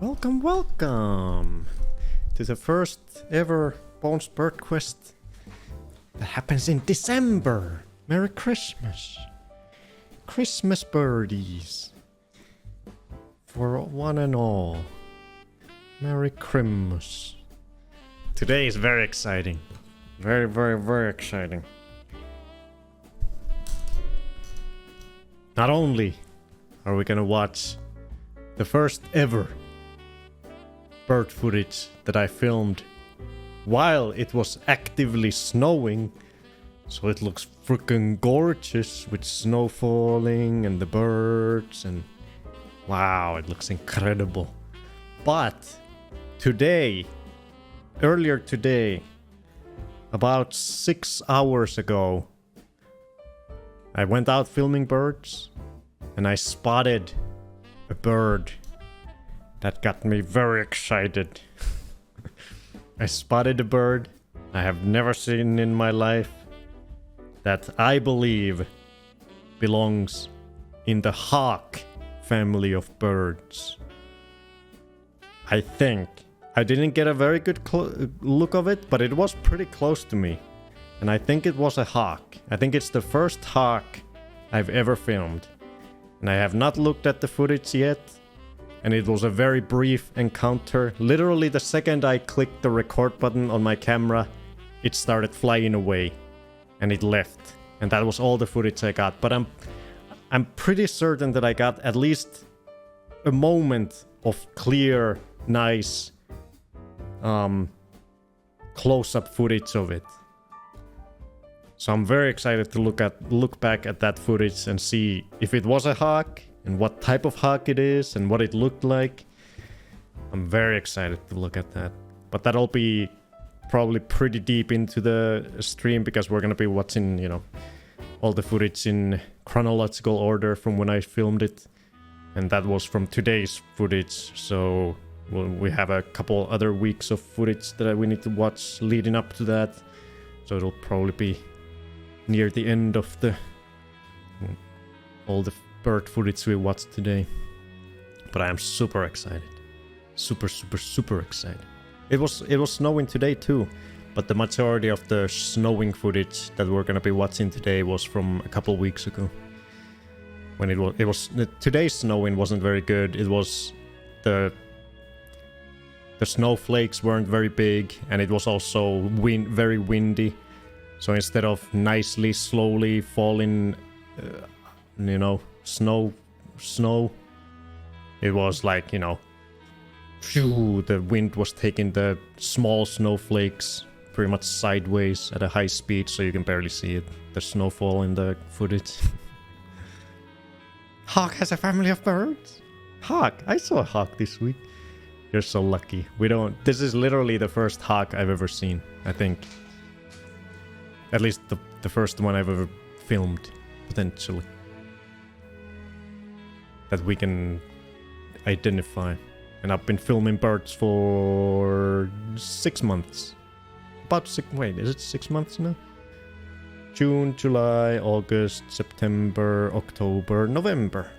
Welcome, welcome to the first ever Bones Bird Quest that happens in December. Merry Christmas. Christmas birdies. For one and all. Merry Christmas. Today is very exciting. Very, very, very exciting. Not only are we gonna watch the first ever bird footage that I filmed while it was actively snowing, so it looks freaking gorgeous with snow falling and the birds, and wow, it looks incredible. But today, earlier today, about 6 hours ago, I went out filming birds and I spotted a bird that got me very excited. I spotted a bird I have never seen in my life that I believe belongs in the hawk family of birds. I think. I didn't get a very good look of it, but it was pretty close to me. And I think it was a hawk. I think it's the first hawk I've ever filmed. And I have not looked at the footage yet. And it was a very brief encounter. Literally the second I clicked the record button on my camera, it started flying away. And it left. And that was all the footage I got. But I'm pretty certain that I got at least a moment of clear, nice, close-up footage of it. So I'm very excited to look back at that footage and see if it was a hawk, and what type of hawk it is, and what it looked like. I'm very excited to look at that. But that'll be probably pretty deep into the stream, because we're gonna be watching, you know, all the footage in chronological order from when I filmed it. And that was from today's footage, so we have a couple other weeks of footage that we need to watch leading up to that. So it'll probably be near the end of all the bird footage we watched today. But I am super excited. Super, super, super excited. It was snowing today too, but the majority of the snowing footage that we're gonna be watching today was from a couple weeks ago. When it was today's snowing wasn't very good. It was the snowflakes weren't very big, and it was also very windy. So instead of nicely, slowly falling, you know, snow, it was like, you know, phew, the wind was taking the small snowflakes pretty much sideways at a high speed, so you can barely see it, the snowfall in the footage. Hawk has a family of birds? Hawk? I saw a hawk this week. You're so lucky. This is literally the first hawk I've ever seen, I think. At least the first one I've ever filmed, potentially. That we can identify. And I've been filming birds for 6 months. Wait, is it 6 months now? June, July, August, September, October, November.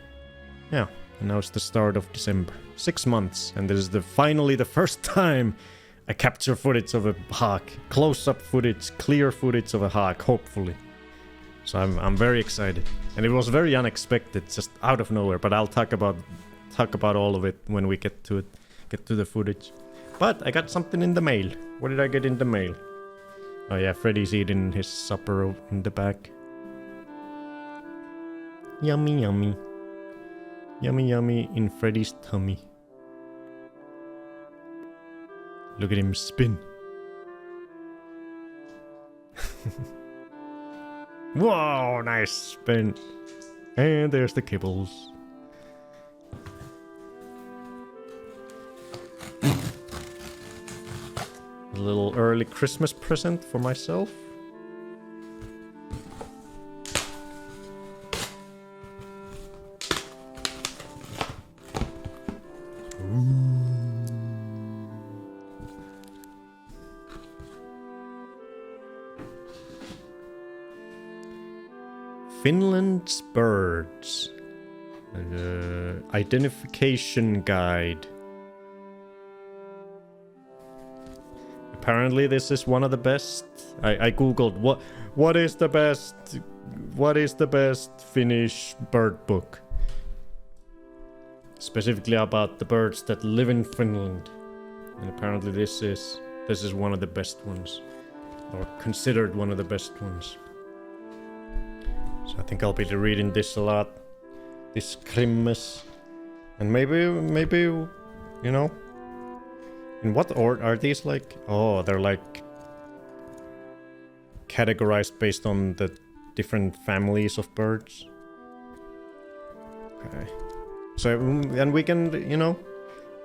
Yeah, and now it's the start of December. 6 months, and this is finally the first time I capture footage of a hawk. Close-up footage, clear footage of a hawk, hopefully. So I'm very excited. And it was very unexpected, just out of nowhere, but I'll talk about all of it when we get to the footage. But I got something in the mail. What did I get in the mail? Oh yeah, Freddy's eating his supper in the back. Yummy, yummy. Yummy, yummy in Freddy's tummy. Look at him spin. Whoa, nice spin. And there's the kibbles. A little early Christmas present for myself. Finland's birds. Identification guide. apparently this is one of the best. I googled what is the best Finnish bird book, specifically about the birds that live in Finland, and apparently this is one of the best ones, or considered one of the best ones. So I think I'll be reading this a lot this Christmas, and maybe you know, in what order are these? Like, oh, they're like categorized based on the different families of birds. Okay, so and we can, you know,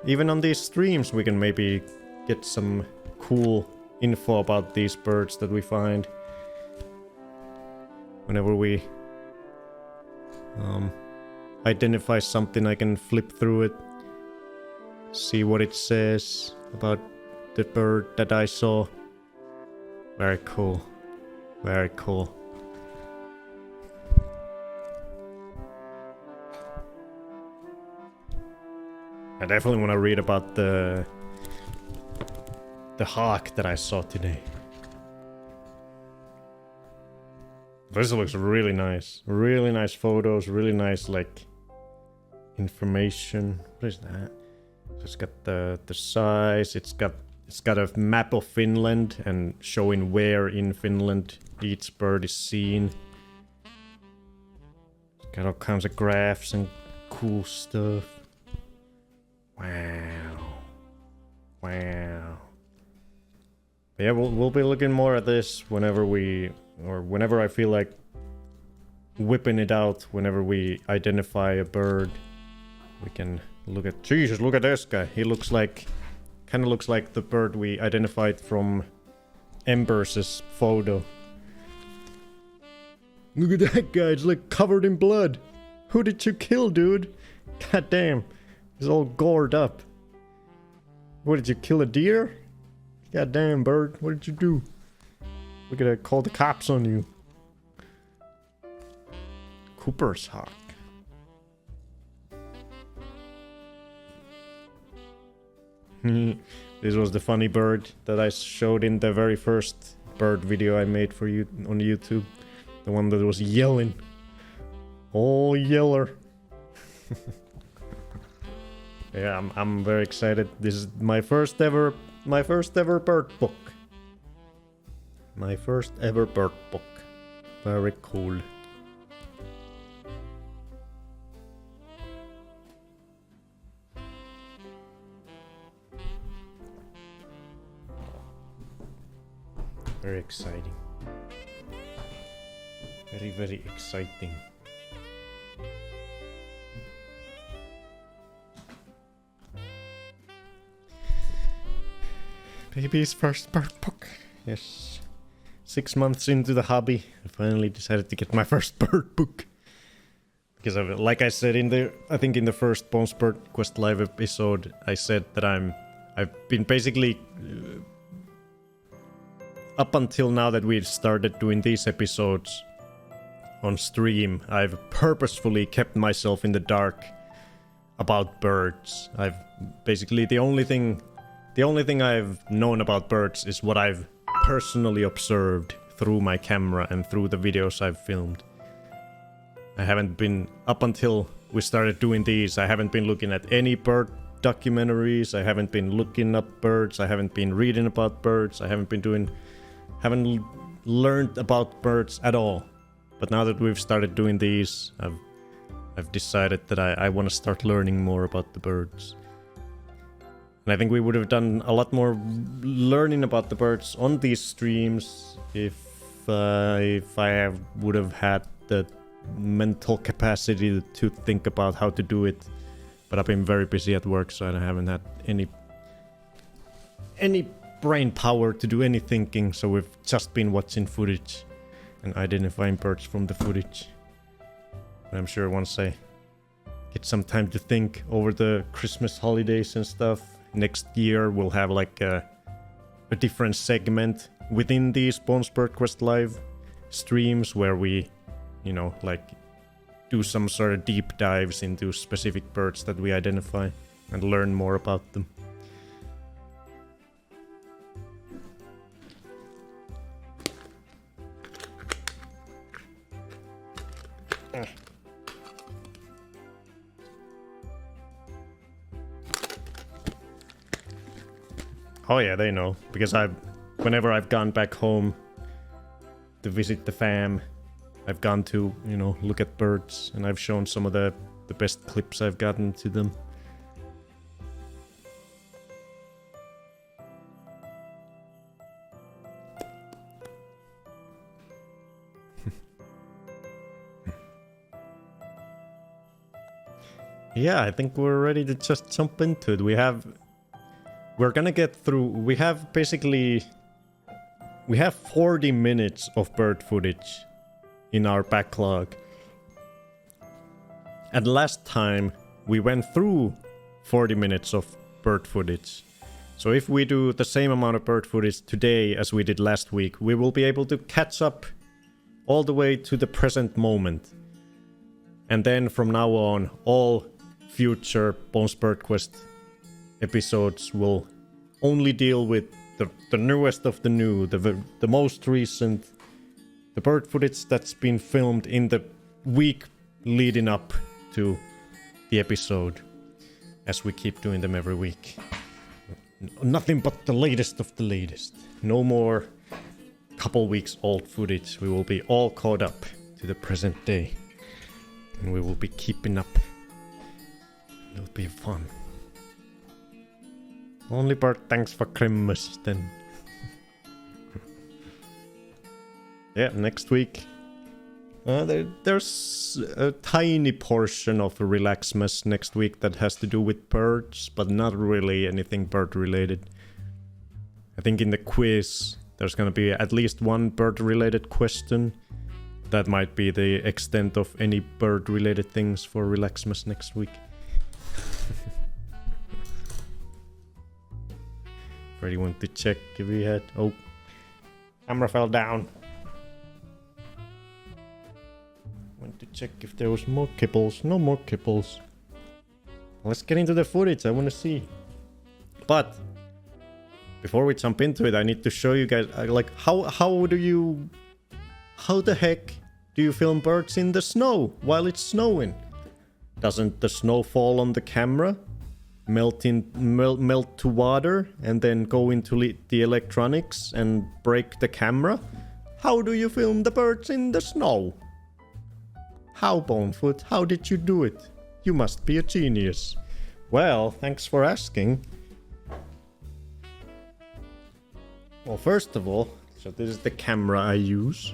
even on these streams we can maybe get some cool info about these birds that we find whenever we identify something. I can flip through it, see what it says about the bird that I saw. Very cool. Very cool. I definitely want to read about the hawk that I saw today. This looks really nice. Really nice photos, really nice, like, information. What is that? So it's got the size, it's got a map of Finland and showing where in Finland each bird is seen. It's got all kinds of graphs and cool stuff. Wow. Wow. But yeah, we'll be looking more at this whenever I feel like whipping it out. Whenever we identify a bird, we can look at. Jesus, look at this guy. He looks like, kind of looks like the bird we identified from Ember's photo. Look at that guy. It's like covered in blood. Who did you kill, dude? God damn. He's all gored up. What, did you kill a deer? God damn, bird. What did you do? We're gonna call the cops on you. Cooper's hawk. This was the funny bird that I showed in the very first bird video I made for you on YouTube. The one that was yelling. Oh, yeller. Yeah, I'm very excited. This is my first ever bird book. My first ever bird book. Very cool. Very exciting. Very, very exciting. Baby's first bird book. Yes. 6 months into the hobby, I finally decided to get my first bird book. Because of it, like I said in the first Bones Bird Quest live episode, I said that I've been basically up until now that we've started doing these episodes on stream, I've purposefully kept myself in the dark about birds. I've basically the only thing I've known about birds is what I've personally observed through my camera and through the videos I've filmed. I haven't been, up until we started doing these, I haven't been looking at any bird documentaries, I haven't been looking up birds, I haven't been reading about birds, I haven't learned about birds at all. But now that we've started doing these, I've decided that I want to start learning more about the birds. And I think we would have done a lot more learning about the birds on these streams if I would have had the mental capacity to think about how to do it. But I've been very busy at work, so I haven't had any brain power to do any thinking, so we've just been watching footage and identifying birds from the footage. But I'm sure once I get some time to think over the Christmas holidays and stuff, next year we'll have like a different segment within these Bones Bird Quest live streams where we, you know, like do some sort of deep dives into specific birds that we identify and learn more about them. Oh yeah, they know. Because whenever I've gone back home to visit the fam, I've gone to, look at birds, and I've shown some of the best clips I've gotten to them. Yeah, I think we're ready to just jump into it. We're gonna get through. We have 40 minutes of bird footage in our backlog. And last time we went through 40 minutes of bird footage. So if we do the same amount of bird footage today as we did last week, we will be able to catch up all the way to the present moment. And then from now on, all future Bones Bird Quest episodes will only deal with the newest of the new, the most recent, the bird footage that's been filmed in the week leading up to the episode, as we keep doing them every week. Nothing but the latest of the latest. No more couple weeks old footage. We will be all caught up to the present day, and we will be keeping up. It'll be fun. Only bird thanks for Christmas then. Yeah, next week. There's a tiny portion of Relaxmas next week that has to do with birds, but not really anything bird related. I think in the quiz there's gonna be at least one bird related question. That might be the extent of any bird related things for Relaxmas next week. Freddy went to check if he had... Oh, camera fell down. Went to check if there was more kibbles. No more kibbles. Let's get into the footage. I want to see. But before we jump into it, I need to show you guys like how the heck do you film birds in the snow while it's snowing? Doesn't the snow fall on the camera, melt to water, and then go into the electronics and break the camera? How do you film the birds in the snow? How, Bonefoot? How did you do it? You must be a genius. Well, thanks for asking. Well, first of all, so this is the camera I use.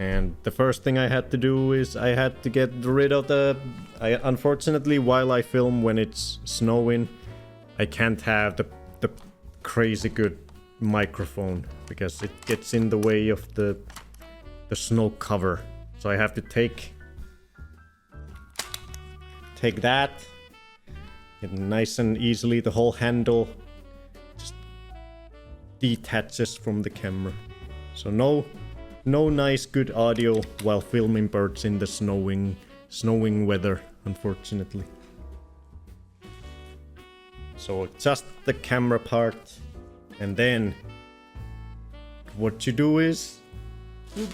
And the first thing I had to do is I had to get rid of unfortunately, while I film when it's snowing, I can't have the crazy good microphone because it gets in the way of the snow cover. So I have to take that, get nice and easily, the whole handle just detaches from the camera. So no nice good audio while filming birds in the snowing weather, unfortunately. So just the camera part, and then what you do is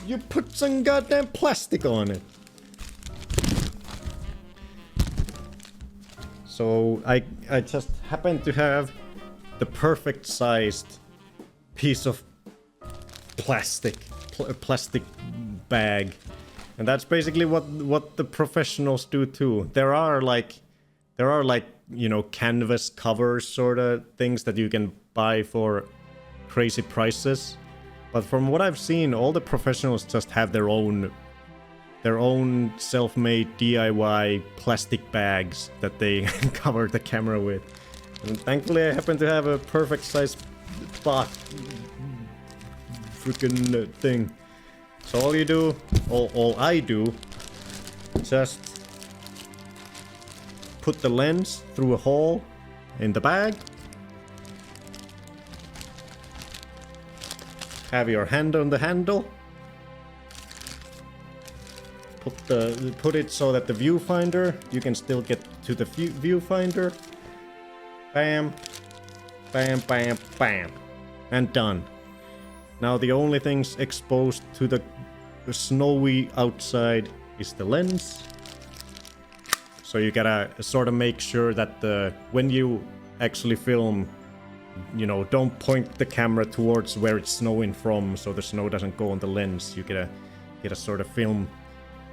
you put some goddamn plastic on it. So I just happen to have the perfect sized piece of plastic bag, and that's basically what the professionals do too. There are like canvas covers sort of things that you can buy for crazy prices, but from what I've seen, all the professionals just have their own self-made DIY plastic bags that they cover the camera with. And thankfully I happen to have a perfect size freaking thing. So all I do, just put the lens through a hole in the bag, have your hand on the handle, put it so that the viewfinder, you can still get to the viewfinder, bam, bam, bam, bam, and done. Now the only things exposed to the snowy outside is the lens. So you gotta sort of make sure that when you actually film, you know, don't point the camera towards where it's snowing from, so the snow doesn't go on the lens. You gotta sort of film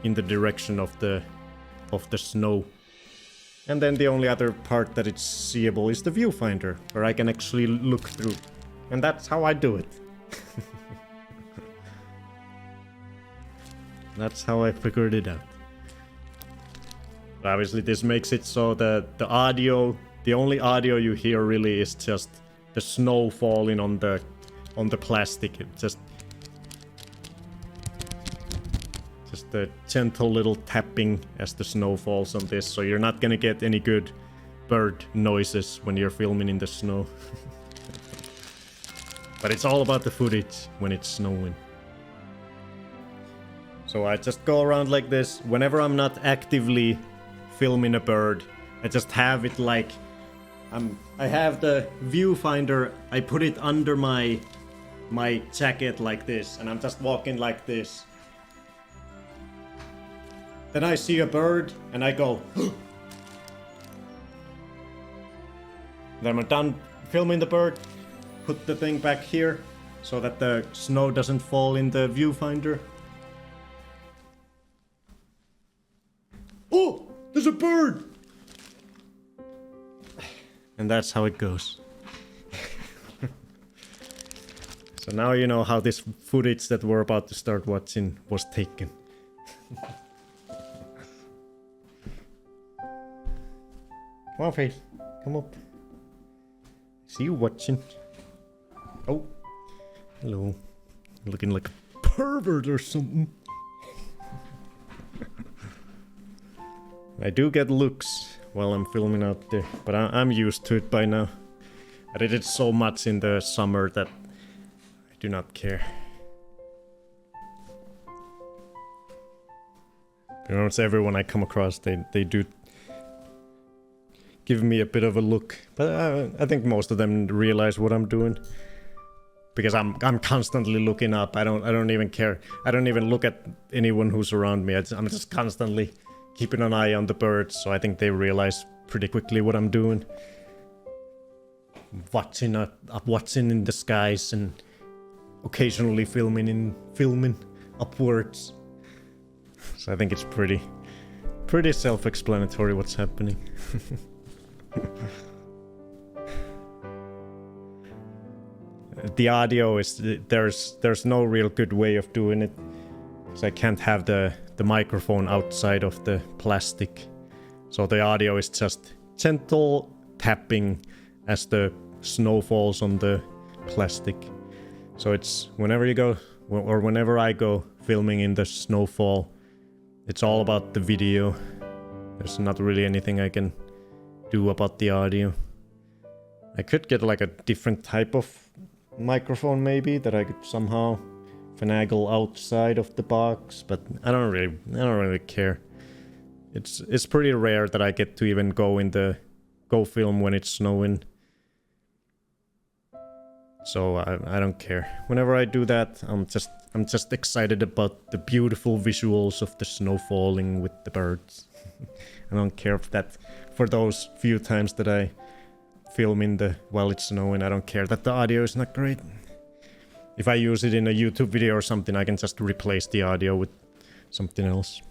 in the direction of the snow. And then the only other part that it's seeable is the viewfinder, where I can actually look through. And that's how I do it. That's how I figured it out. But obviously this makes it so that the audio, the only audio you hear really is just the snow falling on the plastic. It's just the gentle little tapping as the snow falls on this, so you're not gonna get any good bird noises when you're filming in the snow. But it's all about the footage when it's snowing. So I just go around like this. Whenever I'm not actively filming a bird, I just have it like I have the viewfinder, I put it under my jacket like this, and I'm just walking like this. Then I see a bird and I go then I'm done filming the bird, put the thing back here so that the snow doesn't fall in the viewfinder. Oh, there's a bird! And that's how it goes. So now you know how this footage that we're about to start watching was taken. Come on, face. Come up. See you watching. Oh. Hello. Looking like a pervert or something. I do get looks while I'm filming out there, but I'm used to it by now. I did it so much in the summer that I do not care. You know, it's everyone I come across, they do give me a bit of a look, but I think most of them realize what I'm doing, because I'm constantly looking up. I don't even care. I don't even look at anyone who's around me. I'm just constantly keeping an eye on the birds, so I think they realize pretty quickly what I'm doing. Watching in the skies and occasionally filming upwards. So I think it's pretty self-explanatory what's happening. The audio is there's no real good way of doing it, so I can't have the microphone outside of the plastic, so the audio is just gentle tapping as the snow falls on the plastic. So it's whenever you go, or whenever I go filming in the snowfall, it's all about the video. There's not really anything I can do about the audio. I could get like a different type of microphone maybe that I could somehow finagle outside of the box, but I don't really care. It's pretty rare that I get to even go film when it's snowing. So I don't care. Whenever I do that, I'm just excited about the beautiful visuals of the snow falling with the birds. I don't care if that, for those few times that I film while it's snowing, I don't care that the audio is not great. If I use it in a YouTube video or something, I can just replace the audio with something else.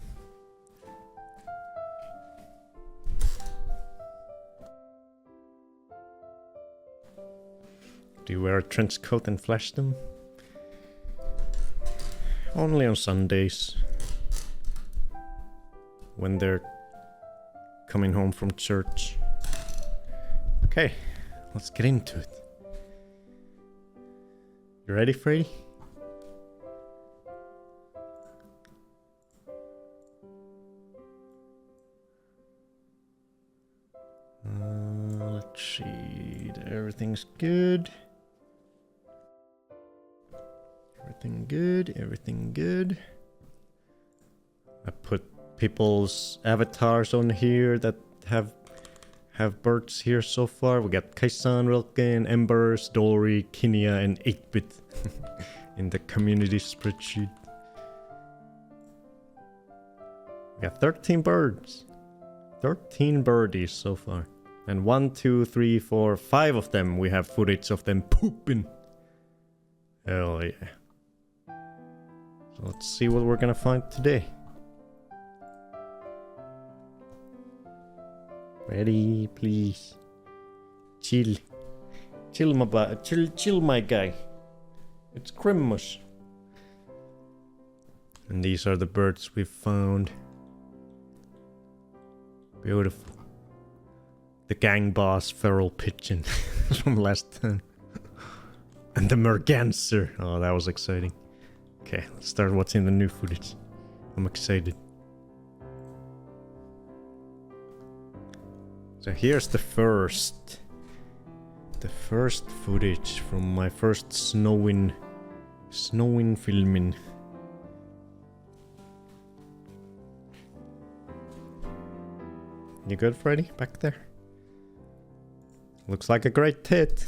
Do you wear a trench coat and flash them? Only on Sundays. When they're coming home from church. Okay, let's get into it. You ready, Freddy? Let's see. Everything's good. Everything good. I put people's avatars on here that have birds here so far. We got Kaisan, Rilken, Embers, Dory, Kinia, and 8-bit in the community spreadsheet. We got 13 birds. 13 birdies so far. And 1, 2, 3, 4, 5 of them we have footage of them pooping. Hell yeah. So let's see what we're gonna find today. Ready, please. Chill. Chill my guy. It's Christmas. And these are the birds we found. Beautiful. The gang boss feral pigeon from last time. And the merganser. Oh, that was exciting. Okay, let's start watching the new footage. I'm excited. So here's the first footage from my first snowing filming. You good, Freddy? Back there? Looks like a great tit.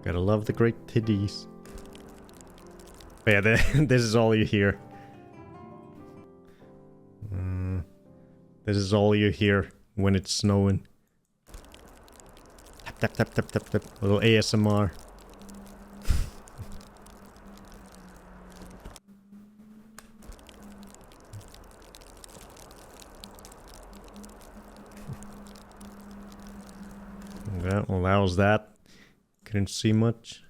Gotta love the great titties. But yeah, this is all you hear. This is all you hear when it's snowing. Tap, tap, tap, tap, tap, tap. Little ASMR. Well, that was that. Couldn't see much.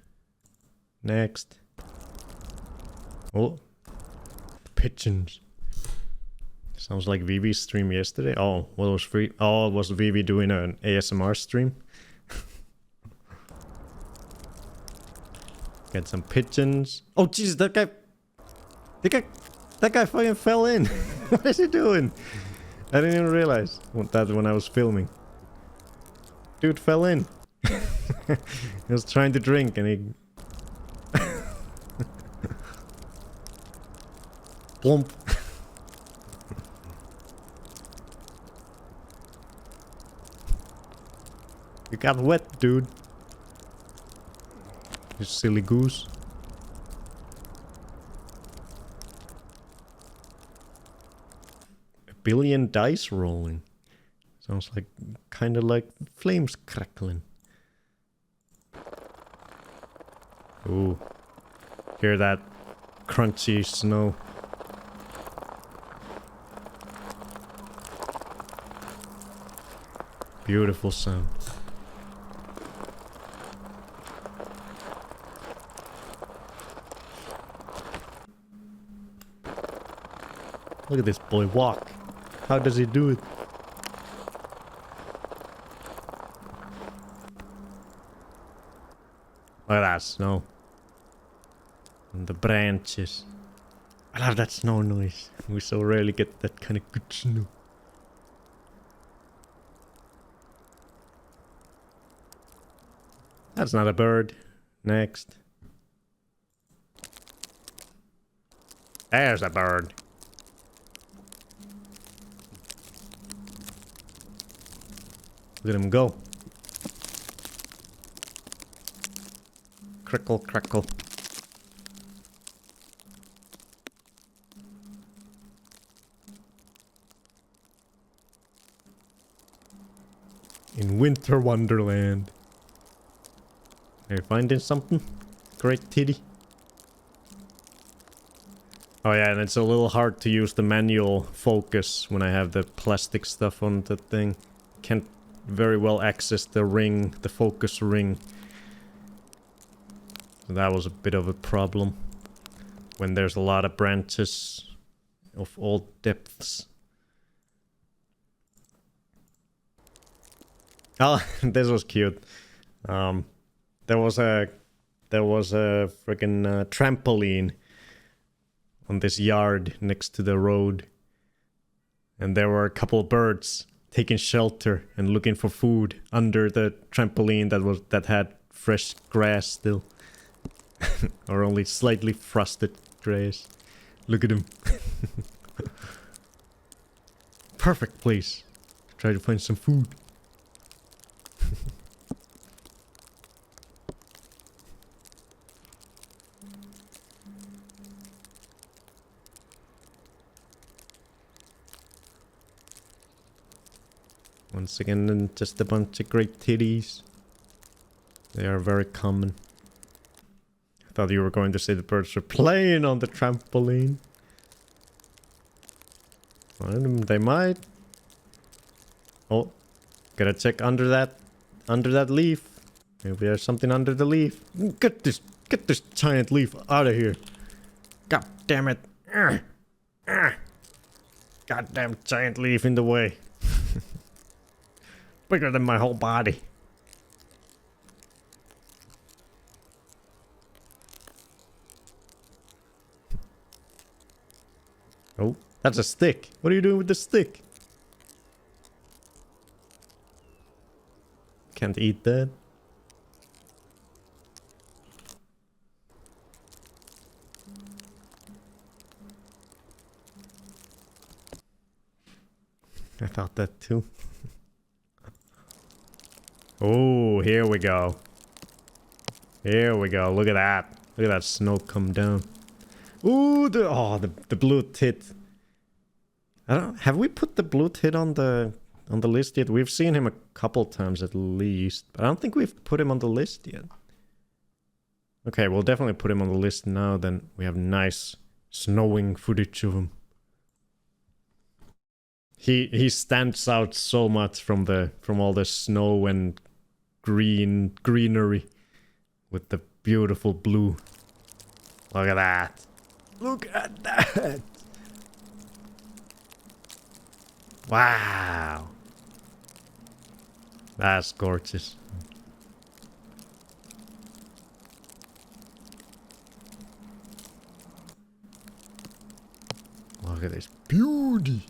Next. Oh. Pigeons. Sounds like Vivi's stream yesterday. Oh, what was free? Oh, it was Vivi doing an ASMR stream. Got some pigeons. Oh, Jesus, that guy fucking fell in. What is he doing? I didn't even realize that when I was filming. Dude fell in. He was trying to drink and he... Plump. You got wet, dude. You silly goose. A billion dice rolling. Sounds like kind of like flames crackling. Ooh. Hear that crunchy snow. Beautiful sound. Look at this boy walk. How does he do it? Look at that snow. And the branches. I love that snow noise. We so rarely get that kind of good snow. That's not a bird. Next. There's a bird. Look at him go. Crickle, crackle. In Winter Wonderland. Are you finding something? Great titty. Oh yeah, and it's a little hard to use the manual focus when I have the plastic stuff on the thing. Can't very well access the ring, the focus ring. So that was a bit of a problem. When there's a lot of branches of all depths. Oh, this was cute. There was a freaking trampoline on this yard next to the road, and there were a couple birds taking shelter and looking for food under the trampoline that had fresh grass still, or only slightly frosted grass. Look at him. Perfect place to try to find some food. Once again, just a bunch of great titties. They are very common. I thought you were going to say the birds were playing on the trampoline. Well, they might. Oh, gotta check under that leaf. Maybe there's something under the leaf. Get this giant leaf out of here. God damn it. Goddamn giant leaf in the way. Bigger than my whole body. Oh, that's a stick. What are you doing with the stick? Can't eat that. I thought that too. Oh, here we go. Here we go. Look at that. Look at that snow come down. Ooh, the blue tit. Have we put the blue tit on the list yet? We've seen him a couple times at least, but I don't think we've put him on the list yet. Okay, we'll definitely put him on the list now. Then we have nice snowing footage of him. He stands out so much from all the snow and greenery with the beautiful blue. Look at that. Look at that. Wow. That's gorgeous. Look at this beauty.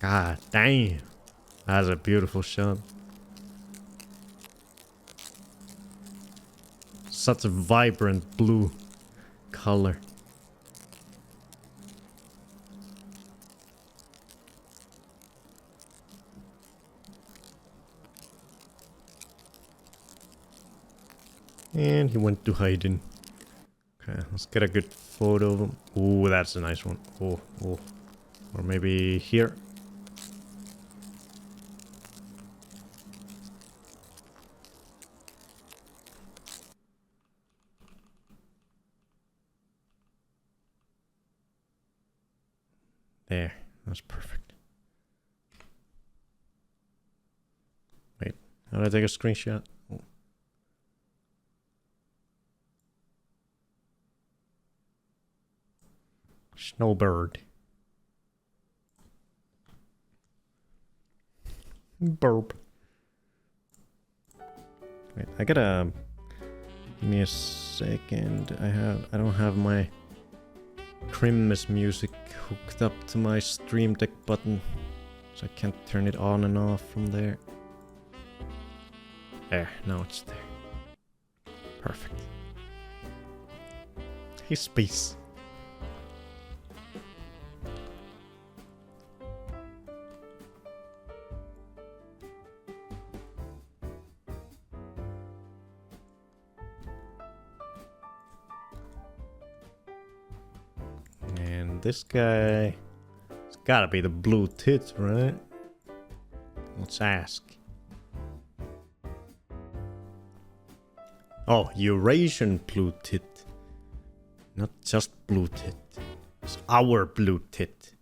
God damn. That's a beautiful shot. Such a vibrant blue color. And he went to hiding. Okay, let's get a good photo of him. Ooh, that's a nice one. Oh. Or maybe here. There, that's perfect. Wait, how do I take a screenshot? Oh. Snowbird. Burp. Wait, I gotta... Give me a second. I don't have my Christmas music hooked up to my Stream Deck button, so I can't turn it on and off from there. There, now it's there. Perfect. Hey, space. This guy... It's gotta be the blue tit, right? Let's ask. Oh, Eurasian blue tit. Not just blue tit. It's our blue tit.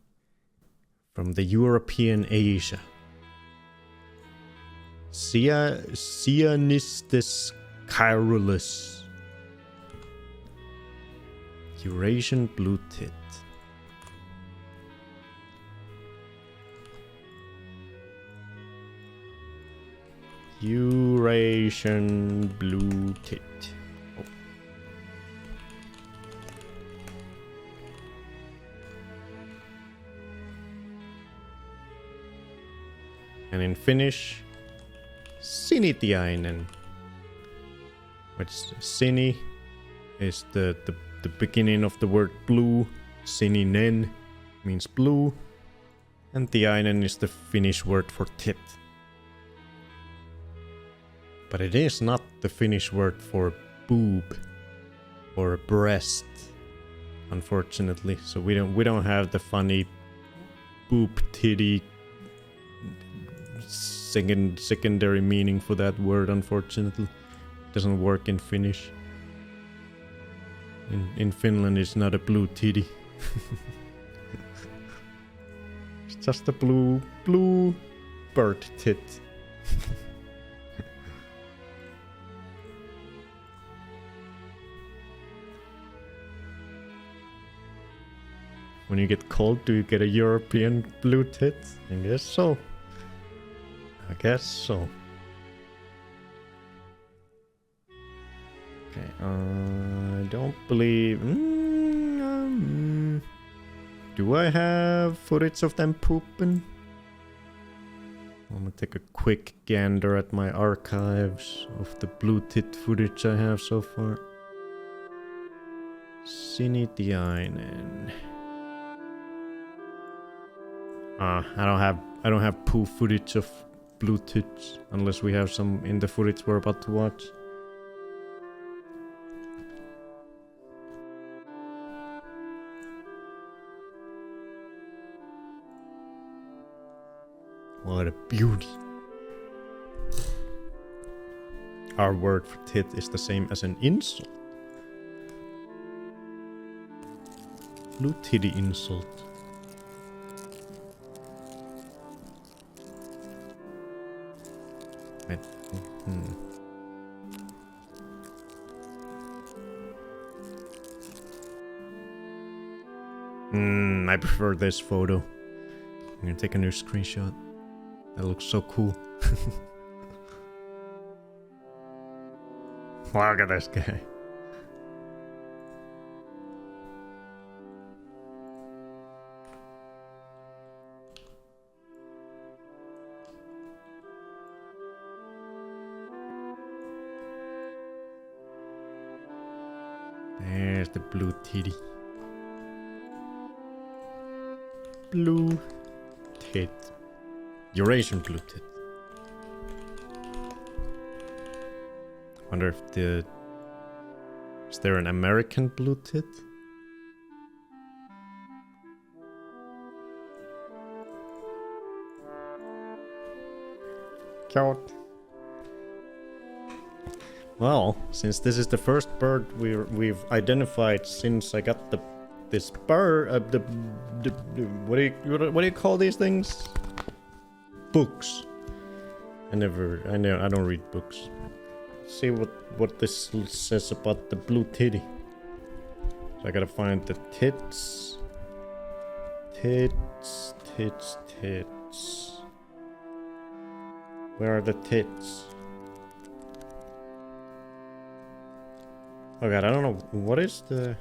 From the European Asia. Cyanistes caerulus. Eurasian blue tit. Eurasian blue tit. Oh. And in Finnish, sinitiainen. Which sini is the beginning of the word blue. Sininen means blue. And tiainen is the Finnish word for tit. But it is not the Finnish word for boob. or a breast, unfortunately. So we don't have the funny boob titty secondary meaning for that word, unfortunately. It doesn't work in Finnish. In Finland it's not a blue titty. It's just a blue bird tit. When you get cold, do you get a European blue tit? I guess so. Okay, I don't believe... do I have footage of them pooping? I'm gonna take a quick gander at my archives of the blue tit footage I have so far. Sinitiainen. I don't have poo footage of blue tits, unless we have some in the footage we're about to watch. What a beauty. Our word for tit is the same as an insult. Blue titty insult. I prefer this photo. I'm gonna take a new screenshot. That looks so cool. Look at this guy. There's the blue titty. Blue tit. Eurasian blue tit. Wonder if is there an American blue tit? Cute. Well, since this is the first bird we've identified since I got this bird, what do you call these things? Books. I don't read books. See what this says about the blue titty. So I gotta find the tits. Tits. Where are the tits? Oh god, I don't know. What is the...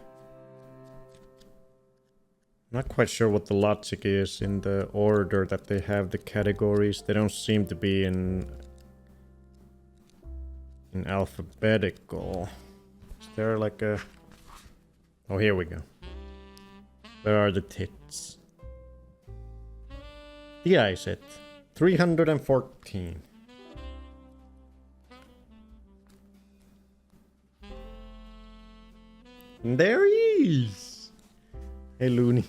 Not quite sure what the logic is in the order that they have the categories. They don't seem to be in alphabetical. Is there like a... Oh, here we go. Where are the tits? The eye set. 314. And there he is. Hey, Looney.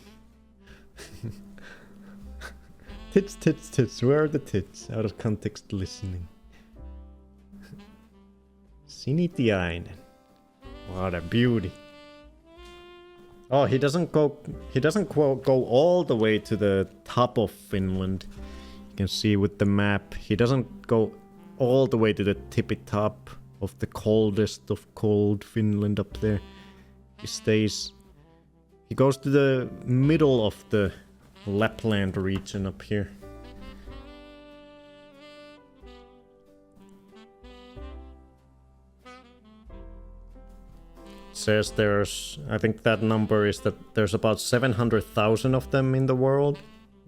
Tits. Where are the tits? Out of context listening. Sinitiainen. What a beauty. Oh, he doesn't go all the way to the top of Finland. You can see with the map. He doesn't go all the way to the tippy top of the coldest of cold Finland up there. He goes to the middle of the Lapland region up here. Says I think that number is that there's about 700,000 of them in the world,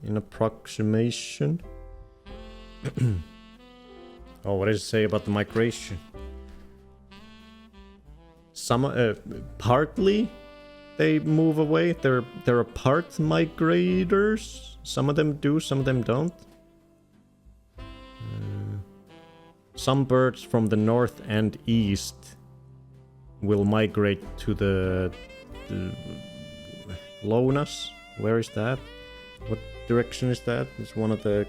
in approximation. Oh, what does it say about the migration? Some partly they move away. They're apart migrators. Some of them do, some of them don't. Some birds from the north and east will migrate to the Lounas. Where is that? What direction is that? It's one of the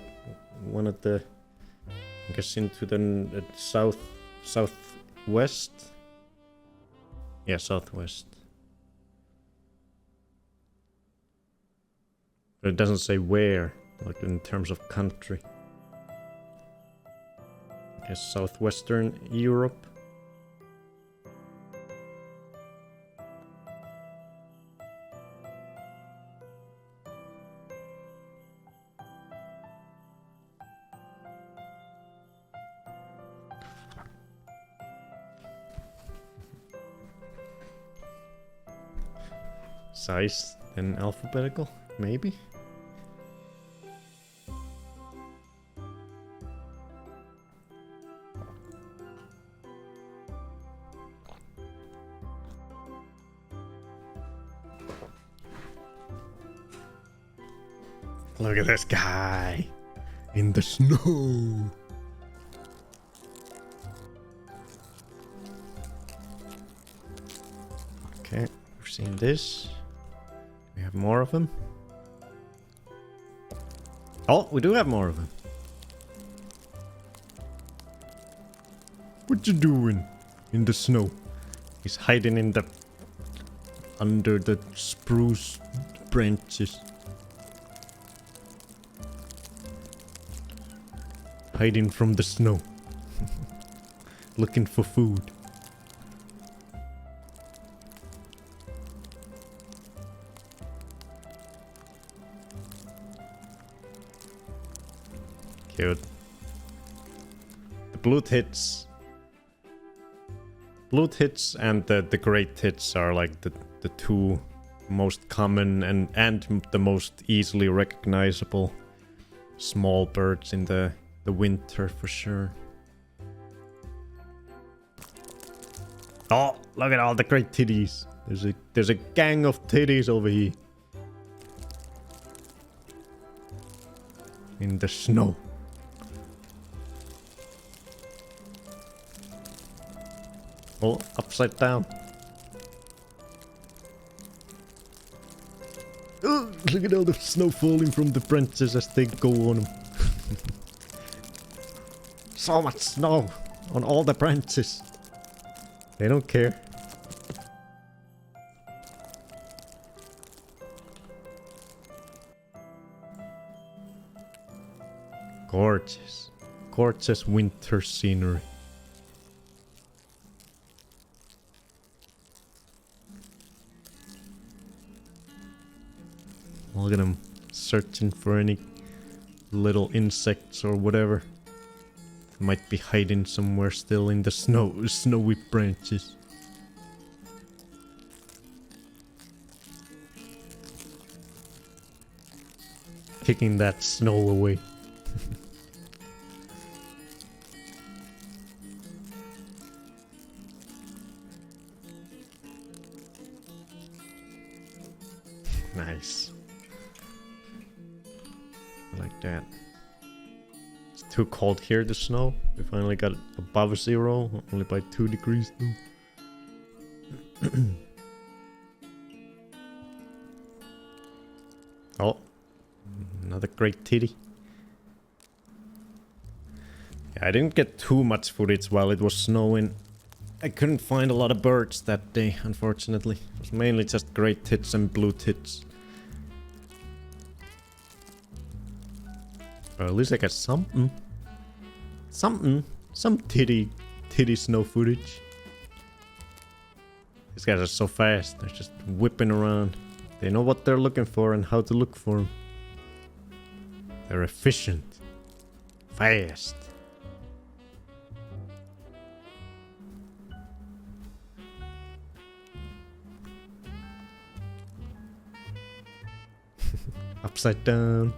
I guess into the southwest. Yeah, southwest. But it doesn't say where, like in terms of country. I guess southwestern Europe. Size and alphabetical, maybe? Look at this guy in the snow. Okay, we've seen this. We have more of them. Oh, we do have more of them. What you doing in the snow? He's hiding in the under the spruce branches. Hiding from the snow. Looking for food. Cute. The blue tits. Blue tits and the great tits are like the two most common and the most easily recognizable small birds in the winter for sure. Oh, look at all the great titties. There's a gang of titties over here. In the snow. Oh, upside down. Oh, look at all the snow falling from the branches as they go on them. So much snow on all the branches. They don't care. Gorgeous. Gorgeous winter scenery. Look at them searching for any little insects or whatever. Might be hiding somewhere still in the snowy branches. Kicking that snow away. Nice. I like that. It's too cold here to snow. We finally got above 0, only by 2 degrees though. Oh, another great titty. Yeah, I didn't get too much footage while it was snowing. I couldn't find a lot of birds that day, unfortunately. It was mainly just great tits and blue tits. But at least I got something. Some titty snow footage. These guys are so fast. They're just whipping around. They know what they're looking for and how to look for them. They're efficient. Fast. Upside down.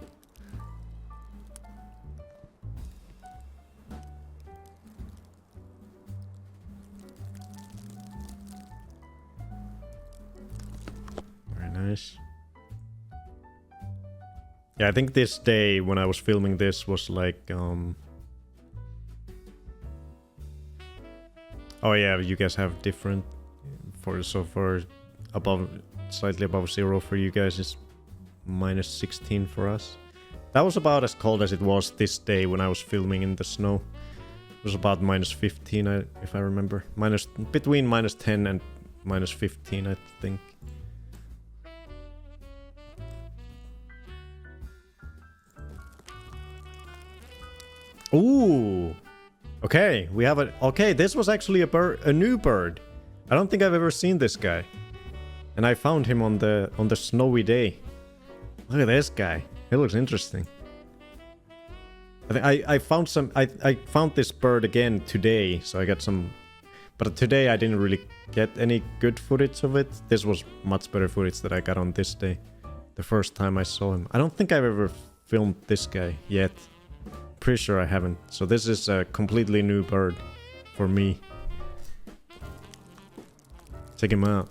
Very nice. Yeah, I think this day when I was filming this was like oh yeah, you guys have different for above, slightly above 0 for you guys is minus 16 for us. That was about as cold as it was this day when I was filming in the snow. It was about minus 15, if I remember. Between minus 10 and minus 15, I think. Ooh! Okay, we have a... Okay, this was actually a new bird. I don't think I've ever seen this guy. And I found him on the snowy day. Look at this guy. He looks interesting. I found some... I found this bird again today, so I got some... But today I didn't really get any good footage of it. This was much better footage that I got on this day. The first time I saw him. I don't think I've ever filmed this guy yet. Pretty sure I haven't. So this is a completely new bird for me. Check him out.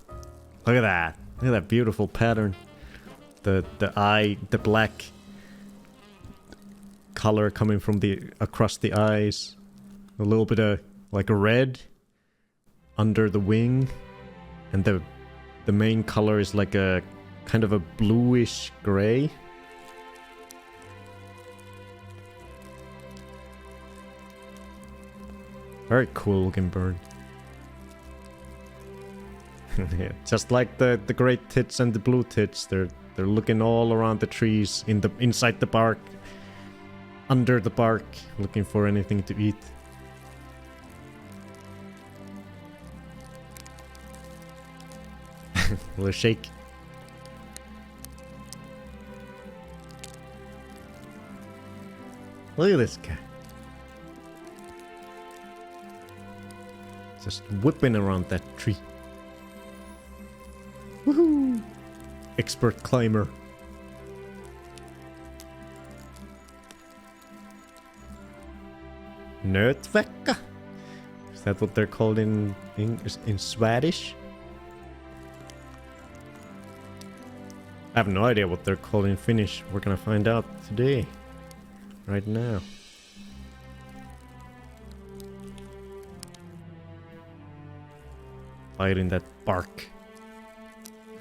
Look at that. Look at that beautiful pattern. The black color coming from across the eyes. A little bit of like a red under the wing, and the main color is like a kind of a bluish gray. Very cool looking bird. Yeah, just like the great tits and the blue tits, they're looking all around the trees, inside the bark, under the bark, looking for anything to eat. Little shake. Look at this guy. Just whipping around that tree. Woohoo! Expert climber. Nötvecka? Is that what they're called in Swedish? I have no idea what they're called in Finnish. We're gonna find out today. Right now. Fighting that bark.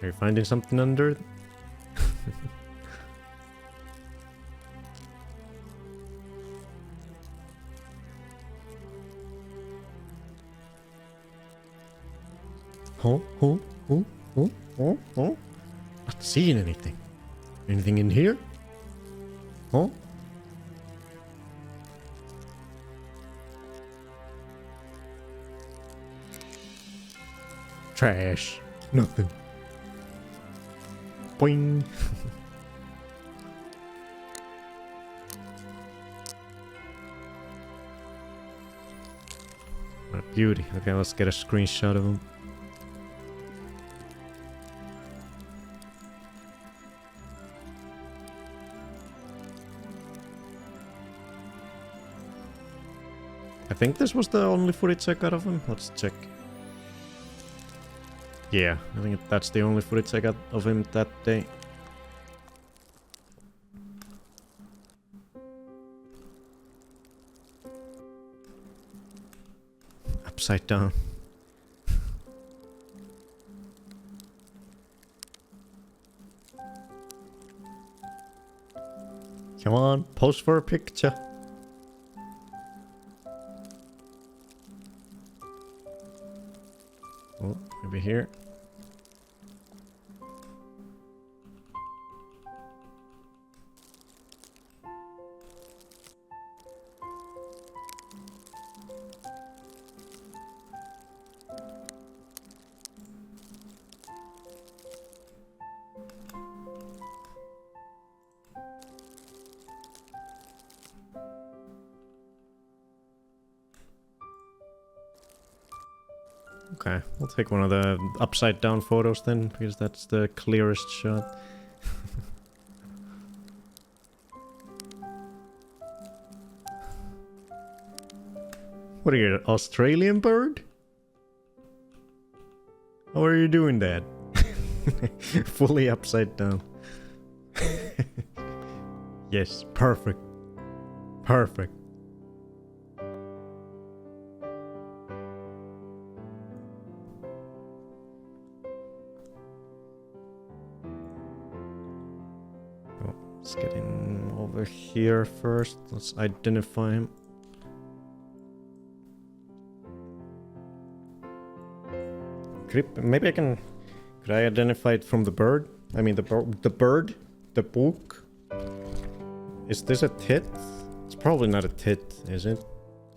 Are you finding something under? Not seeing anything. Anything in here? Huh? Trash. Nothing. Boing. What a beauty. Okay, let's get a screenshot of him. I think this was the only footage I got of him. Let's check. Yeah, I think that's the only footage I got of him that day. Upside down. Come on, pose for a picture. Oh, maybe here. Okay, we'll take one of the upside down photos then, because that's the clearest shot. What are you, an Australian bird? How are you doing that? Fully upside down. Yes, perfect. Perfect. here first. Let's identify him. Maybe I can... Could I identify it from the bird? I mean the bird? The book? Is this a tit? It's probably not a tit, is it?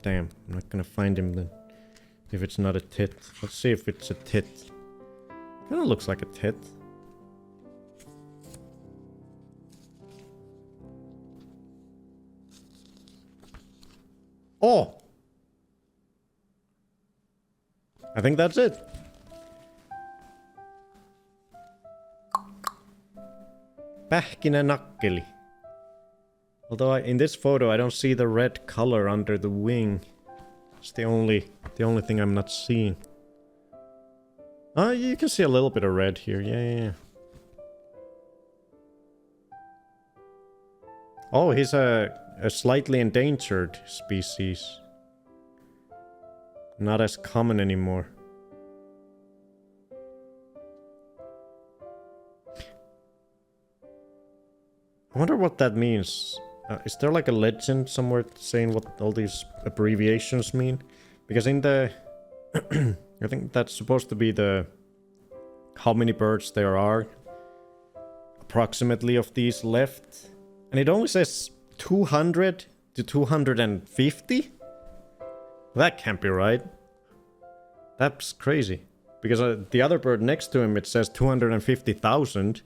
Damn, I'm not gonna find him then. If it's not a tit. Let's see if it's a tit. Kinda looks like a tit. Oh! I think that's it. Pähkinänakkeli. Although in this photo I don't see the red color under the wing. It's the only thing I'm not seeing. Oh, you can see a little bit of red here. Yeah. Oh, he's a slightly endangered species. Not as common anymore. I wonder what that means. Is there like a legend somewhere saying what all these abbreviations mean? Because in the... I think that's supposed to be the... how many birds there are. Approximately of these left. And it only says 200 to 250? That can't be right. That's crazy. Because the other bird next to him, it says 250,000.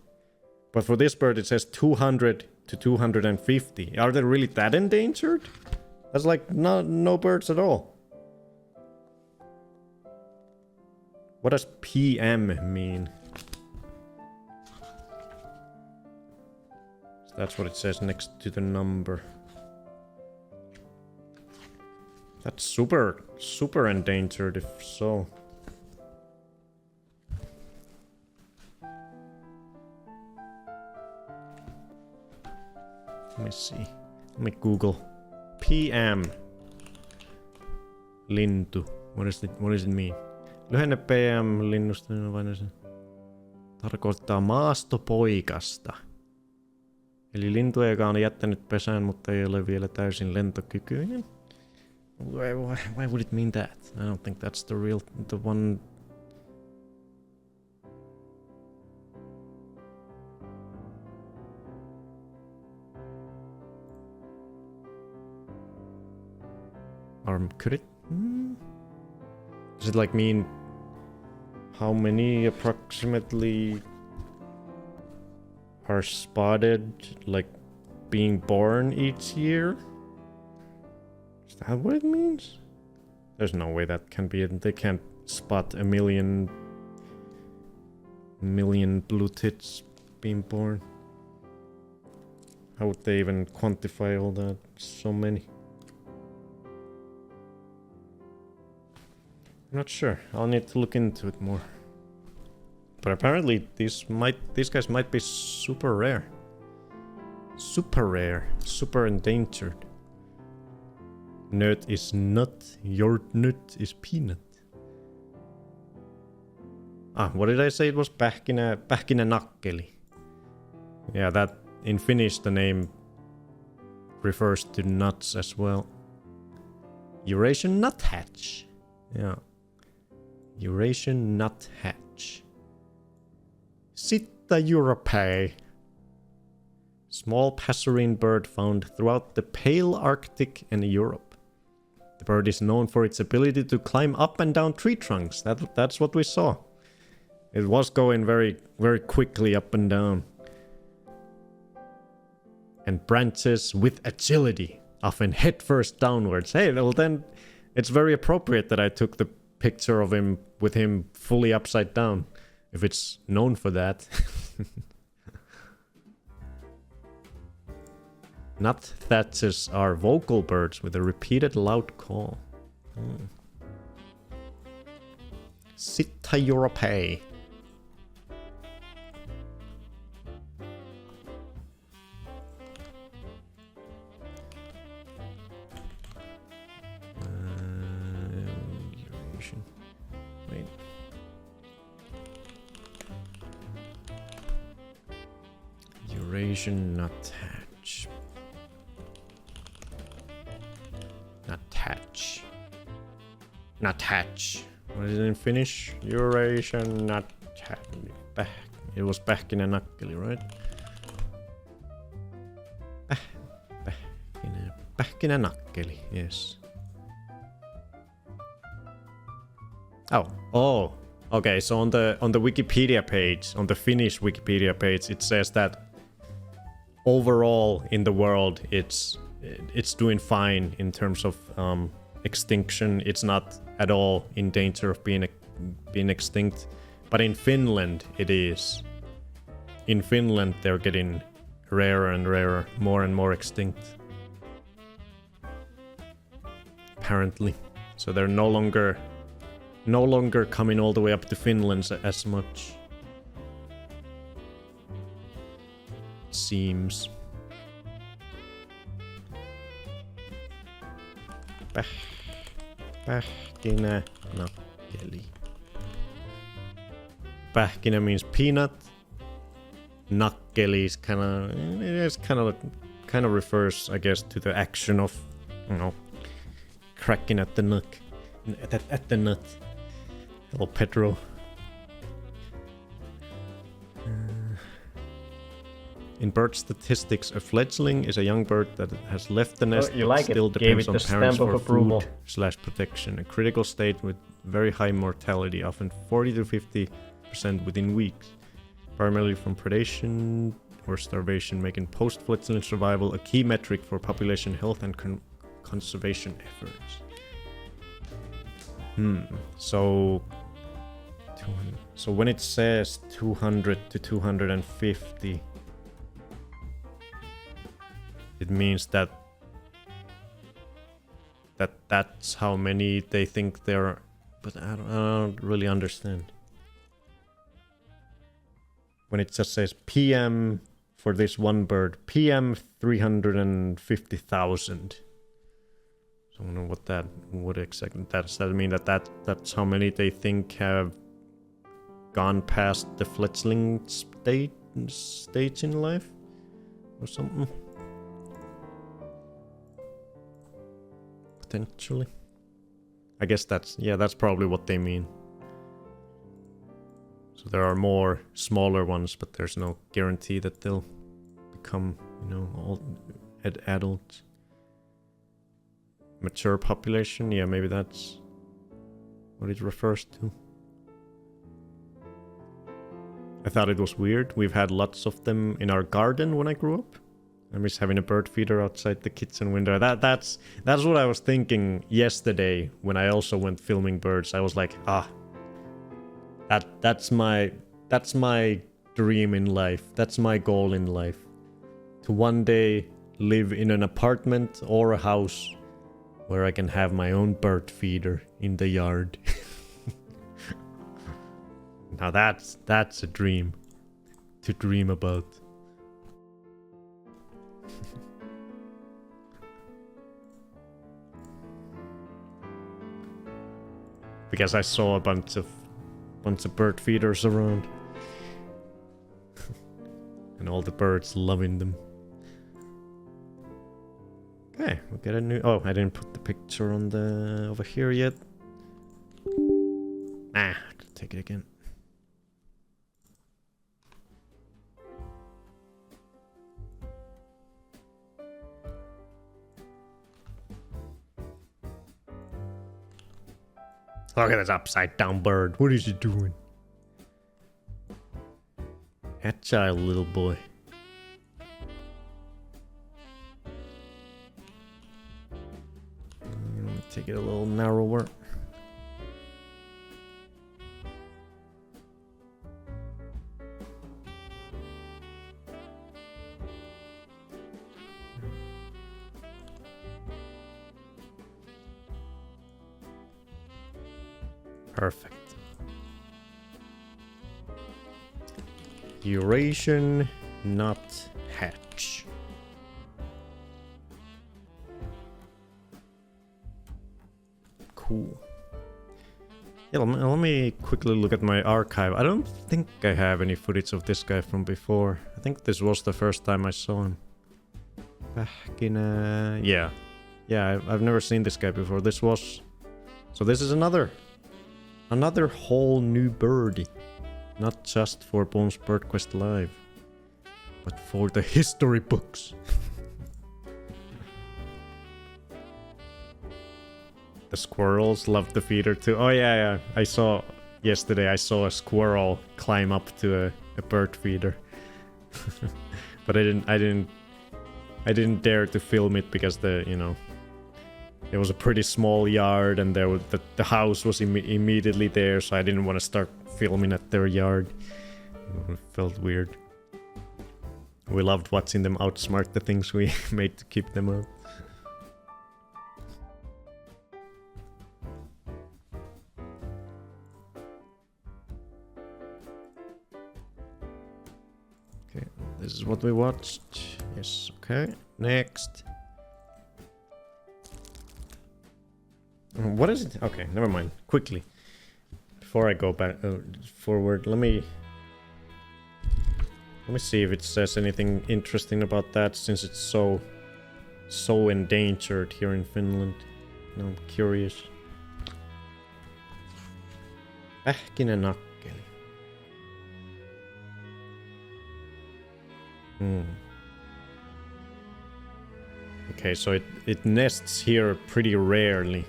But for this bird, it says 200 to 250. Are they really that endangered? That's like no birds at all. What does PM mean? That's what it says next to the number. That's super endangered if so. Let me see. Let me Google. PM. Lintu. What does it mean? Lyhenne PM linnusta tarkoittaa maastopoikasta. Eli lintu, joka on jättänyt pesään, mutta ei ole vielä täysin lentokykyinen. Why would it mean that? I don't think that's the one. Or could it? Does it like mean how many approximately are spotted, like being born each year? Is that what it means? There's no way that can be it. They can't spot a million blue tits being born. How would they even quantify all that? So many. I'm not sure. I'll need to look into it more. But apparently these guys might be super rare. Super rare. Super endangered. Nut is nut. Your nut is peanut. Ah, what did I say? It was pähkinänakkeli. Yeah, that in Finnish the name refers to nuts as well. Eurasian nuthatch. Yeah. Eurasian nuthatch. Sitta europae. Small passerine bird found throughout the pale Arctic and Europe. The bird is known for its ability to climb up and down tree trunks. That's what we saw. It was going very, very quickly up and down. And branches with agility, often headfirst downwards. Hey, well then, it's very appropriate that I took the picture of him with him fully upside down, if it's known for that. Nuthatches are vocal birds with a repeated loud call. Sitta europae. Wait. Eurasian nuthatch. Not hatch. Not hatch. What is it in Finnish? Eurasian not hatch. It was back in a knuckle, right? Back in a knuckle, yes. Oh. Okay, so on the Wikipedia page, on the Finnish Wikipedia page, it says that overall in the world it's doing fine in terms of extinction. It's not at all in danger of being extinct. But in Finland it is. In Finland they're getting rarer and rarer, more and more extinct. Apparently. So they're no longer coming all the way up to Finland as much. Seems. Pähkinä nakkeli. Pähkinä means peanut. Nakkeli is kind of refers, I guess, to the action of, you know, cracking at the nut. At the nut. Hello, Pedro. In bird statistics, a fledgling is a young bird that has left the nest but still depends on parents for food/protection. A critical state with very high mortality, often 40 to 50% within weeks, primarily from predation or starvation, making post-fledgling survival a key metric for population health and conservation efforts. So when it says 200 to 250, it means that's how many they think there are, but I don't really understand. When it just says PM for this one bird, PM 350,000. So I don't know what that would exactly. Does that mean that's how many they think have gone past the fledgling stage in life, or something? Potentially. I guess that's probably what they mean. So there are more smaller ones, but there's no guarantee that they'll become, you know, all adults. Mature population, yeah, maybe that's what it refers to. I thought it was weird. We've had lots of them in our garden when I grew up. I miss having a bird feeder outside the kitchen window. That's what I was thinking yesterday when I also went filming birds. I was like, that's my dream in life. That's my goal in life. To one day live in an apartment or a house where I can have my own bird feeder in the yard. Now that's a dream to dream about. Because I saw a bunch of bird feeders around. And all the birds loving them. Okay, we'll get a new... Oh, I didn't put the picture on the... over here yet. Ah, take it again. Look at this upside down bird. What is he doing? Agile little boy. Take it a little narrower. Perfect. Eurasian nut hatch. Cool. Yeah, let me quickly look at my archive. I don't think I have any footage of this guy from before. I think this was the first time I saw him. Back in yeah. Yeah, I've never seen this guy before. This was... So this is another whole new birdie. Not just for Bones Bird Quest Live, but for the history books. The squirrels love the feeder too. Oh yeah. Yesterday I saw a squirrel climb up to a bird feeder. But I didn't dare to film it because it was a pretty small yard, and the house was immediately there, so I didn't want to start filming at their yard. It felt weird. We loved watching them outsmart the things we made to keep them up. Okay, this is what we watched. Yes, okay. Next. What is it? Okay, never mind. Quickly. Before I go back forward, let me see if it says anything interesting about that, since it's so endangered here in Finland. Now I'm curious. Pähkinänakkeli. Okay, so it nests here pretty rarely.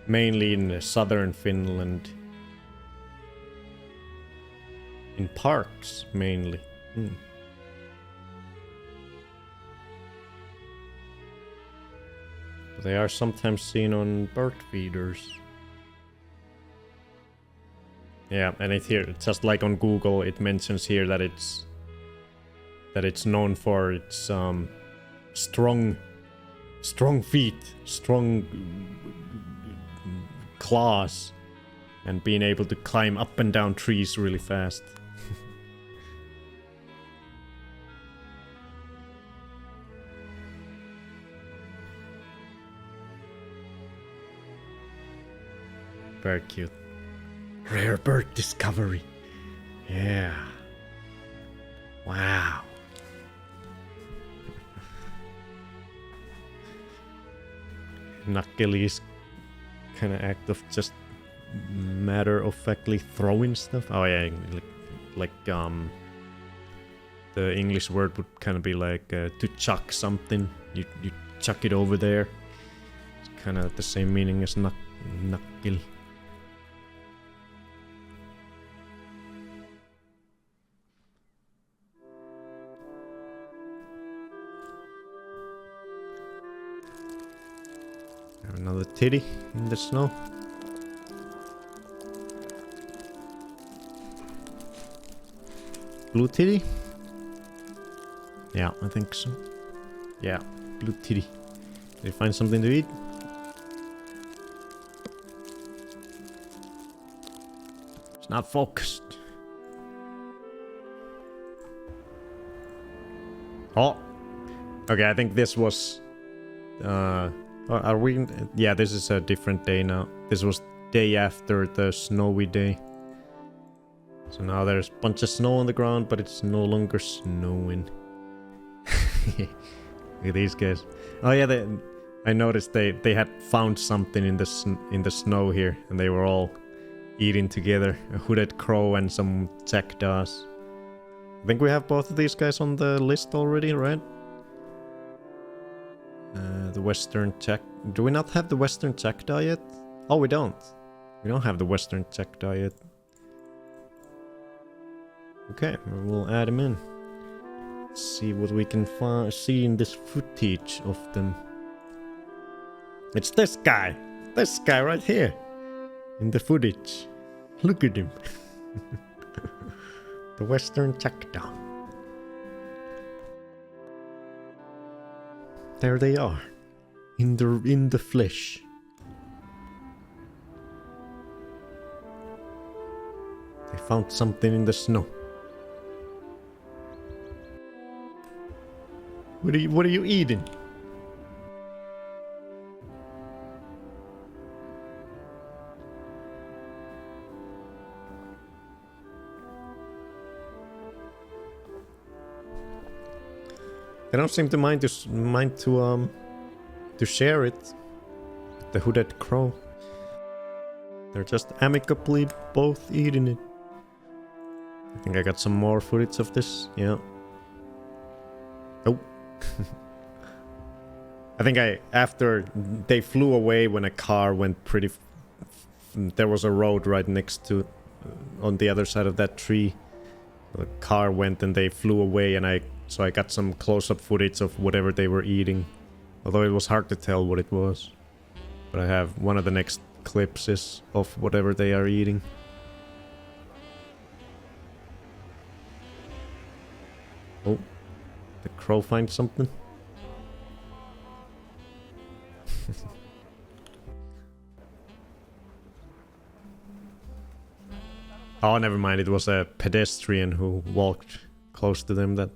Mainly in southern Finland. In parks, mainly. They are sometimes seen on bird feeders. Yeah, and just like on Google, it mentions here that it's known for its strong feet, strong claws, and being able to climb up and down trees really fast. Very cute. Rare bird discovery. Yeah. Wow. Nakkeli's kind of act of just matter-of-factly throwing stuff. Oh yeah, like the English word would kind of be like to chuck something. You chuck it over there. It's kind of the same meaning as nakkeli. Another titty in the snow. Blue titty? Yeah, I think so. Yeah, blue titty. Did you find something to eat? It's not focused. Oh! Okay, I think this was... are we... Yeah, this is a different day now. This was day after the snowy day. So now there's a bunch of snow on the ground, but it's no longer snowing. Look at these guys. Oh yeah, I noticed they had found something in the snow here, and they were all eating together. A hooded crow and some jackdaws. I think we have both of these guys on the list already, right? The Western Jack... Do we not have the Western Jackdaw yet? Oh, we don't. We don't have the Western Jackdaw yet. Okay, we'll add him in. Let's see what we can see in this footage of them. It's this guy! This guy right here! In the footage. Look at him! The Western Jackdaw. There they are. In the flesh. They found something in the snow. What are you eating? They don't seem to mind to to share it with the hooded crow. They're just amicably both eating it. I think I got some more footage of this. Yeah. Oh. I think after they flew away when a car went pretty... there was a road right next to... on the other side of that tree. The car went and they flew away, and so I got some close-up footage of whatever they were eating. Although it was hard to tell what it was. But I have one of the next clips is of whatever they are eating. Oh, the crow finds something. Oh, never mind. It was a pedestrian who walked close to them that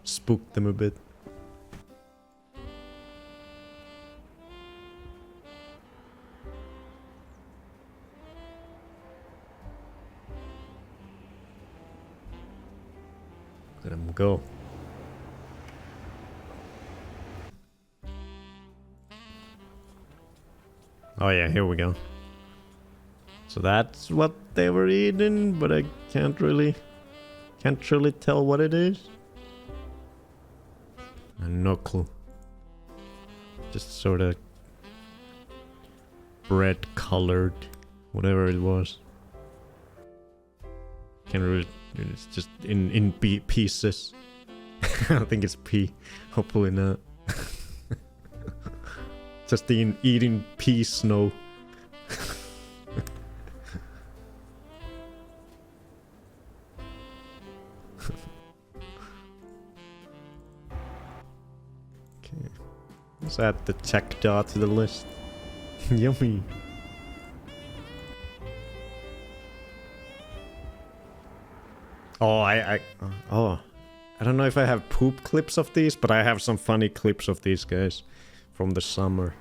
spooked them a bit. Let him go. Oh yeah, here we go. So that's what they were eating, but I can't really tell what it is. No clue. Just sort of bread colored, whatever it was. Can't really. It's just in pieces. I don't think it's pea. Hopefully not. Just eating pea snow. Okay. Let's add the jackdaw to the list. Yummy. Oh, I don't know if I have poop clips of these, but I have some funny clips of these guys from the summer.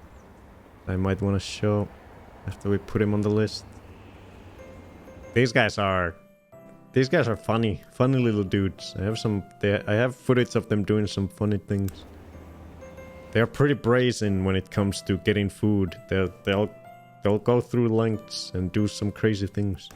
I might want to show after we put him on the list. These guys are funny little dudes. I have footage of them doing some funny things. They are pretty brazen when it comes to getting food. They'll go through lengths and do some crazy things.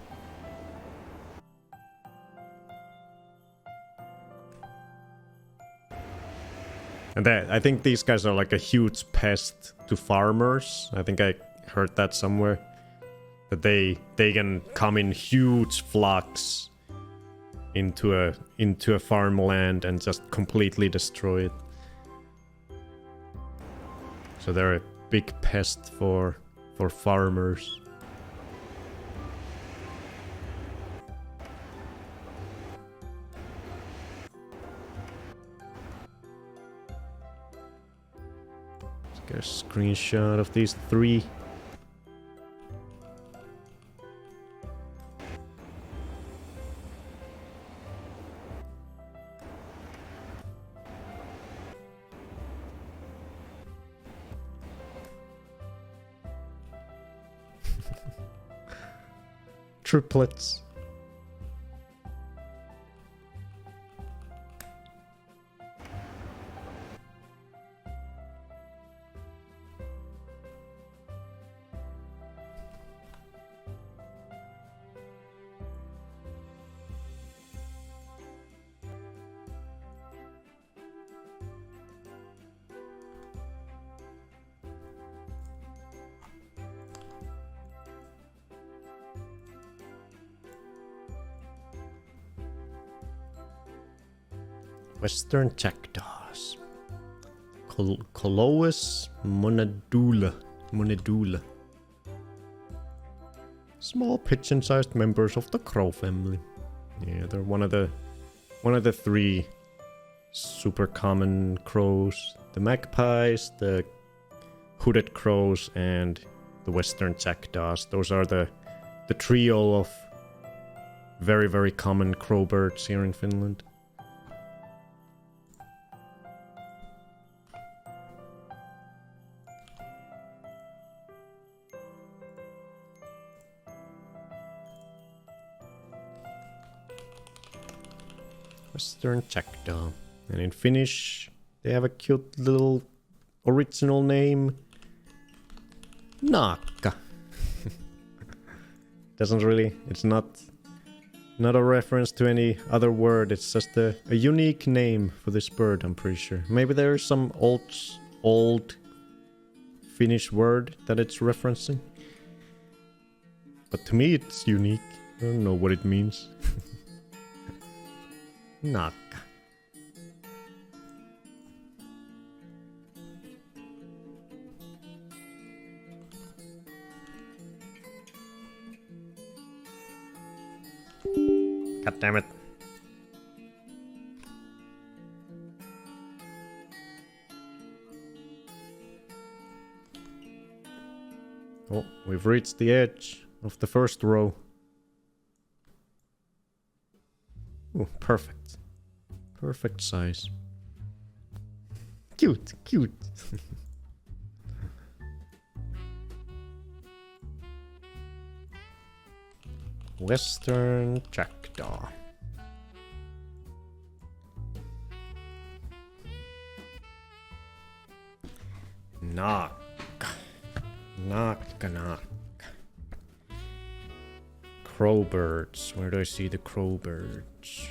And I think these guys are like a huge pest to farmers. I think I heard that somewhere. That they can come in huge flocks into a farmland and just completely destroy it. So they're a big pest for farmers. Get a screenshot of these three. Triplets. Western jackdaws. Coloes monedula. Small pigeon-sized members of the crow family. Yeah, they're one of the three super common crows. The magpies, the hooded crows, and the western jackdaws. Those are the trio of very, very common crow birds here in Finland. Western jackdaw. And in Finnish, they have a cute little original name Naakka. Doesn't really, it's not a reference to any other word, it's just a unique name for this bird, I'm pretty sure. Maybe there's some old Finnish word that it's referencing. But to me it's unique. I don't know what it means. Naakka. God damn it. Oh, we've reached the edge of the first row. Oh, perfect. Perfect size. Cute, cute. Western jackdaw. Naakka. Naakka, naakka. Crowbirds. Where do I see the crowbirds?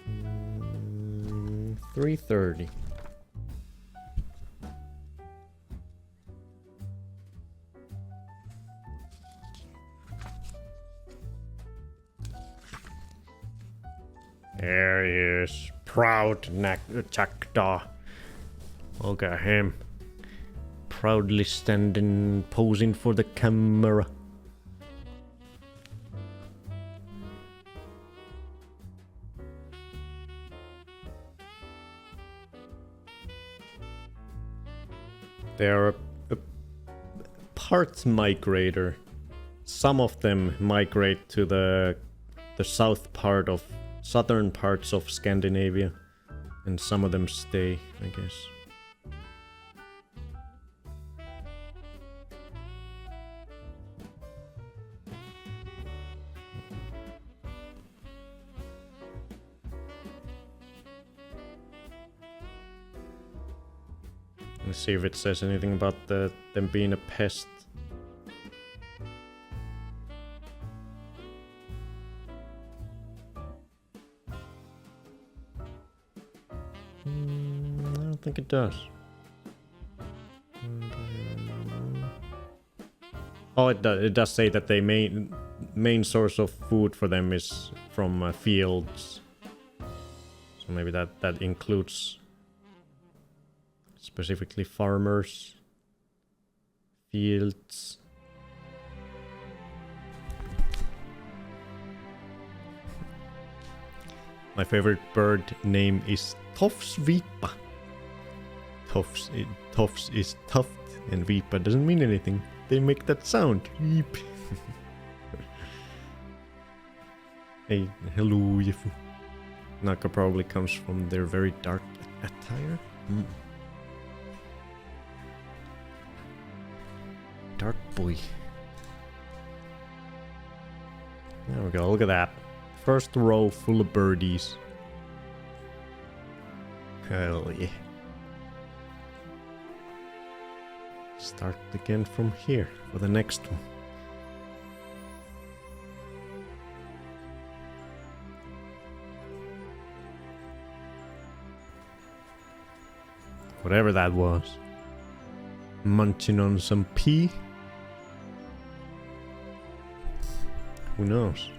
Mm, 3:30. There he is. Proud jackdaw. Look at him. Proudly standing, posing for the camera. They are a part migrator. Some of them migrate to the southern parts of Scandinavia, and some of them stay, I guess. Let's see if it says anything about them being a pest. I don't think it does. Oh, it does. It does say that the main source of food for them is from fields. So maybe that includes specifically farmers, fields. My favorite bird name is Tofsvipa. Tofs is tuft, and Vipa doesn't mean anything. They make that sound. Veep. Hey, hello, Yefu. Naakka probably comes from their very dark attire. Dark boy. There we go, look at that. First row full of birdies. Hell yeah. Start again from here for the next one. Whatever that was. Munching on some pea? Who knows?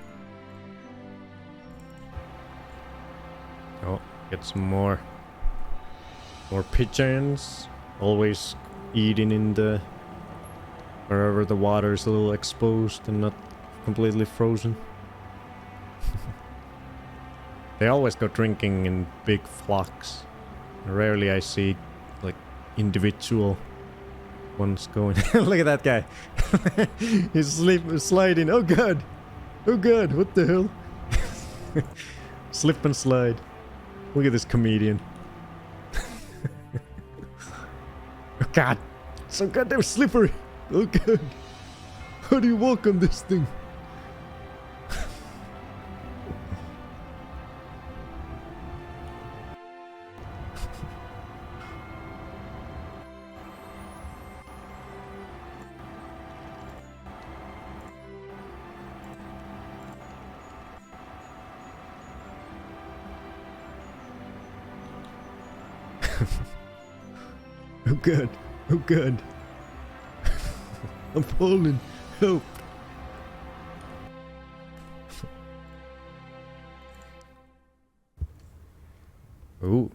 Oh, get some more pigeons. Always eating in the wherever the water is a little exposed and not completely frozen. They always go drinking in big flocks. Rarely I see like individual ones going. Look at that guy. He's sliding. Oh god. Oh god, what the hell? Slip and slide. Look at this comedian. Oh god. So goddamn slippery. Oh god. How do you walk on this thing? Oh god, oh god. I'm falling, help. Ooh.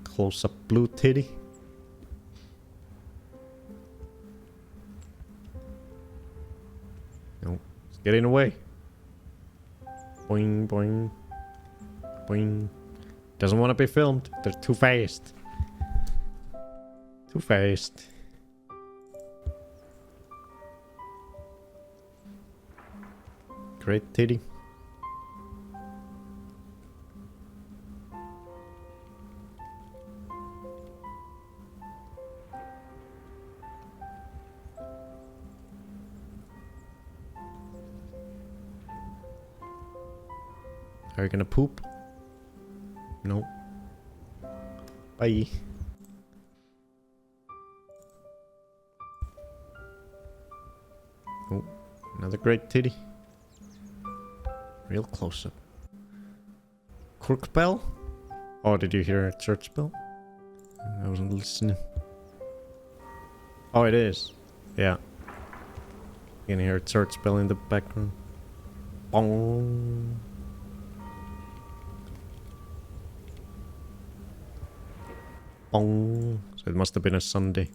Close up blue titty. No, it's getting away. Boing, boing. Boing. Doesn't want to be filmed. They're too fast. Too fast. Great titty. Are you gonna poop? No. Bye. Oh, another great titty. Real close up. Cork bell? Oh, did you hear a church bell? I wasn't listening. Oh, it is. Yeah. You can hear a church bell in the background. Bong. Bong. So it must have been a Sunday.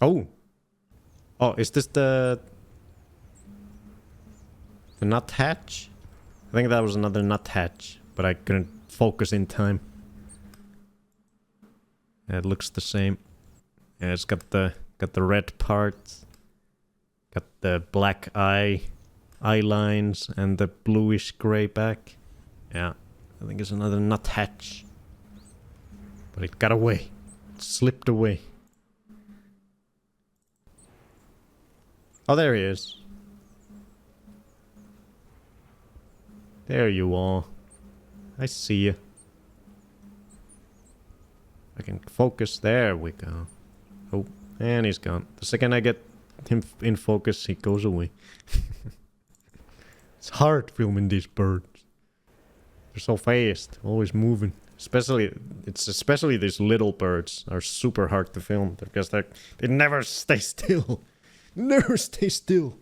Oh. Oh, is this the nuthatch? I think that was another nuthatch, but I couldn't focus in time. Yeah, it looks the same. Yeah, it's got the red part, got the black eye lines, and the bluish gray back. Yeah, I think it's another nuthatch. But it got away. It slipped away. Oh, there he is. There you are. I see you. I can focus. There we go. Oh, and he's gone. The second I get him in focus, he goes away. It's hard filming these birds. They're so fast, always moving. Especially these little birds are super hard to film because they never stay still. Never stay still.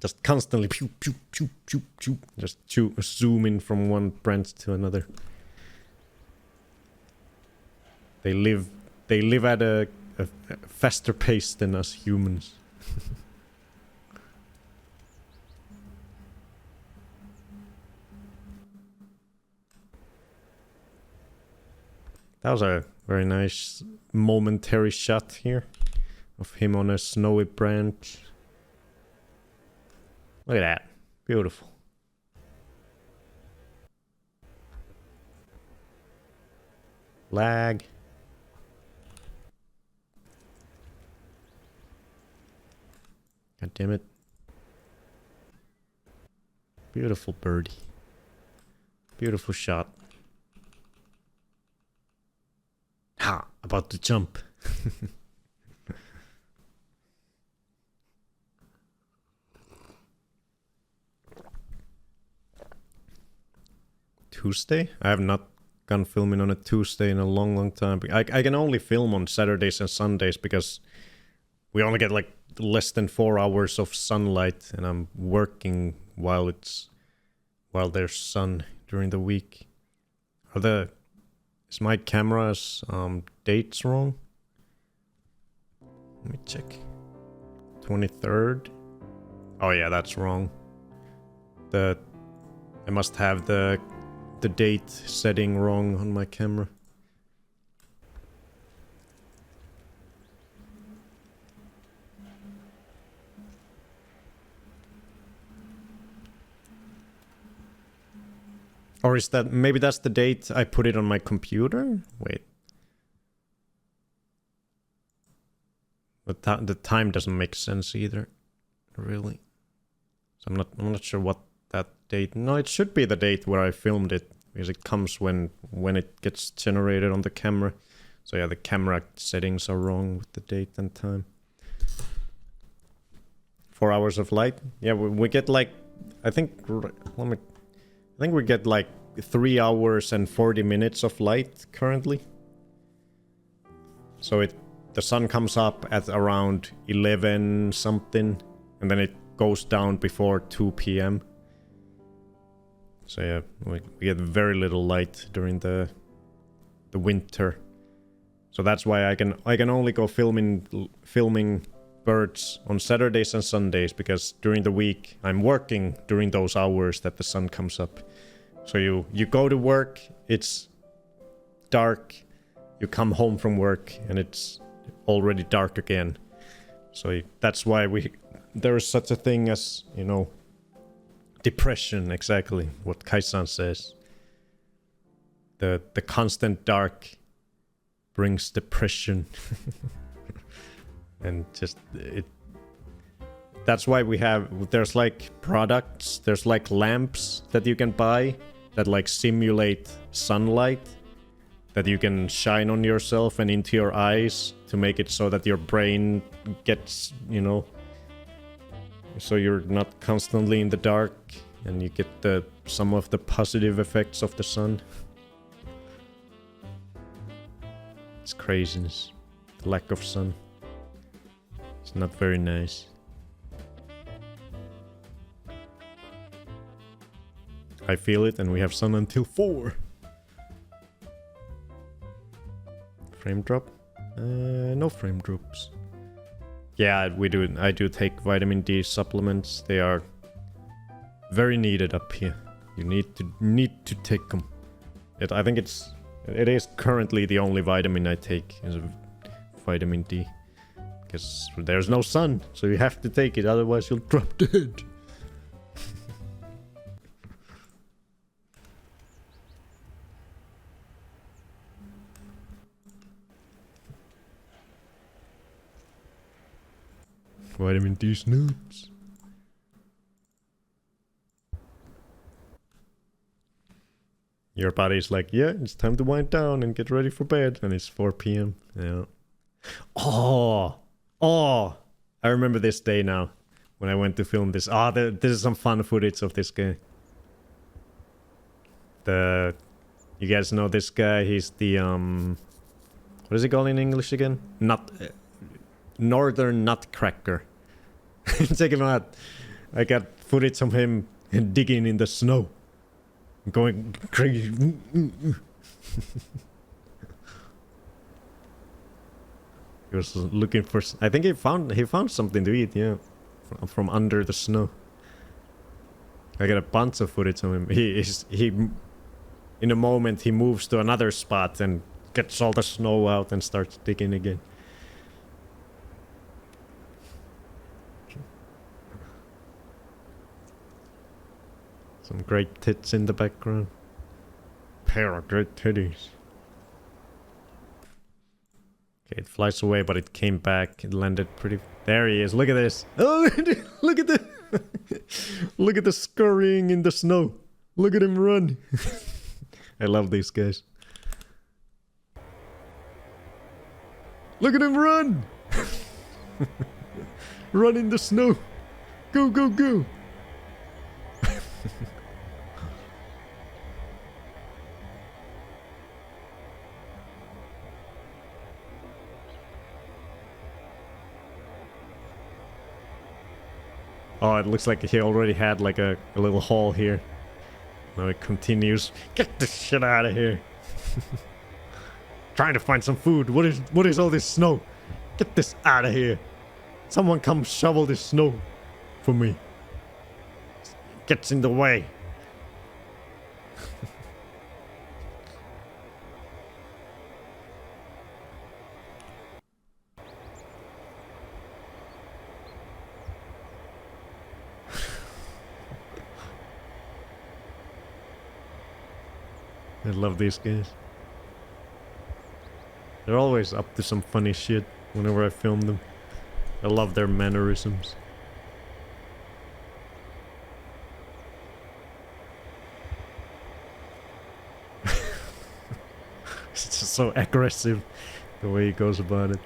Just constantly pew pew pew pew pew. Just zooming from one branch to another. They live at a faster pace than us humans. That was a very nice momentary shot here of him on a snowy branch. Look at that. Beautiful. Lag. God damn it. Beautiful birdie. Beautiful shot. Ha! About to jump. Tuesday? I have not gone filming on a Tuesday in a long time. I can only film on Saturdays and Sundays because we only get like less than 4 hours of sunlight, and I'm working while there's sun during the week. Is my camera's dates wrong? Let me check. 23rd? Oh yeah, that's wrong. I must have the the date setting wrong on my camera. Or is that... maybe that's the date I put it on my computer? Wait. But the time doesn't make sense either. Really. So I'm not sure what that date... no, it should be the date where I filmed it. Because it comes when it gets generated on the camera. So yeah, the camera settings are wrong with the date and time. 4 hours of light? Yeah, we get like... I think we get like 3 hours and 40 minutes of light currently. So the sun comes up at around 11 something, and then it goes down before 2 p.m. So yeah, we get very little light during the winter. So that's why I can only go filming birds on Saturdays and Sundays, because during the week I'm working during those hours that the sun comes up. So you go to work, it's dark, you come home from work and it's already dark again. So that's why there is such a thing as, you know, depression, exactly what Kaisan says. The constant dark brings depression. And just that's why there's like products, there's like lamps that you can buy that like simulate sunlight, that you can shine on yourself and into your eyes to make it so that your brain gets, you know, so you're not constantly in the dark and you get some of the positive effects of the sun. It's craziness. The lack of sun. It's not very nice. I feel it, and we have sun until 4. Frame drop? No frame drops. Yeah, I do take vitamin D supplements. They are very needed up here. You need to take them. I think it is currently the only vitamin I take is vitamin D. Because there's no sun, so you have to take it, otherwise you'll drop dead. Vitamin D snoops. Your body's like, yeah, it's time to wind down and get ready for bed. And it's 4 p.m. Yeah. Oh, I remember this day now when I went to film this. This is some fun footage of this guy. You guys know this guy? He's the what is he called in English again? Northern Nutcracker. Check him out. I got footage of him digging in the snow, going crazy. He was looking for... I think he found something to eat, yeah. From under the snow. I got a bunch of footage of him. He in a moment, he moves to another spot and gets all the snow out and starts digging again. Some great tits in the background. Pair of great titties. Okay, it flies away, but it came back. It landed pretty... There he is. Look at this. Oh, look at the... Look at the scurrying in the snow. Look at him run. I love these guys. Look at him run. Run in the snow. Go, go, go. Oh, it looks like he already had like a little hole here. Now it continues. Get this shit out of here. Trying to find some food. What is all this snow? Get this out of here. Someone come shovel this snow for me. Gets in the way. I love these guys. They're always up to some funny shit whenever I film them. I love their mannerisms. It's just so aggressive, the way he goes about it.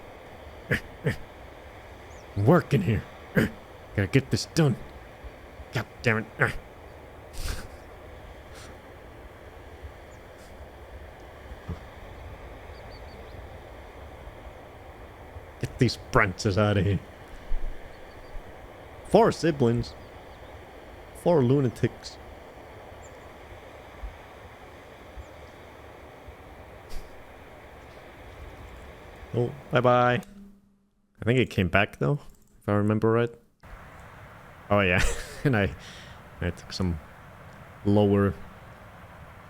I'm working here. Gotta get this done. God damn it. Get these branches out of here. 4 siblings. 4 lunatics. Oh, bye-bye. I think it came back though, if I remember right. Oh yeah, and I took some lower...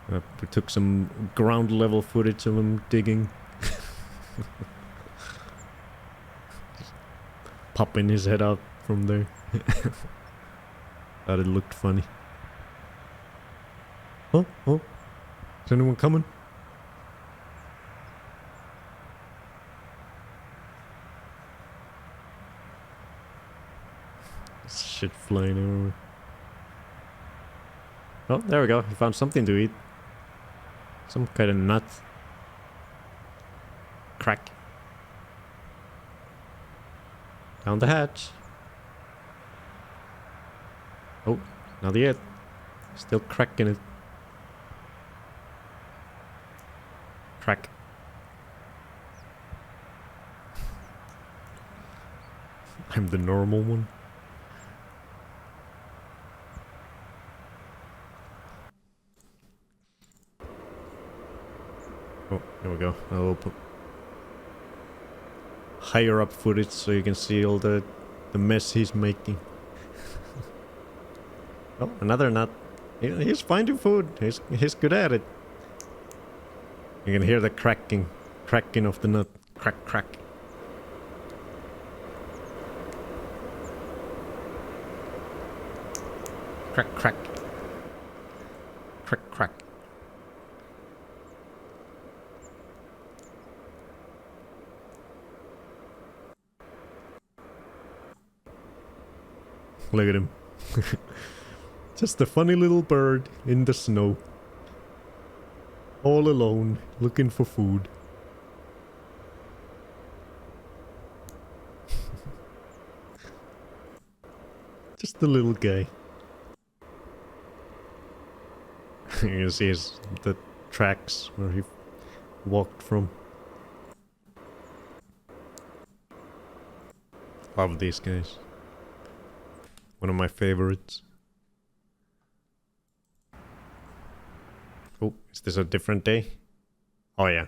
we took some ground level footage of him digging. Just popping his head out from there. Thought it looked funny. Oh, oh. Is anyone coming? Shit flying everywhere. Oh, there we go. He found something to eat. Some kind of nut. Crack. Down the hatch. Oh, not yet. Still cracking it. Crack. I'm the normal one. Oh, here we go. I'll open higher up footage so you can see all the mess he's making. Oh, another nut. He's finding food. He's good at it. You can hear the cracking of the nut. Crack, crack. Crack, crack. Crack, crack. Look at him. Just a funny little bird in the snow. All alone, looking for food. Just a little guy. You can see the tracks where he walked from. Love these guys. One of my favorites. Oh, is this a different day? Oh yeah.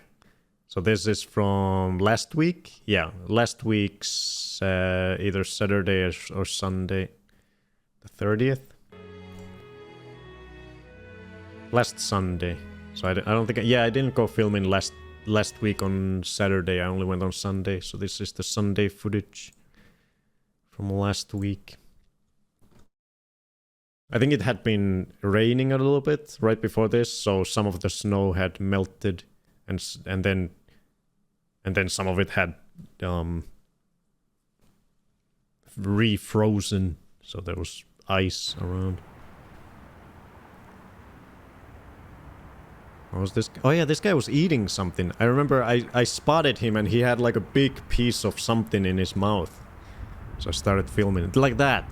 So this is from last week? Yeah, last week's either Saturday or Sunday. The 30th? Last Sunday. So I don't think... I didn't go filming last week on Saturday. I only went on Sunday. So this is the Sunday footage from last week. I think it had been raining a little bit right before this, so some of the snow had melted, and then some of it had refrozen, so there was ice around. What was this? Oh yeah, this guy was eating something. I remember I spotted him and he had like a big piece of something in his mouth, so I started filming it like that.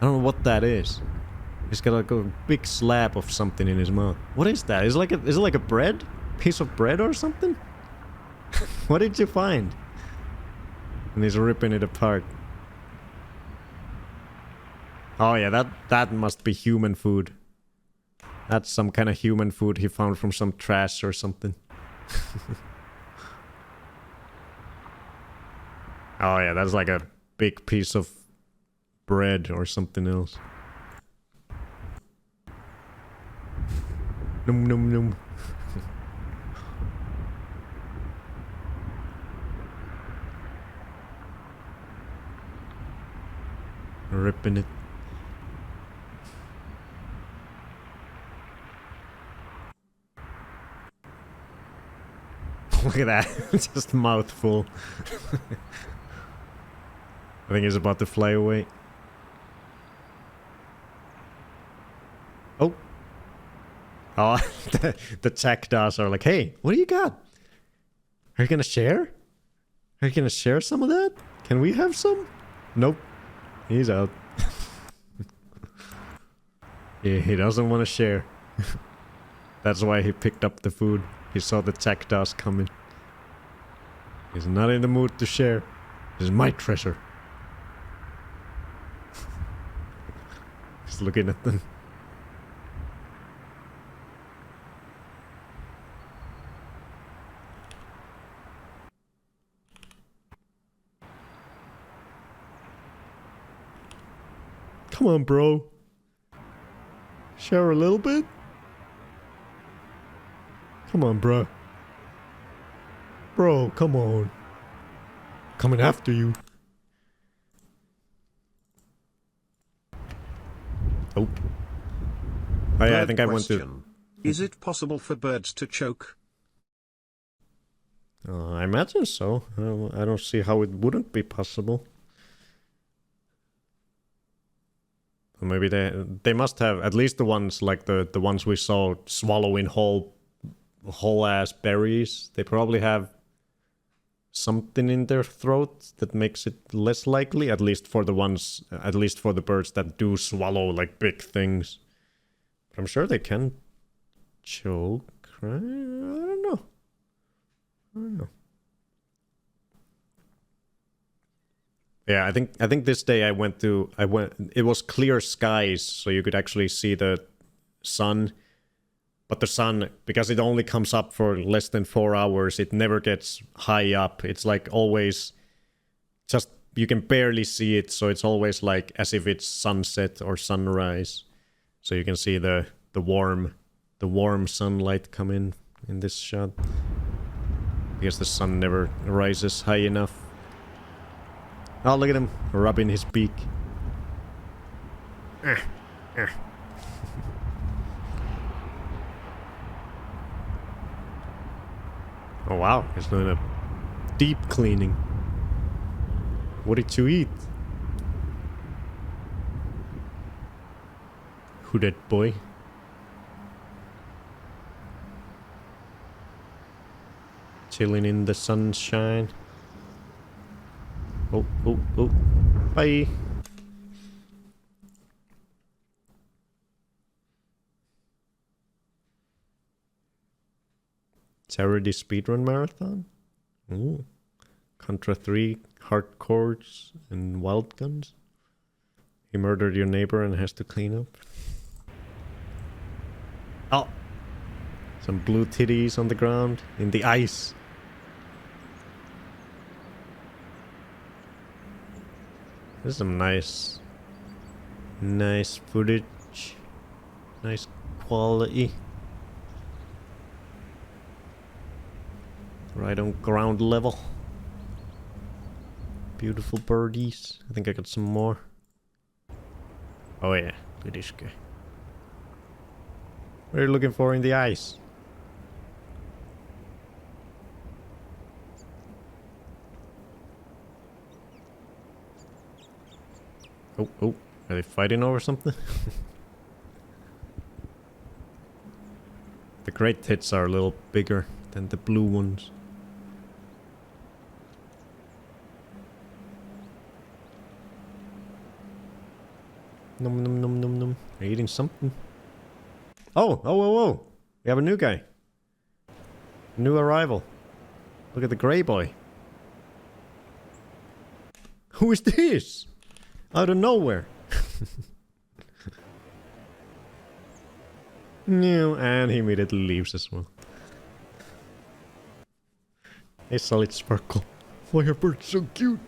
I don't know what that is. He's got like a big slab of something in his mouth. What is that? Is it like a bread? Piece of bread or something? What did you find? And he's ripping it apart. Oh yeah, that must be human food. That's some kind of human food he found from some trash or something. Oh yeah, that's like a big piece of bread or something else. Num num num. Ripping it. Look at that. Just mouthful. I think he's about to fly away. Oh. Oh, the jackdaws are like, hey, what do you got? Are you gonna share? Are you gonna share some of that? Can we have some? Nope. He's out. Yeah, he doesn't want to share. That's why he picked up the food. He saw the jackdaws coming. He's not in the mood to share. This is my treasure. He's looking at them. Come on, bro. Share a little bit? Come on, bro. Bro, come on. Coming after you. Oh. Oh yeah, I think I went to... Is it possible for birds to choke? I imagine so. I don't see how it wouldn't be possible. Maybe they must have, at least the ones like the ones we saw swallowing whole ass berries. They probably have something in their throat that makes it less likely, at least for the birds that do swallow like big things. But I'm sure they can choke, right? I don't know. Yeah, I think this day I went, it was clear skies, so you could actually see the sun. But the sun, because it only comes up for less than 4 hours, it never gets high up. It's like always just, you can barely see it, so it's always like as if it's sunset or sunrise. So you can see the warm sunlight come in this shot. Because the sun never rises high enough. Oh, look at him rubbing his beak. Oh wow, he's doing a deep cleaning. What did you eat? Hooded boy. Chilling in the sunshine. Oh. Bye. Charity speedrun marathon? Ooh. Contra 3, hardcores, and wild guns. He murdered your neighbor and has to clean up. Oh! Some blue titties on the ground, in the ice. This is some nice footage. Nice quality. Right on ground level. Beautiful birdies. I think I got some more. Oh yeah, British guy. What are you looking for in the ice? Oh, are they fighting over something? The great tits are a little bigger than the blue ones. Nom nom nom nom nom. Are you eating something? Oh! We have a new guy. New arrival. Look at the grey boy. Who is this? Out of nowhere. No, and he immediately leaves as well. Hey, Solid Sparkle. Firebird's so cute.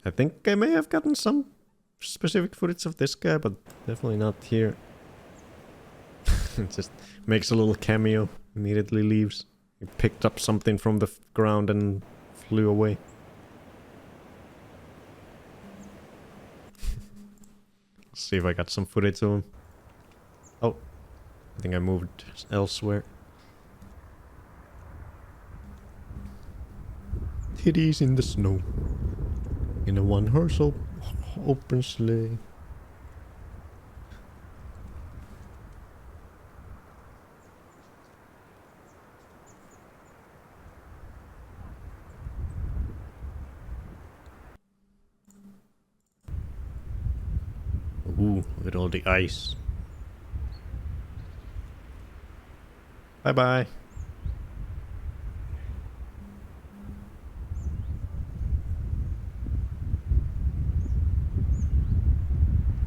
I think I may have gotten some specific footage of this guy, but definitely not here. It just makes a little cameo, immediately leaves. He picked up something from the ground and flew away. Let's see if I got some footage of him. Oh, I think I moved elsewhere. Titties in the snow. In a one-horse open sleigh. Ooh, look at all the ice. Bye-bye.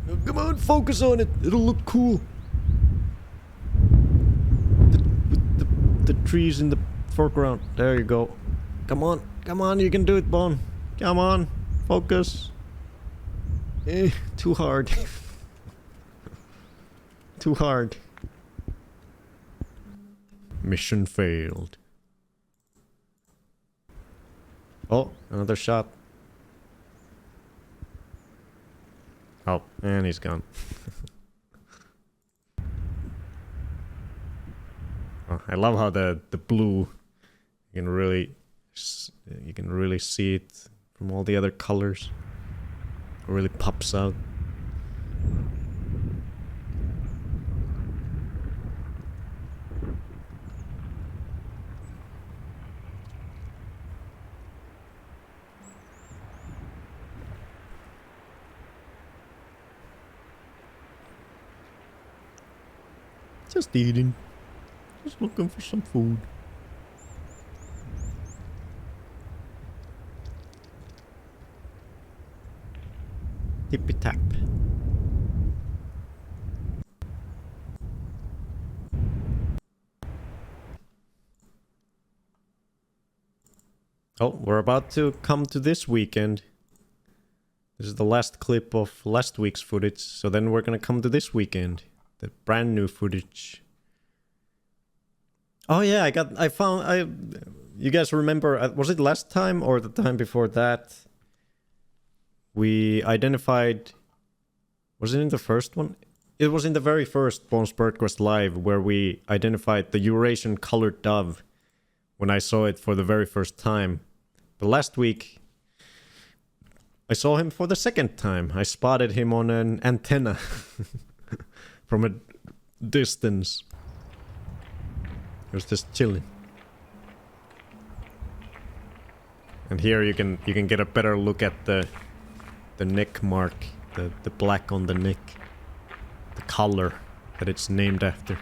Oh, come on, focus on it. It'll look cool. With the trees in the foreground. There you go. Come on, you can do it, Bon. Come on, focus. Too hard. Too hard. Mission failed. Oh, another shot. Oh, and he's gone. Oh, I love how the blue you can really see it from all the other colors. It really pops out. Just eating. Just looking for some food. Tippy tap. Oh, we're about to come to this weekend. This is the last clip of last week's footage, so then we're gonna come to this weekend. The brand new footage. Oh yeah, you guys remember, was it last time or the time before that? We identified, was it in the first one? It was in the very first Bones Birdquest Live where we identified the Eurasian colored dove when I saw it for the very first time. But last week, I saw him for the second time. I spotted him on an antenna from a distance. He was just chilling. And here you can get a better look at the neck mark, the black on the neck, the color that it's named after.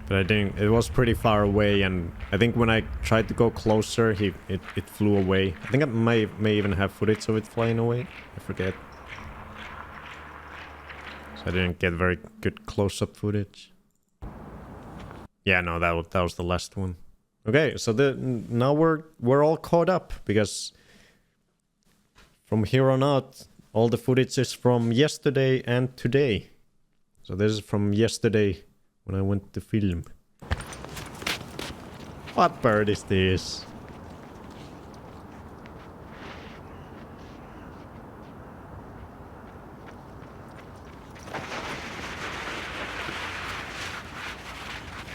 But I think it was pretty far away, and I think when I tried to go closer, it flew away. I think I may even have footage of it flying away. I forget. So I didn't get very good close-up footage. Yeah, no, that was the last one. Okay, so now we're all caught up because from here on out, all the footage is from yesterday and today. So this is from yesterday when I went to film. What bird is this?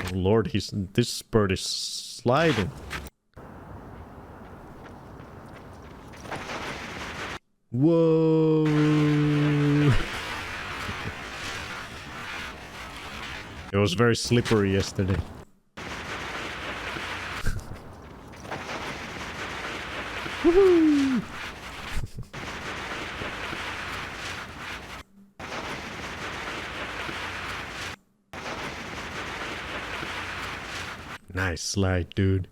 Oh Lord, this bird is sliding. Whoa! It was very slippery yesterday. Woohoo! Nice slide, dude.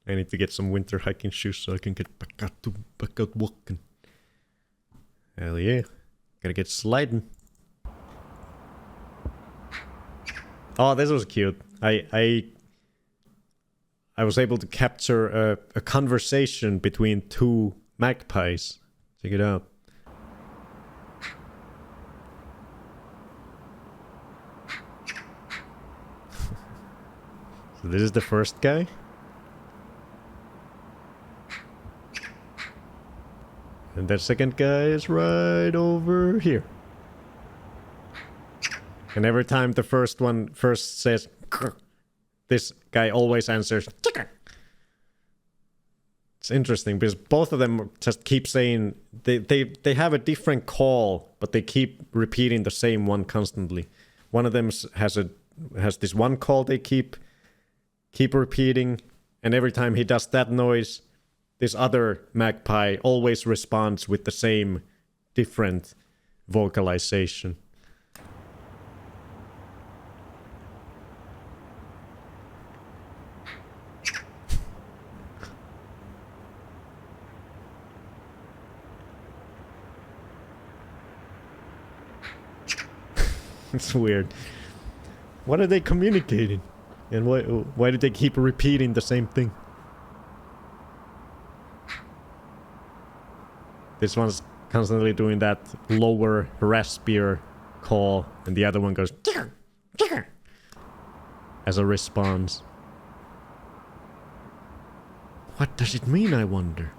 I need to get some winter hiking shoes so I can get back out walking. Hell yeah. Gotta get sliding. Oh, this was cute. I was able to capture a conversation between two magpies. Check it out. So this is the first guy. And that second guy is right over here. And every time the first one first says, this guy always answers, chicken. It's interesting because both of them just keep saying, they have a different call, but they keep repeating the same one constantly. One of them has this one call they keep repeating, and every time he does that noise, this other magpie always responds with the same different vocalization. It's weird. What are they communicating? And why do they keep repeating the same thing? This one's constantly doing that lower, raspier call, and the other one goes as a response. What does it mean, I wonder?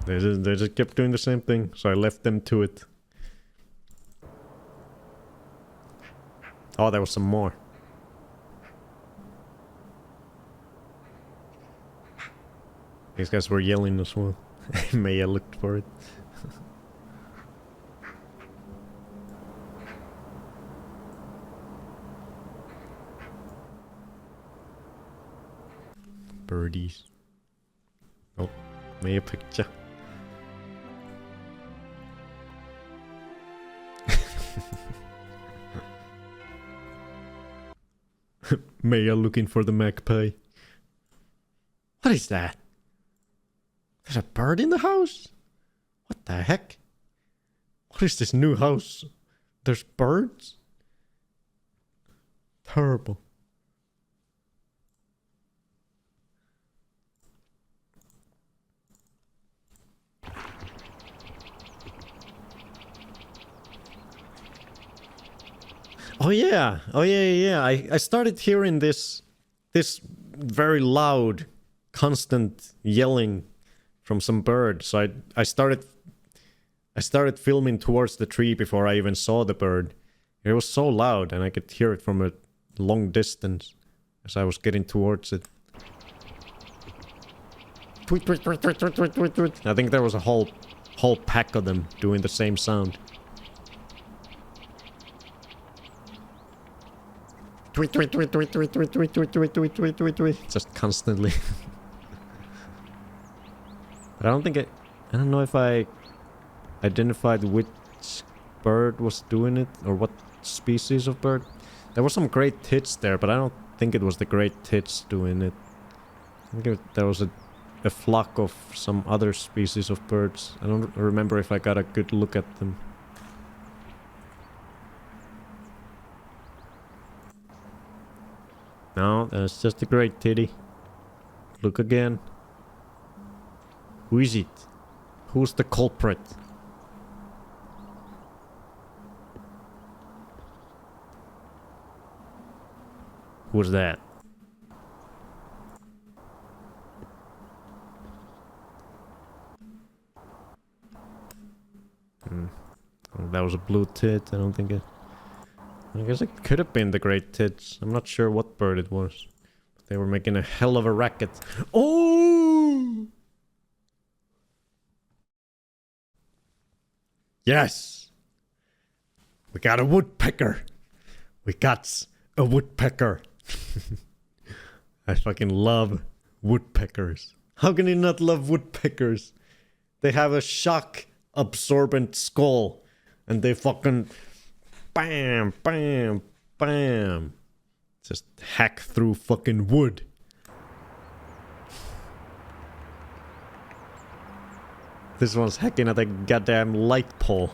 They just kept doing the same thing, so I left them to it. Oh, there was some more. These guys were yelling as well. Maya looked for it. Birdies. Oh, Maya picture. Maya looking for the magpie. What is that? There's a bird in the house? What the heck? What is this new house? There's birds? Terrible. Oh yeah, I started hearing this very loud, constant yelling from some bird. So I started filming towards the tree before I even saw the bird. It was so loud, and I could hear it from a long distance as I was getting towards it. Tweet, tweet, tweet, tweet, tweet, tweet, tweet, tweet. I think there was a whole pack of them doing the same sound. Tweet, tweet, tweet, tweet, tweet, tweet, tweet, tweet, tweet, tweet, tweet, tweet, tweet. Just constantly. But I don't know if I identified which bird was doing it or what species of bird. There were some great tits there, but I don't think it was the great tits doing it. I think there was a flock of some other species of birds. I don't remember if I got a good look at them. No, that's just a great titty. Look again. Who is it? Who's the culprit? Who's that? Oh, that was a blue tit. I don't think it... I guess it could have been the great tits. I'm not sure what bird it was. But they were making a hell of a racket. Oh! Yes! We got a woodpecker! We got a woodpecker! I fucking love woodpeckers. How can you not love woodpeckers? They have a shock absorbent skull. And they fucking... Bam, bam, bam. Just hack through fucking wood. This one's hacking at a goddamn light pole.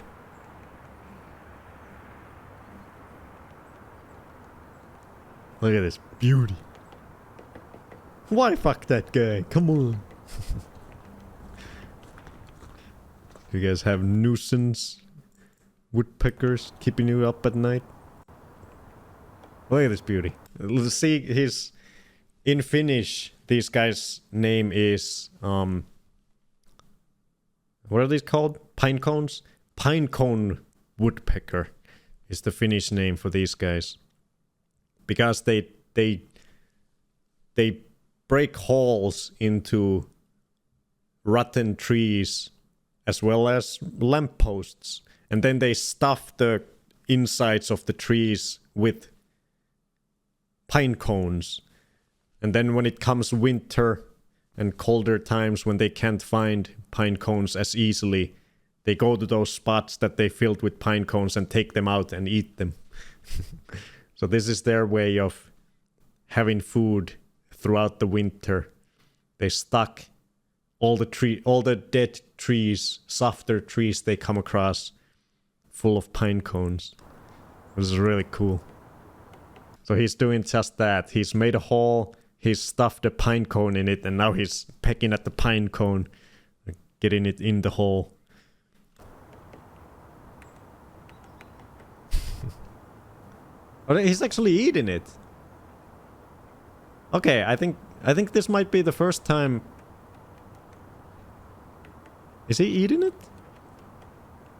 Look at this beauty. Why fuck that guy? Come on. You guys have nuisance woodpeckers keeping you up at night? Look at this beauty. Let's see his... In Finnish, this guy's name is... what are these called? Pine cones? Pine cone woodpecker is the Finnish name for these guys. Because they break holes into rotten trees as well as lampposts. And then they stuff the insides of the trees with pine cones. And then when it comes winter and colder times when they can't find pine cones as easily, they go to those spots that they filled with pine cones and take them out and eat them. So this is their way of having food throughout the winter. They stuck all the dead trees, softer trees they come across, full of pine cones. This is really cool. So he's doing just that. He's made a hole, he's stuffed a pine cone in it, and now he's pecking at the pine cone, getting it in the hole. Oh, he's actually eating it. Okay, I think this might be the first time. Is he eating it?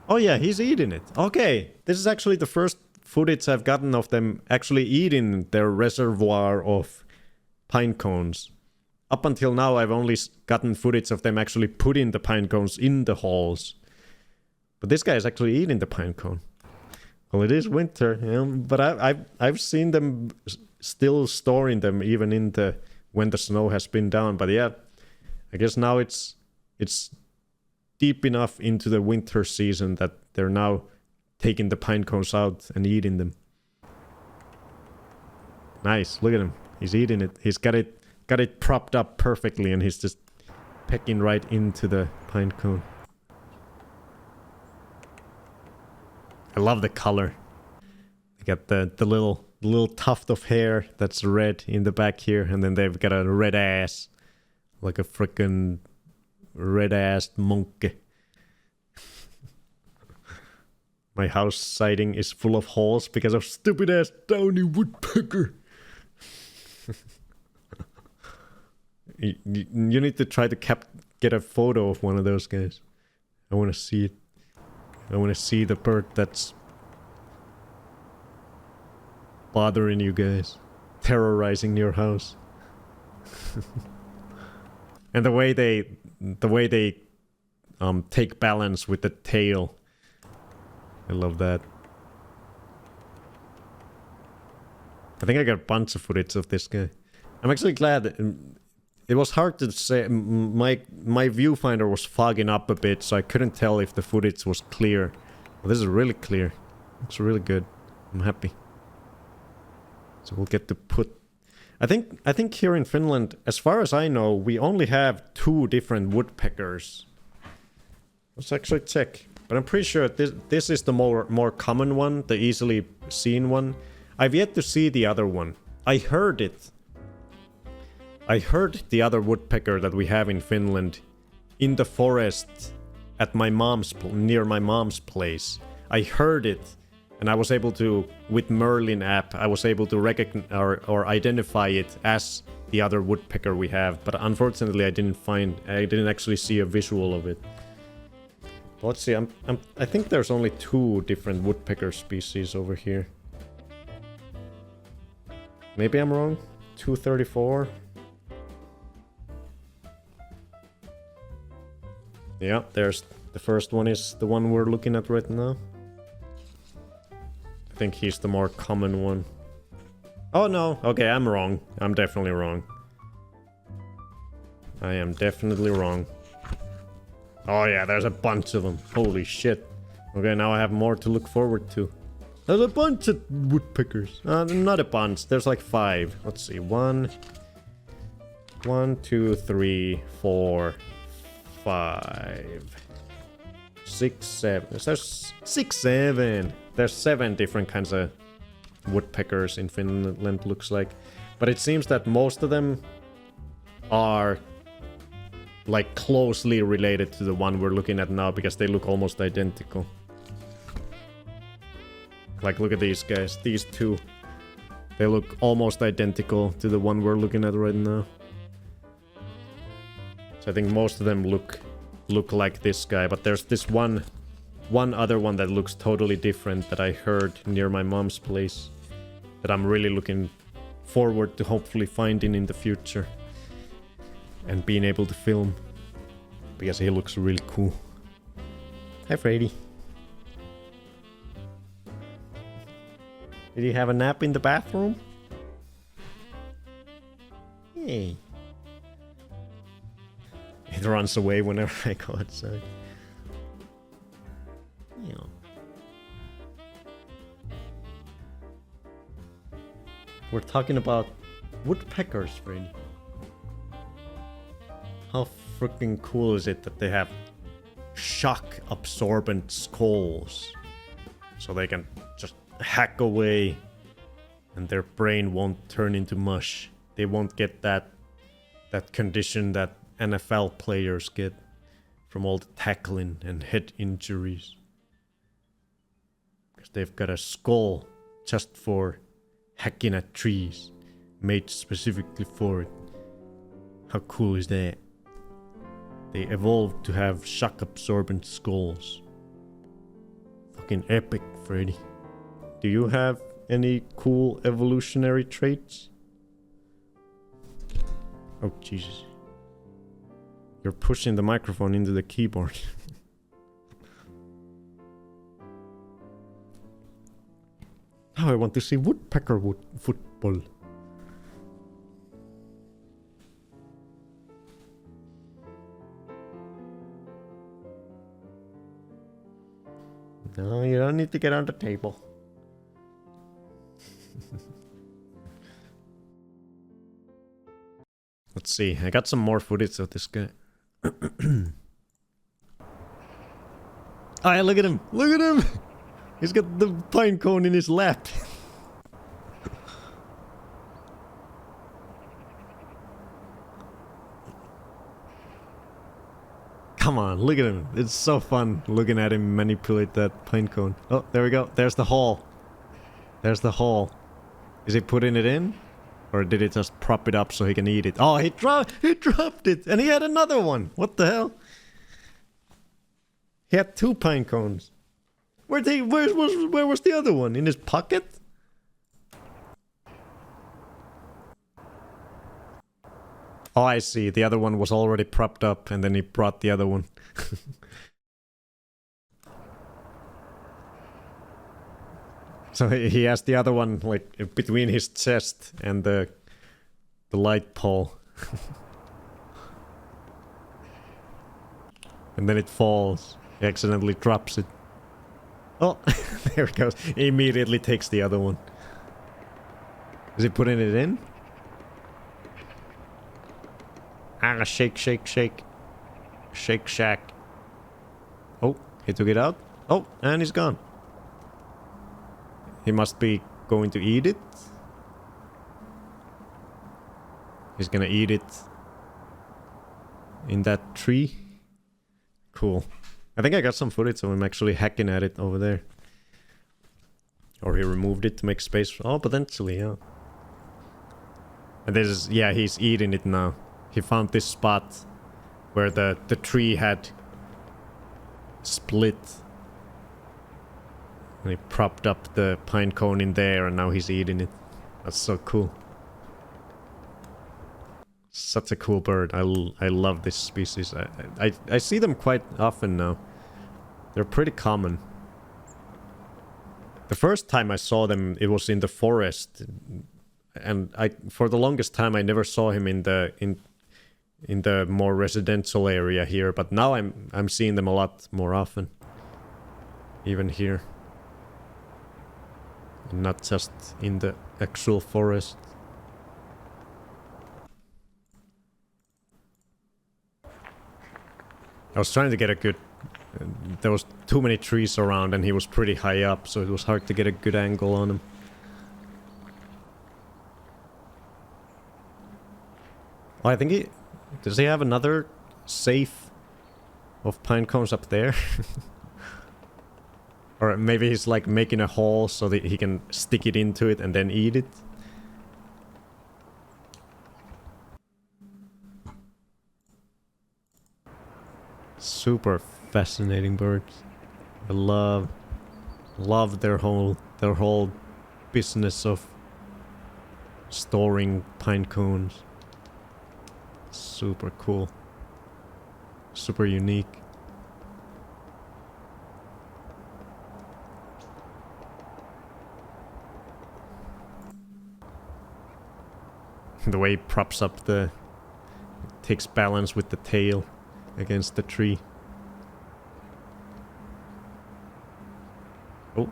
Oh yeah, he's eating it. Okay, this is actually the first footage I've gotten of them actually eating their reservoir of pine cones. Up until now, I've only gotten footage of them actually putting the pine cones in the holes. But this guy is actually eating the pine cone. Well, it is winter, but I've seen them still storing them even in the when the snow has been down. But yeah, I guess now it's deep enough into the winter season that they're now taking the pine cones out and eating them. Nice, look at him. He's eating it. He's got it propped up perfectly, and he's just pecking right into the pine cone. I love the color. They got the little tuft of hair that's red in the back here, and then they've got a red ass, like a frickin' red-assed monkey. My house siding is full of holes because of stupid-ass downy woodpecker. you need to try to get a photo of one of those guys. I want to see it. I want to see the bird that's bothering you guys, terrorizing your house. And the way they take balance with the tail. I love that. I think I got a bunch of footage of this guy. I'm actually glad that it was hard to say. My viewfinder was fogging up a bit, so I couldn't tell if the footage was clear. Well, this is really clear. Looks really good. I'm happy. So we'll get to put... I think here in Finland, as far as I know, we only have 2 different woodpeckers. Let's actually check. But I'm pretty sure this is the more common one, the easily seen one. I've yet to see the other one. I heard it. I heard the other woodpecker that we have in Finland in the forest at near my mom's place. I heard it, and I was able to, with Merlin app, I was able to recognize or identify it as the other woodpecker we have. But unfortunately, I didn't actually see a visual of it. But let's see. I think there's only 2 different woodpecker species over here. Maybe I'm wrong. 234. Yeah, there's the first one is the one we're looking at right now. I think he's the more common one. Oh no, okay, I'm wrong. I'm definitely wrong. I am definitely wrong. Oh yeah, there's a bunch of them. Holy shit. Okay, now I have more to look forward to. There's a bunch of woodpeckers. Not a bunch, there's like 5. Let's see, 1, 2, 3, 4, 5, 6, 7. There's 6, 7. There's 7 different kinds of woodpeckers in Finland, looks like. But it seems that most of them are like closely related to the one we're looking at now because they look almost identical. Like, look at these guys. These 2. They look almost identical to the one we're looking at right now. So I think most of them look like this guy, but there's this one other one that looks totally different that I heard near my mom's place that I'm really looking forward to hopefully finding in the future and being able to film because he looks really cool. Hi, Freddy. Did he have a nap in the bathroom? Hey. It runs away whenever I go outside. Yeah. We're talking about woodpeckers, Freddy. How freaking cool is it that they have shock absorbent skulls? So they can just hack away and their brain won't turn into mush. They won't get that condition that NFL players get from all the tackling and head injuries. Because they've got a skull just for hacking at trees, made specifically for it. How cool is that? They evolved to have shock absorbent skulls. Fucking epic, Freddy. Do you have any cool evolutionary traits? Oh, Jesus. You're pushing the microphone into the keyboard. Now I want to see woodpecker football. No, you don't need to get on the table. Let's see. I got some more footage of this guy. Oh, yeah, look at him! Look at him! He's got the pine cone in his lap. Come on, look at him. It's so fun looking at him manipulate that pine cone. Oh, there we go. There's the hole. There's the hole. Is he putting it in? Or did he just prop it up so he can eat it? Oh, he dropped it! And he had another one! What the hell? He had 2 pine cones. Where was the other one? In his pocket? Oh, I see. The other one was already propped up and then he brought the other one. So he has the other one like between his chest and the light pole. And then it falls. He accidentally drops it. Oh, there it goes. He immediately takes the other one. Is he putting it in? Ah, shake, shake, shake. Shake shack. Oh, he took it out. Oh, and he's gone. He must be going to eat it. He's gonna eat it in that tree. Cool. I think I got some footage of him actually hacking at it over there. Or he removed it to make space. Oh, potentially, yeah. And this is, yeah, he's eating it now. He found this spot where the tree had split. And he propped up the pine cone in there and now he's eating it. That's so cool. Such a cool bird. I love this species. I see them quite often now. They're pretty common. The first time I saw them, it was in the forest. And for the longest time I never saw him in the more residential area here, but now I'm seeing them a lot more often. Even here. And not just in the actual forest. I was trying to get a good... there was too many trees around and he was pretty high up, so it was hard to get a good angle on him. Oh, I think he... does he have another safe of pine cones up there? Or maybe he's like making a hole so that he can stick it into it and then eat it. Super fascinating birds. I love their whole business of storing pine cones. Super cool. Super unique. The way he props up takes balance with the tail against the tree. Oh.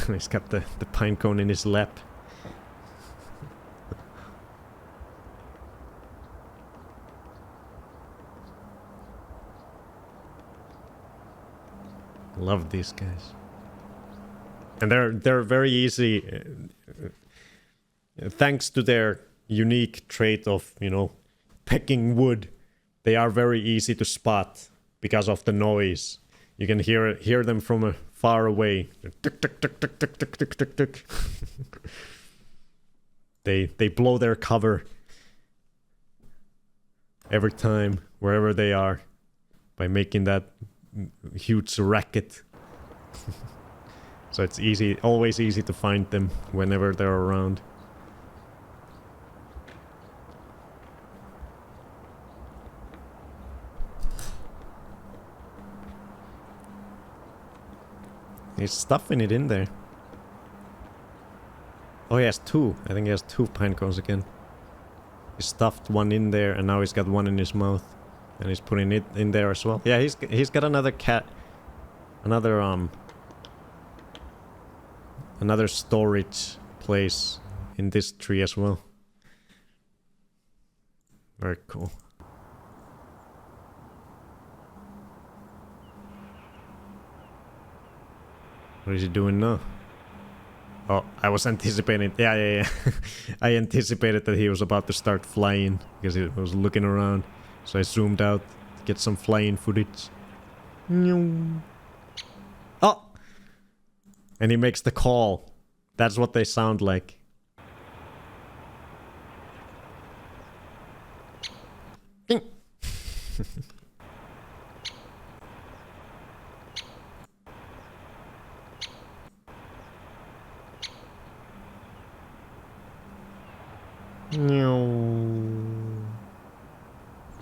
He's got the pine cone in his lap. Love these guys. And they're very easy, thanks to their unique trait of, you know, pecking wood. They are very easy to spot because of the noise. You can hear them from far away. Tick, tick, tick, tick, tick, tick, tick, tick, tick. They blow their cover every time, wherever they are, by making that huge racket. So it's always easy to find them whenever they're around. He's stuffing it in there. Oh, he has two. I think he has two pine cones again. He stuffed one in there, and now he's got one in his mouth. And he's putting it in there as well. Yeah, he's got another cat. Another storage place in this tree as well. Very cool. What is he doing now? Oh, I was anticipating. Yeah. I anticipated that he was about to start flying because he was looking around. So I zoomed out to get some flying footage. Oh! And he makes the call. That's what they sound like.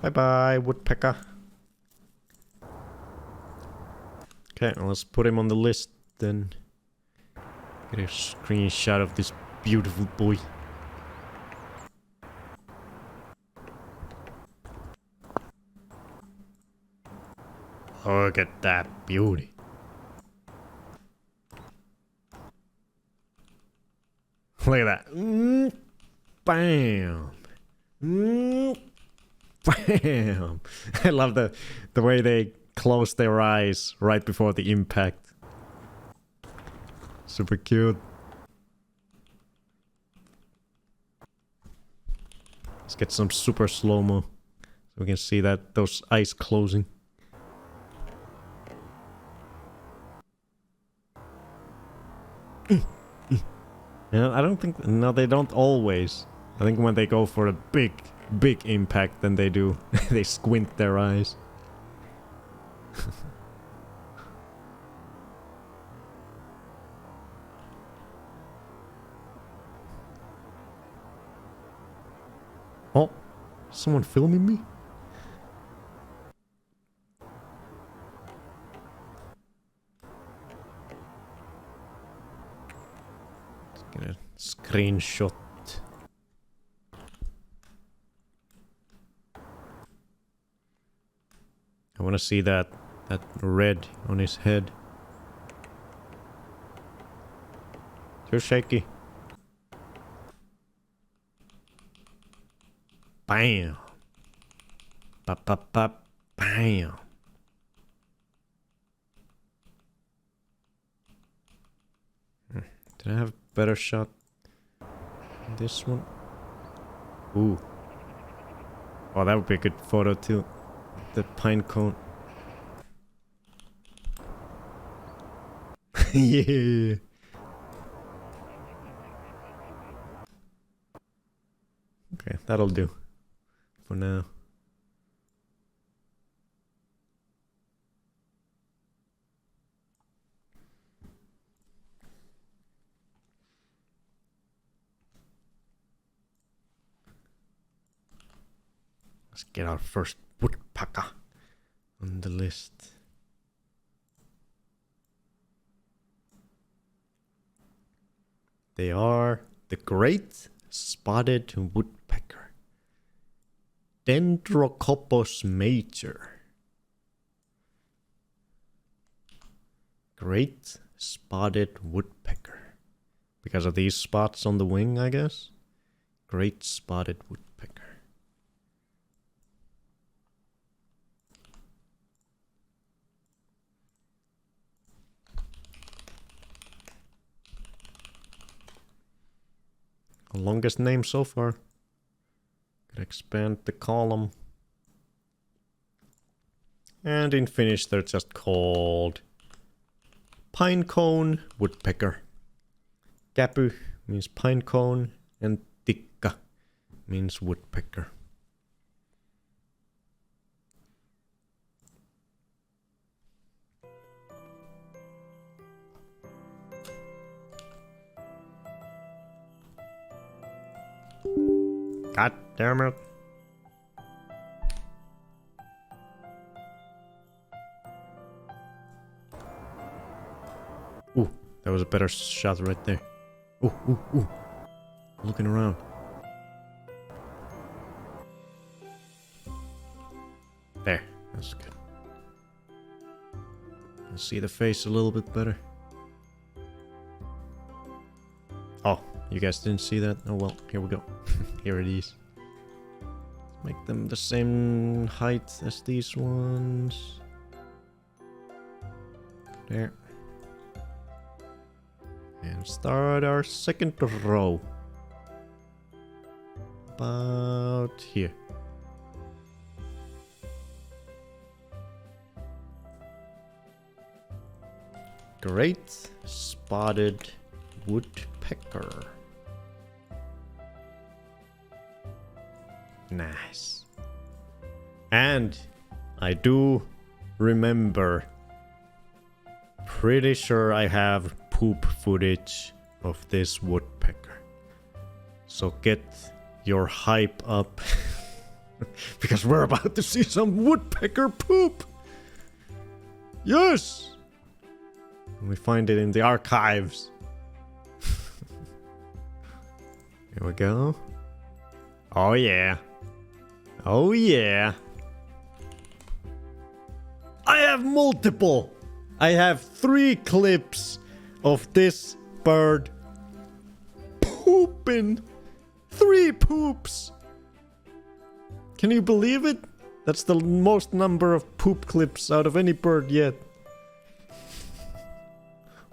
Bye-bye, woodpecker. Okay, well, let's put him on the list then. Get a screenshot of this beautiful boy. Look at that beauty. Look at that. Bam. Bam. I love the way they close their eyes right before the impact. Super cute. Let's get some super slow-mo so we can see those eyes closing. Yeah, I don't think... No, they don't always. I think when they go for a big impact, then they do. They squint their eyes. Oh, someone filming me? Let's get a screenshot. I want to see that red on his head. Too shaky. Bam. Bam. Did I have a better shot? This one? Ooh. Oh, that would be a good photo too. The pine cone. Yeah. Okay, that'll do for now. Let's get our first woodpecker on the list. They are the great spotted woodpecker, Dendrocoppus major. Great spotted woodpecker. Because of these spots on the wing, I guess. Great spotted woodpecker. Longest name so far. Could expand the column. And in Finnish they're just called pinecone woodpecker. Käpy means pinecone and tikka means woodpecker. God damn it. Ooh, that was a better shot right there. Ooh, ooh, ooh. Looking around. There, that's good. Can see the face a little bit better. Oh, you guys didn't see that? Oh well, here we go. Here it is. Make them the same height as these ones. There. And start our second row. About here. Great spotted woodpecker. Nice. And I do remember, pretty sure I have poop footage of this woodpecker. So get your hype up because we're about to see some woodpecker poop. Yes! We find it in the archives. Here we go. Oh yeah. Oh yeah. I have multiple. I have 3 clips of this bird pooping. 3 poops. Can you believe it? That's the most number of poop clips out of any bird yet.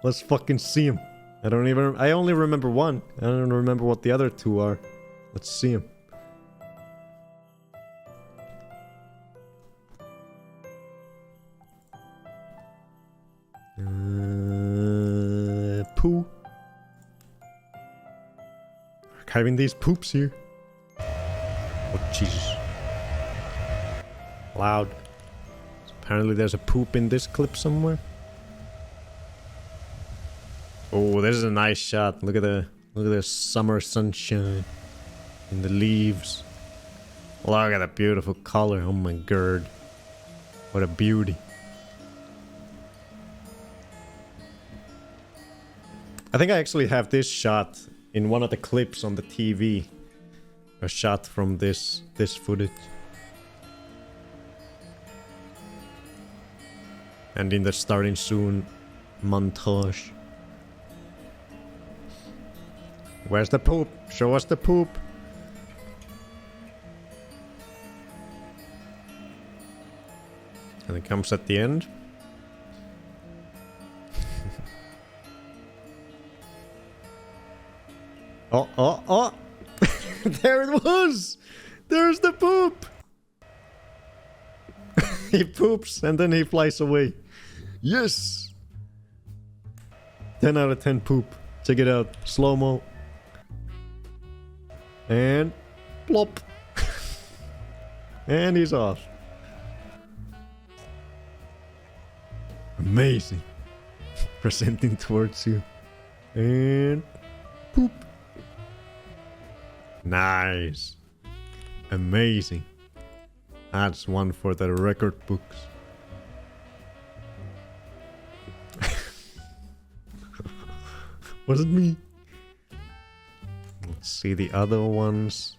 Let's fucking see him. I only remember 1. I don't remember what the other 2 are. Let's see him. Poo. Archiving these poops here. Oh Jesus. Loud. So apparently there's a poop in this clip somewhere. Oh, this is a nice shot. Look at the summer sunshine in the leaves. Look at the beautiful color. Oh my god. What a beauty. I think I actually have this shot in one of the clips on the TV. A shot from this footage. And in the starting soon montage. Where's the poop? Show us the poop. And it comes at the end. Oh, oh, oh! There it was! There's the poop! He poops and then he flies away. Yes! 10 out of 10 poop. Check it out. Slow-mo. And plop. And he's off. Amazing. Presenting towards you. And poop. Nice. Amazing. That's one for the record books. Was it me? Let's see the other ones.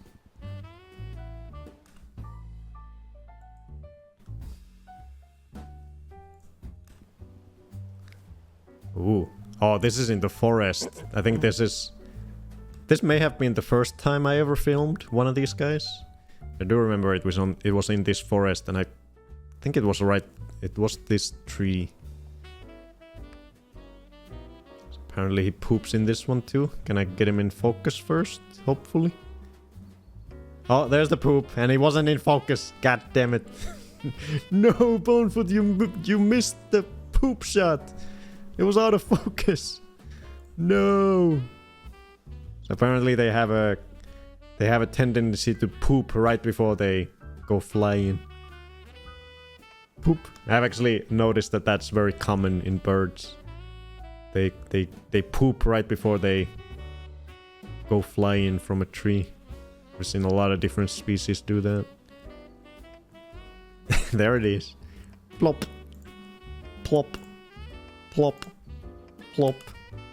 Ooh. Oh, this is in the forest. I think this is... This may have been the first time I ever filmed one of these guys. I do remember it was in this forest, and I think it was this tree. So apparently he poops in this one too. Can I get him in focus first? Hopefully. Oh, there's the poop, and he wasn't in focus. God damn it. No, Bonefoot, you missed the poop shot. It was out of focus. No. So apparently they have a tendency to poop right before they go flying. Poop. I've actually noticed that that's very common in birds. They poop right before they go flying from a tree. We've seen a lot of different species do that. There it is. Plop. Plop. Plop. Plop.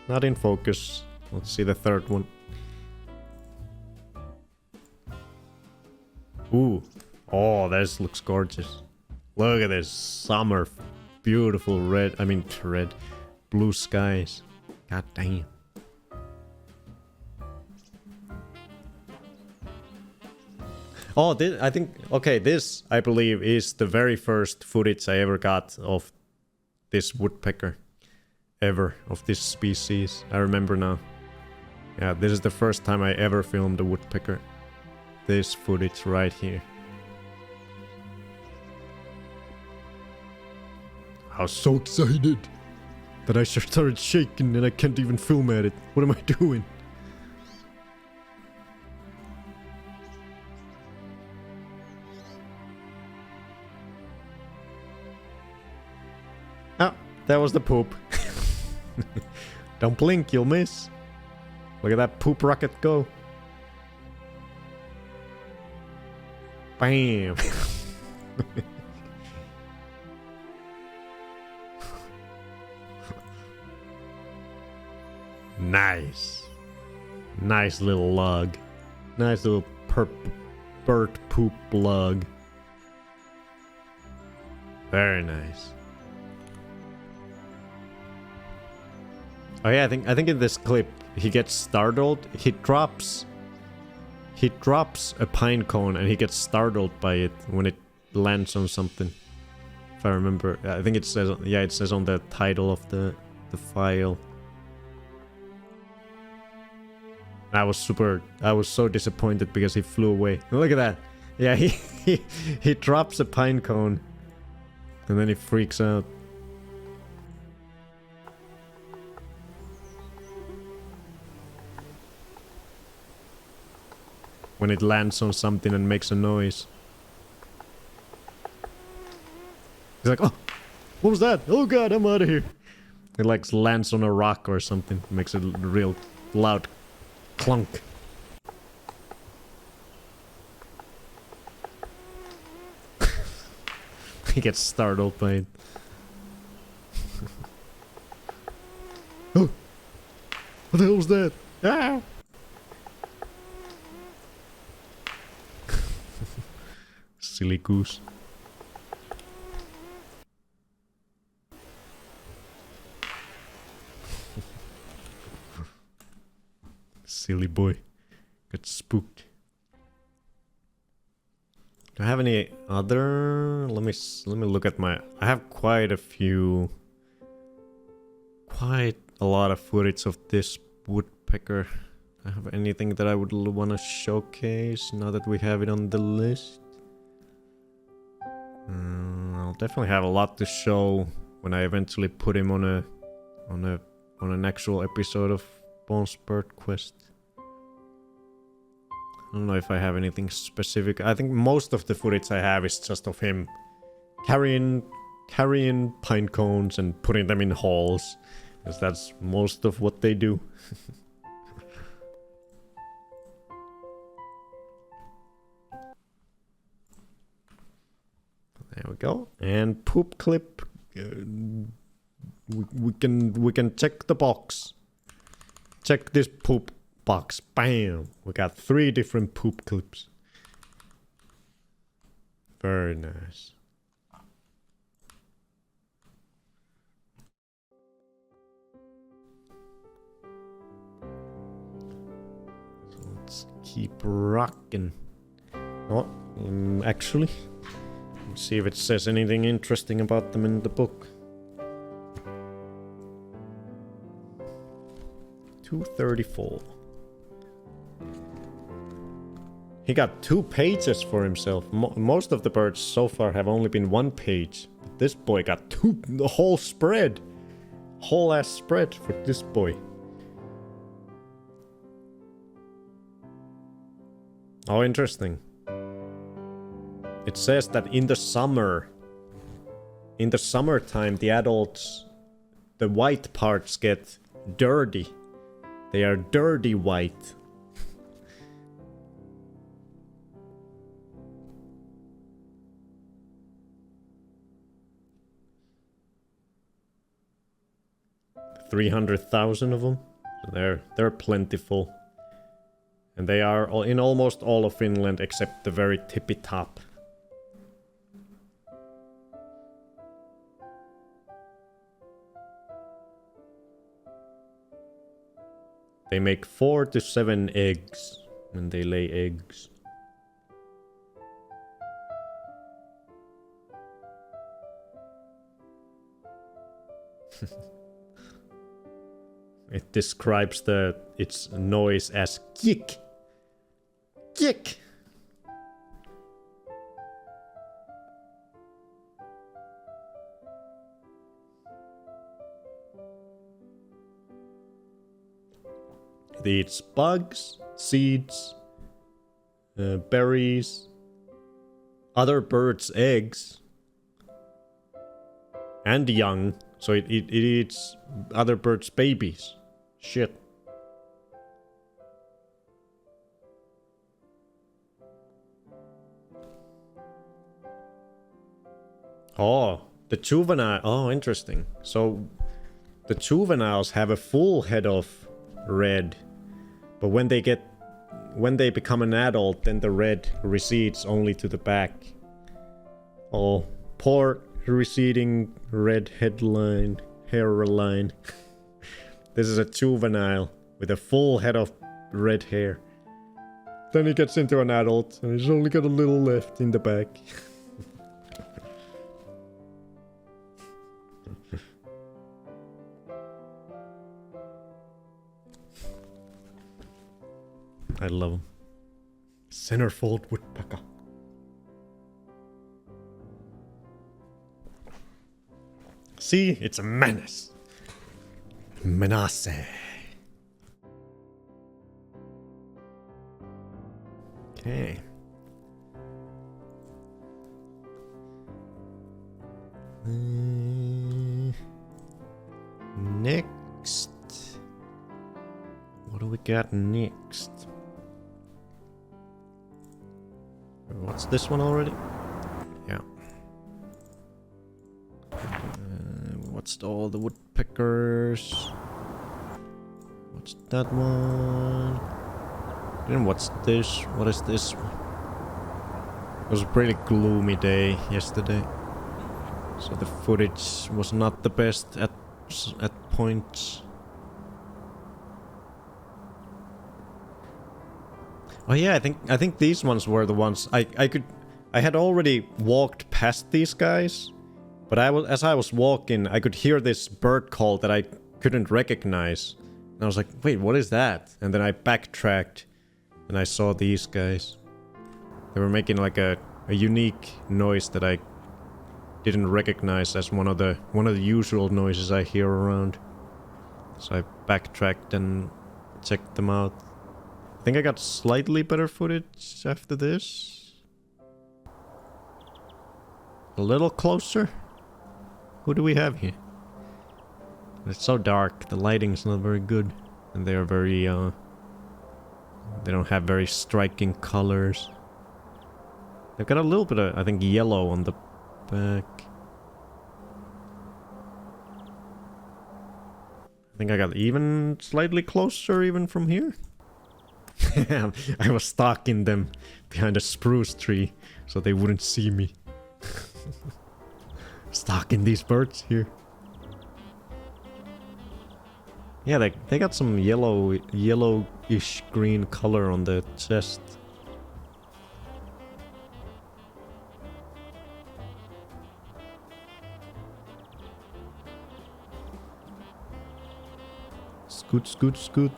Not in focus. Let's see the third one. Ooh. Oh, this looks gorgeous. Look at this summer. Beautiful red. Blue skies. God damn. Oh, this, I believe, is the very first footage I ever got of this woodpecker. Ever. Of this species. I remember now. Yeah, this is the first time I ever filmed a woodpecker. This footage right here. I was so excited that I started shaking and I can't even film at it. What am I doing? Ah, that was the poop. Don't blink, you'll miss. Look at that poop rocket go. Bam. Nice. Nice little log. Nice little bird poop log. Very nice. Oh yeah, I think in this clip he gets startled. He drops a pine cone and he gets startled by it when it lands on something. If I remember, I think it says on the title of the file. I was so disappointed because he flew away. Look at that. Yeah, he drops a pine cone and then he freaks out. When it lands on something and makes a noise. He's like, oh, what was that? Oh god, I'm out of here. It like lands on a rock or something. Makes a real loud clunk. He gets startled by it. Oh! What the hell was that? Ah! Silly goose. Silly boy. Got spooked. Do I have any other? Let me look at my... I have quite a lot of footage of this woodpecker. I have anything that I would want to showcase now that we have it on the list? I'll definitely have a lot to show when I eventually put him on an actual episode of Bones Bird Quest. I don't know if I have anything specific. I think most of the footage I have is just of him carrying pine cones and putting them in holes, because that's most of what they do. go. And poop clip. We can check the box. Check this poop box. Bam! We got 3 different poop clips. Very nice. So let's keep rocking. Oh, actually, let's see if it says anything interesting about them in the book. 234. He got 2 pages for himself. Most of the birds so far have only been 1 page. But this boy got 2, the whole spread. Whole ass spread for this boy. Oh, interesting. It says that in the summertime, the adults, the white parts get dirty. They are dirty white. $300,000 of them. So they're plentiful. And they are in almost all of Finland except the very tippy top. They make 4 to 7 eggs when they lay eggs. It describes its noise as kick. Kick! It eats bugs, seeds, berries, other birds' eggs, and young. So it eats other birds' babies. Shit. Oh, the juvenile. Oh, interesting. So the juveniles have a full head of red, but when they become an adult, then the red recedes only to the back. Oh, poor receding red hairline. This is a juvenile with a full head of red hair. Then he gets into an adult and he's only got a little left in the back. I love him. Centerfold woodpecker. See, it's a menace. Menace. Okay. Next. What do we got next? What's this one already? Yeah. What's all the woodpeckers? What's that one? And what's this? What is this? It was a pretty gloomy day yesterday, so the footage was not the best at points. Oh yeah, I think these ones were the ones I had already walked past these guys, but as I was walking, I could hear this bird call that I couldn't recognize. And I was like, wait, what is that? And then I backtracked and I saw these guys. They were making like a unique noise that I didn't recognize as one of the usual noises I hear around. So I backtracked and checked them out. I think I got slightly better footage after this. A little closer. Who do we have here? It's so dark, the lighting's not very good. And they are very, they don't have very striking colors. They've got a little bit of, I think, yellow on the back. I think I got even slightly closer even from here. I was stalking them behind a spruce tree so they wouldn't see me. Stalking these birds here. Yeah, they got some yellowish green color on the chest. Scoot, scoot, scoot.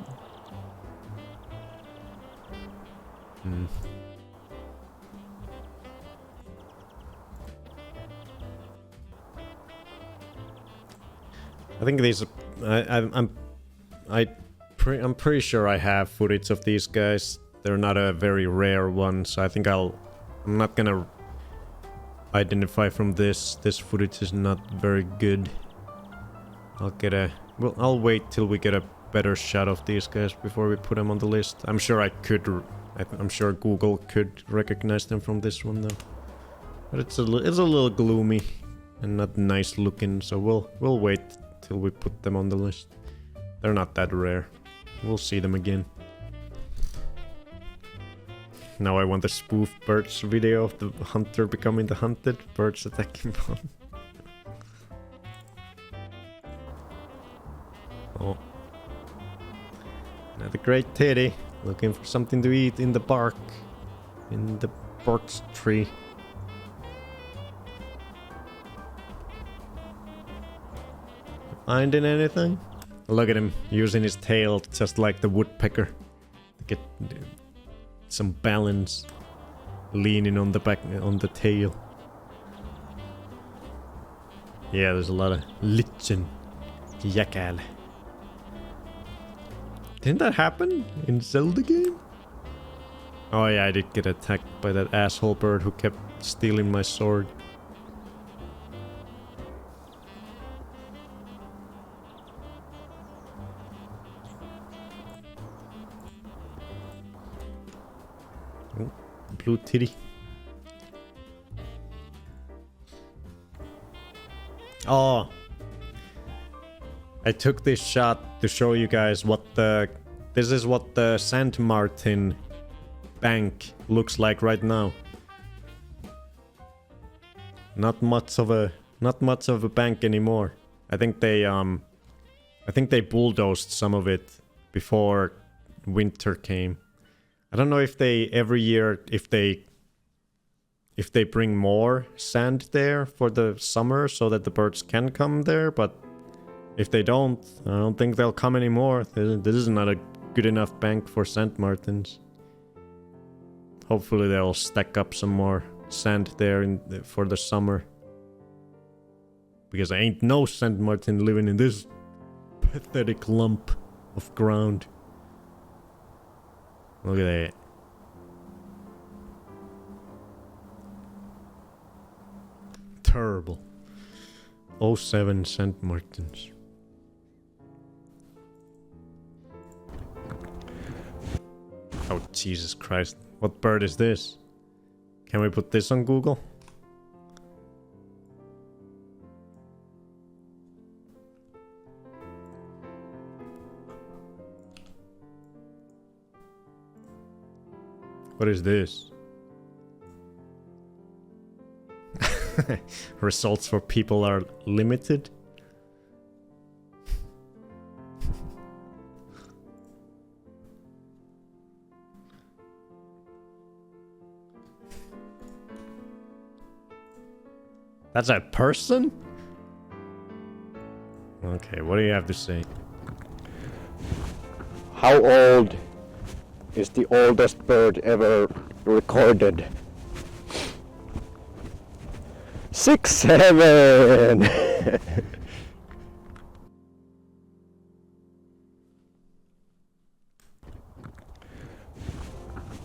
I think these. I'm pretty sure I have footage of these guys. They're not a very rare one, so I think I'm not gonna identify from this. This footage is not very good. I'll wait till we get a better shot of these guys before we put them on the list. I'm sure I'm sure Google could recognize them from this one though. But it's a little gloomy and not nice looking, so we'll wait till we put them on the list. They're not that rare. We'll see them again. Now I want the spoof birds video of the hunter becoming the hunted. Birds attacking bomb. Oh. Another great teddy. Looking for something to eat in the bark. In the birch tree. Finding anything? Look at him using his tail just like the woodpecker to get some balance, leaning on the back on the tail. Yeah, there's a lot of lichen, jackal. Didn't that happen in Zelda game? Oh yeah, I did get attacked by that asshole bird who kept stealing my sword. Blue titty. Oh, I took this shot to show you guys this is what the St. Martin bank looks like right now. Not much of a bank anymore. I think they bulldozed some of it before winter came. I don't know if they every year if they bring more sand there for the summer so that the birds can come there, but if they don't, I don't think they'll come anymore. This is not a good enough bank for St. Martins. Hopefully they'll stack up some more sand there for the summer. Because I ain't no St. Martin living in this pathetic lump of ground. Look at that. Terrible. 07 St. Martins. Oh, Jesus Christ. What bird is this? Can we put this on Google? What is this? Results for people are limited. That's a person? Okay, what do you have to say? How old is the oldest bird ever recorded? 6, 7.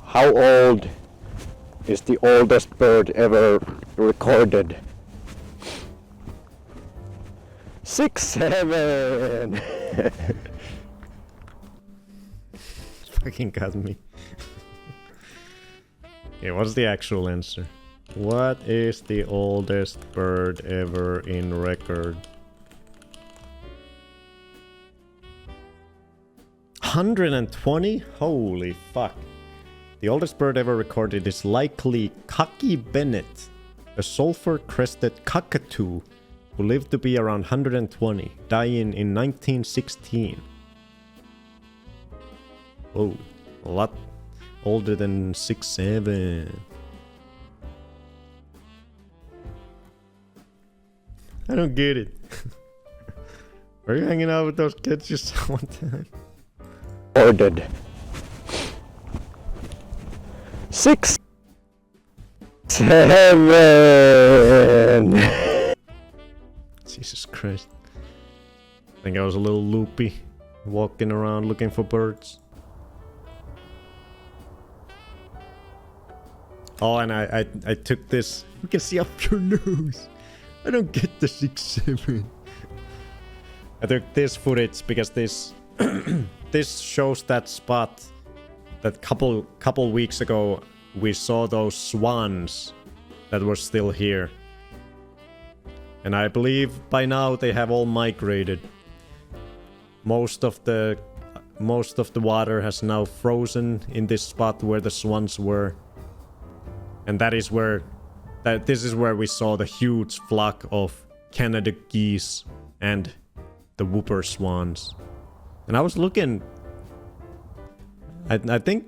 How old is the oldest bird ever recorded? 6, 7. Fucking got me. Okay, what's the actual answer? What is the oldest bird ever in record? 120? Holy fuck. The oldest bird ever recorded is likely Cocky Bennett, a sulfur-crested cockatoo who lived to be around 120, dying in 1916. Oh, a lot older than 6'7". I don't get it. Are you hanging out with those kids just one time? Ordered. 6, 7. Jesus Christ. I think I was a little loopy, walking around looking for birds. Oh, and I took this. You can see up your nose. I don't get the 6'7". I took this footage because this this shows that spot that couple weeks ago we saw those swans that were still here. And I believe by now they have all migrated. Most of the water has now frozen in this spot where the swans were. And this is where we saw the huge flock of Canada geese and the whooper swans. And I was looking. I think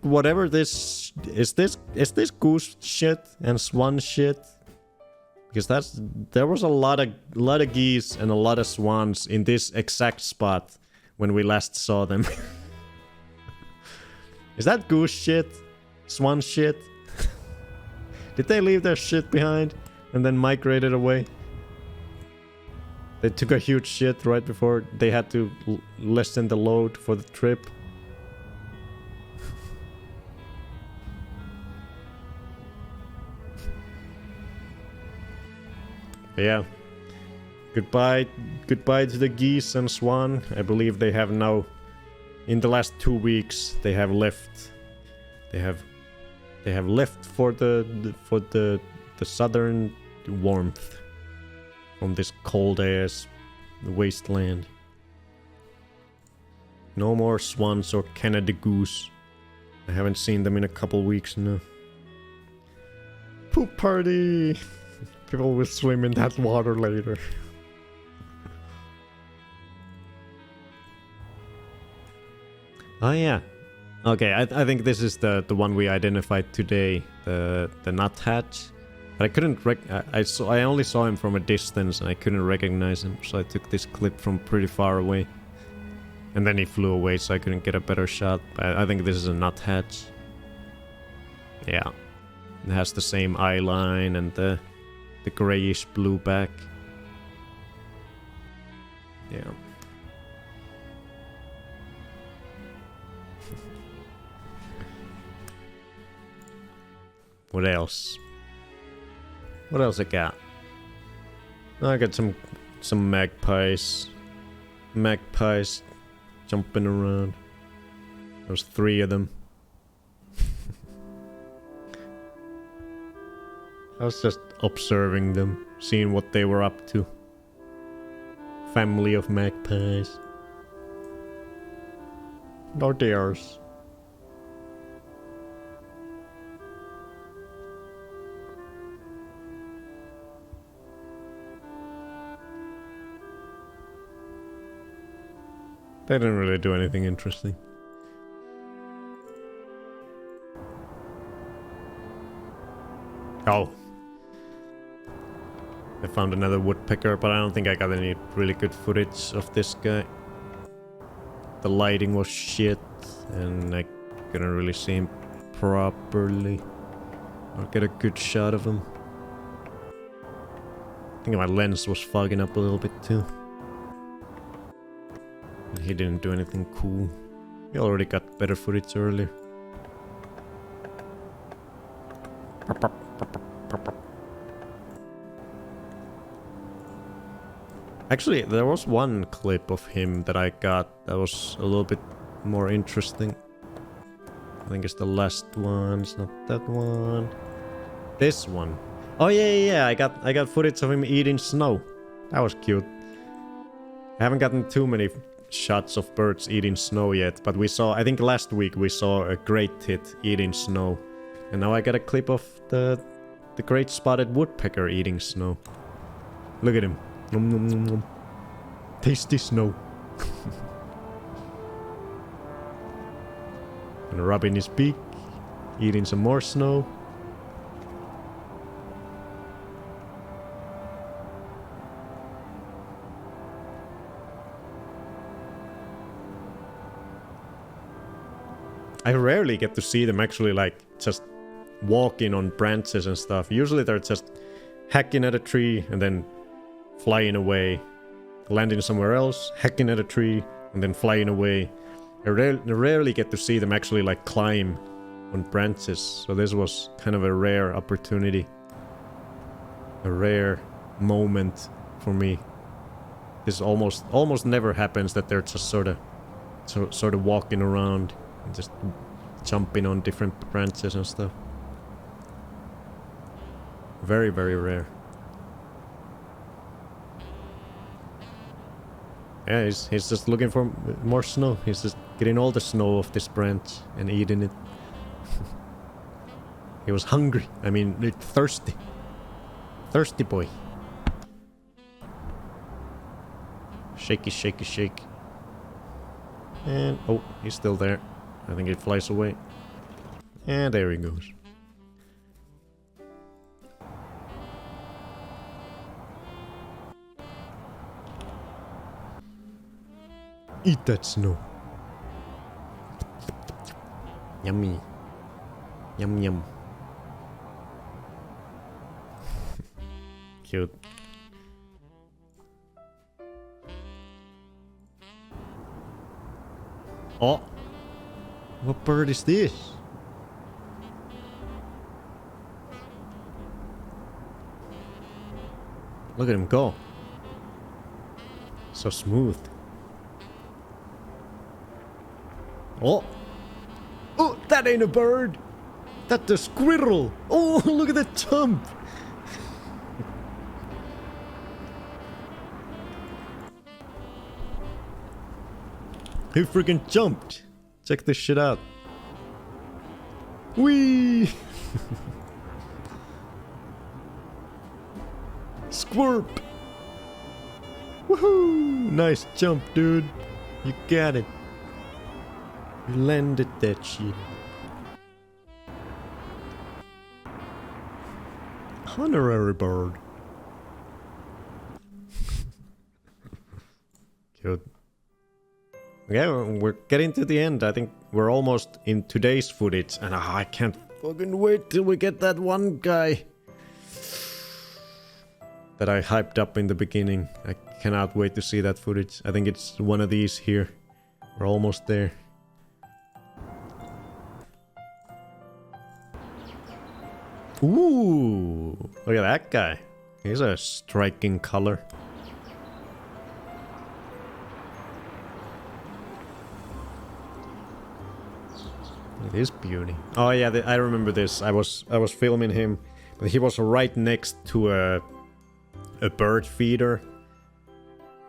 whatever this is this goose shit and swan shit, because there was a lot of geese and a lot of swans in this exact spot when we last saw them. Is that goose shit? Swan shit? Did they leave their shit behind and then migrated away? They took a huge shit right before they had to lessen the load for the trip. Yeah. Goodbye to the geese and swan. I believe they have now, in the last 2 weeks, they have left. They have left for the southern warmth from this cold ass wasteland. No more swans or Canada goose. I haven't seen them in a couple weeks now. Poop party! People will swim in that water later. Oh yeah. Okay, I think this is the one we identified today, the nuthatch. But I couldn't I only saw him from a distance and I couldn't recognize him, so I took this clip from pretty far away. And then he flew away, so I couldn't get a better shot. But I think this is a nuthatch. Yeah. It has the same eye line and the grayish blue back. Yeah. What else? What else I got? I got some magpies. Magpies jumping around. There's 3 of them. I was just observing them, seeing what they were up to. Family of magpies. No dares. They didn't really do anything interesting. Oh. I found another woodpecker, but I don't think I got any really good footage of this guy. The lighting was shit, and I couldn't really see him properly. Or get a good shot of him. I think my lens was fogging up a little bit too. He didn't do anything cool. He already got better footage earlier. Actually, there was one clip of him that I got that was a little bit more interesting. I think it's the last one, it's not that one. This one. Oh yeah. I got footage of him eating snow. That was cute. I haven't gotten too many shots of birds eating snow yet, but we saw, I think last week we saw a great tit eating snow. And now I got a clip of the great spotted woodpecker eating snow. Look at him. Nom, nom, nom, nom. Tasty snow. And rubbing his beak, eating some more snow. I rarely get to see them actually like just walking on branches and stuff. Usually they're just hacking at a tree and then flying away, landing somewhere else, hacking at a tree and then flying away. I rarely get to see them actually like climb on branches. So this was kind of a rare opportunity. A rare moment for me. This almost never happens that they're just sort of walking around. Just jumping on different branches and stuff. Very, very rare. Yeah, he's just looking for more snow. He's just getting all the snow off this branch and eating it. He was hungry. I mean, thirsty. Thirsty boy. Shaky, shaky, shake. And, oh, he's still there. I think it flies away. And there he goes. Eat that snow. Yummy. Yum yum. Cute. Oh! What bird is this? Look at him go. So smooth. Oh! Oh, that ain't a bird! That's a squirrel! Oh, look at that jump! He freaking jumped! Check this shit out. Whee! Squirp! Woohoo! Nice jump, dude. You got it. You landed that shit. Honorary bird. Cute. Yeah, we're getting to the end. I think we're almost in today's footage. And I can't fucking wait till we get that one guy that I hyped up in the beginning. I cannot wait to see that footage. I think it's one of these here. We're almost there. Ooh, look at that guy. He's a striking color. It is beauty. Oh yeah, I remember this. I was filming him, but he was right next to a bird feeder.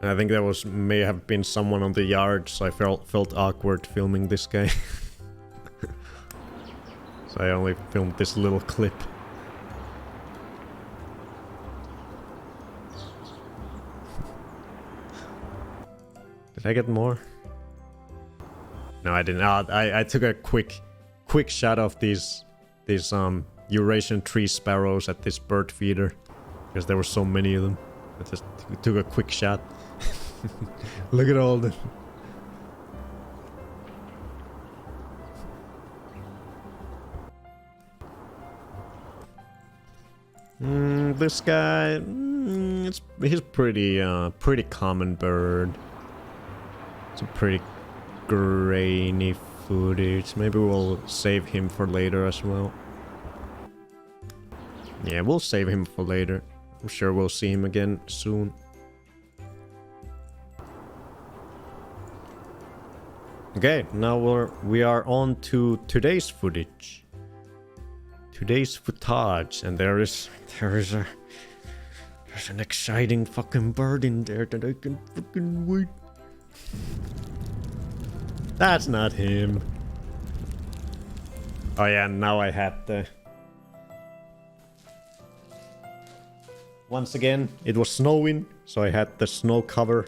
And I think there may have been someone on the yard, so I felt awkward filming this guy. So I only filmed this little clip. Did I get more? No, I didn't. I took a quick shot of these Eurasian tree sparrows at this bird feeder because there were so many of them. I just took a quick shot. Look at all the. This guy, he's pretty common bird. It's a pretty grainy footage. Maybe we'll save him for later as well. Yeah, we'll save him for later. I'm sure we'll see him again soon. Okay, now we are on to today's footage. Today's footage, and there's an exciting fucking bird in there that I can fucking wait. That's not him. Oh yeah, now I had the... Once again, it was snowing, so I had the snow cover.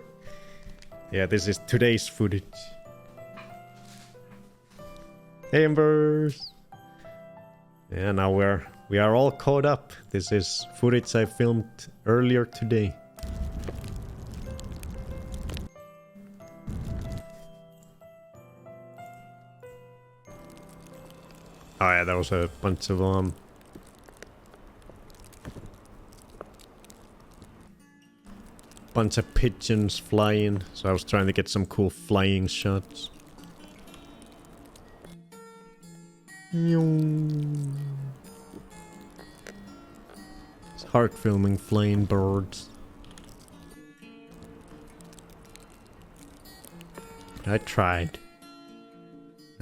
Yeah, this is today's footage. Hey, Embers! Yeah, now we are all caught up. This is footage I filmed earlier today. Oh yeah, there was a bunch of pigeons flying, so I was trying to get some cool flying shots. It's hard filming flying birds. But I tried.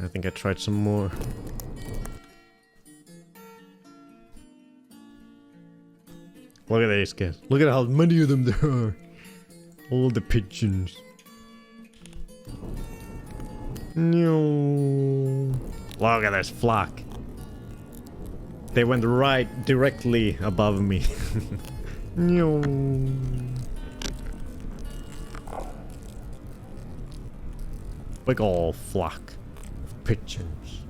I think I tried some more. Look at these guys. Look at how many of them there are. All the pigeons. No. Look at this flock. They went right directly above me. No. Big ol' flock of pigeons.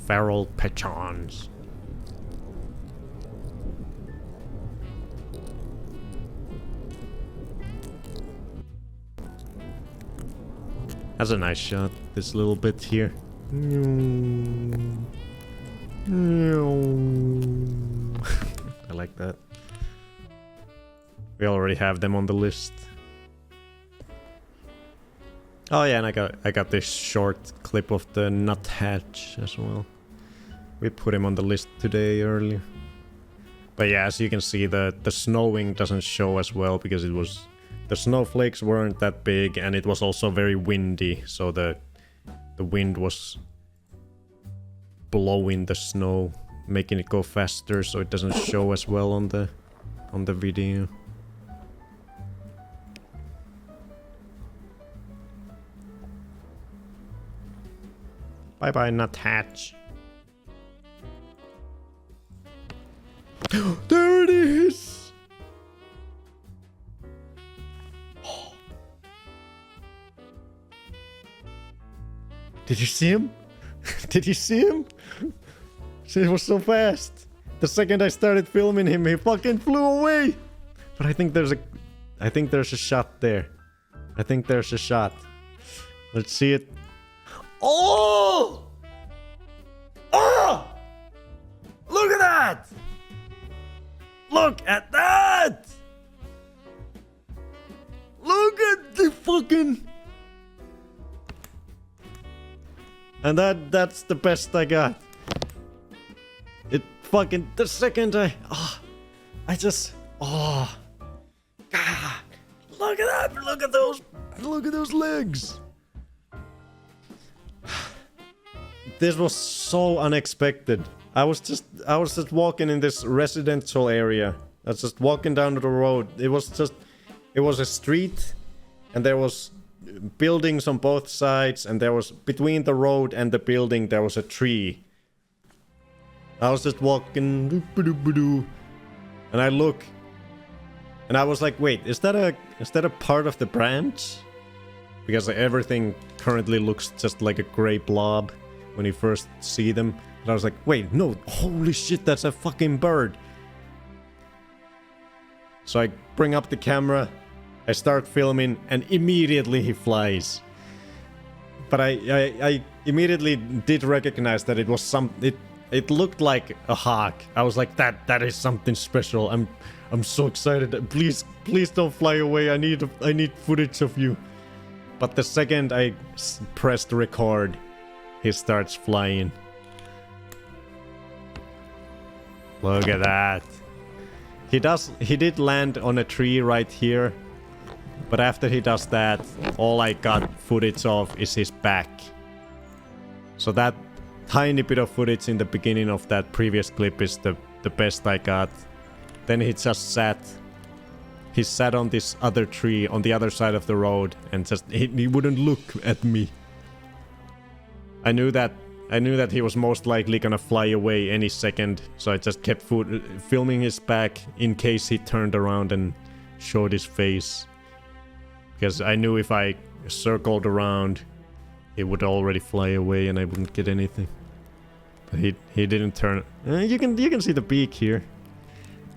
Feral pigeons. That's a nice shot, this little bit here. I like that. We already have them on the list. Oh yeah, and I got this short clip of the nuthatch as well. We put him on the list today earlier. But yeah, as you can see, the snowing doesn't show as well because it was... The snowflakes weren't that big, and it was also very windy, so the wind was blowing the snow, making it go faster, so it doesn't show as well on the video. Bye bye, nuthatch. There it is! Did you see him? Did you see him? It was so fast. The second I started filming him, he fucking flew away. But I think there's a shot there. I think there's a shot. Let's see it. Oh! Oh! Look at that! Look at that! Look at the fucking... And that's the best I got. It fucking... The second I... Oh, I just... Oh. God. Look at that! Look at those... Look at those legs! This was so unexpected. I was just walking in this residential area. I was just walking down the road. It was a street, and there was buildings on both sides, and there was between the road and the building there was a tree. I was just walking, and I look, and I was like, wait, is that a part of the branch? Because everything currently looks just like a gray blob when you first see them. And I was like, wait, no, holy shit, that's a fucking bird. So I bring up the camera, I start filming, and immediately he flies. But I immediately did recognize that it was it looked like a hawk. I was like, that is something special. I'm so excited. Please don't fly away. I need footage of you. But the second I pressed record, he starts flying. Look at that. He did land on a tree right here. But after he does that, all I got footage of is his back. So that tiny bit of footage in the beginning of that previous clip is the best I got. Then he just sat. He sat on this other tree on the other side of the road and just he wouldn't look at me. I knew that he was most likely gonna fly away any second, so I just kept filming his back in case he turned around and showed his face. Because I knew if I circled around, he would already fly away and I wouldn't get anything. But he didn't turn. You can see the beak here.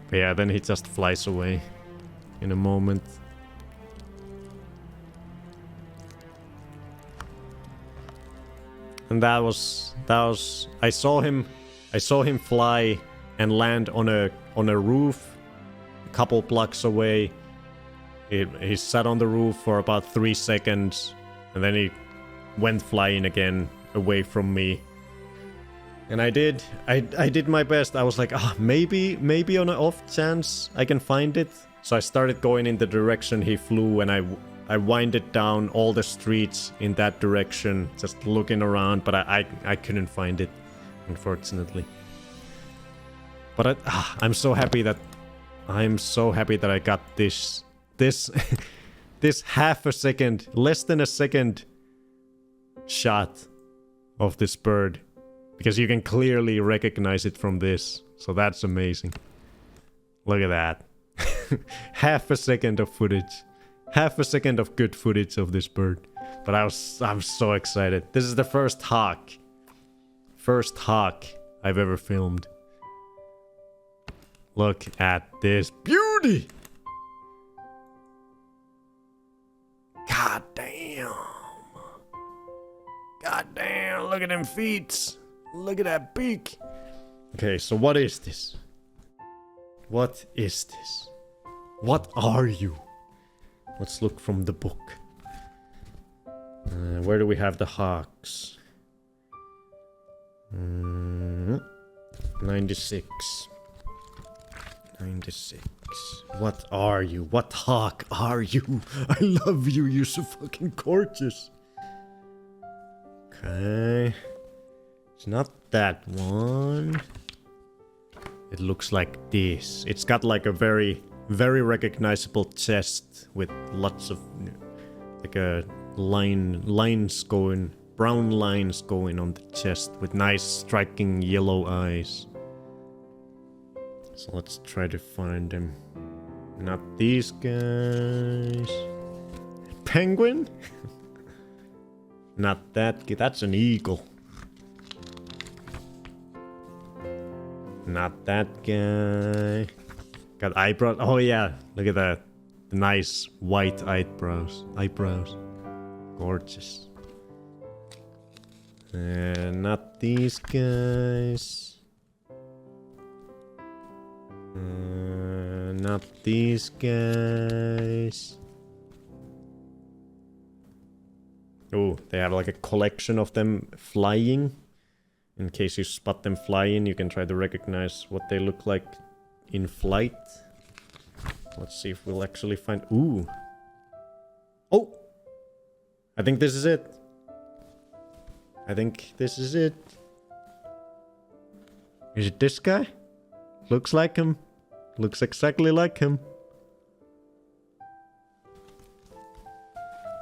But yeah, then he just flies away in a moment. And that was I saw him fly and land on a roof a couple blocks away. He sat on the roof for about 3 seconds and then he went flying again away from me. And I did my best. I was like, maybe on an off chance I can find it. So I started going in the direction he flew and I winded down all the streets in that direction, just looking around, but I couldn't find it, unfortunately. But I'm so happy that I got this half a second, less than a second shot of this bird, because you can clearly recognize it from this. So that's amazing. Look at that. Half a second of footage. Half a second of good footage of this bird. But I'm so excited. This is the first hawk I've ever filmed. Look at this beauty. God damn. God damn, look at them feet. Look at that beak. Okay, so what is this? What is this? What are you? Let's look from the book. Where do we have the hawks? 96. 96. What are you? What hawk are you? I love you. You're so fucking gorgeous. Okay. It's not that one. It looks like this. It's got like a very recognizable chest with lots of like a lines going, brown lines going on the chest with nice striking yellow eyes. So let's try to find them. Not these guys. Penguin? Not that. That's an eagle. Not that guy. Got eyebrows. Oh yeah, look at that. The nice white eyebrows. Gorgeous. And not these guys. Not these guys. Oh, they have like a collection of them flying. In case you spot them flying, you can try to recognize what they look like in flight. Let's see if we'll actually find... Ooh. Oh! I think this is it. Is it this guy? Looks like him. Looks exactly like him.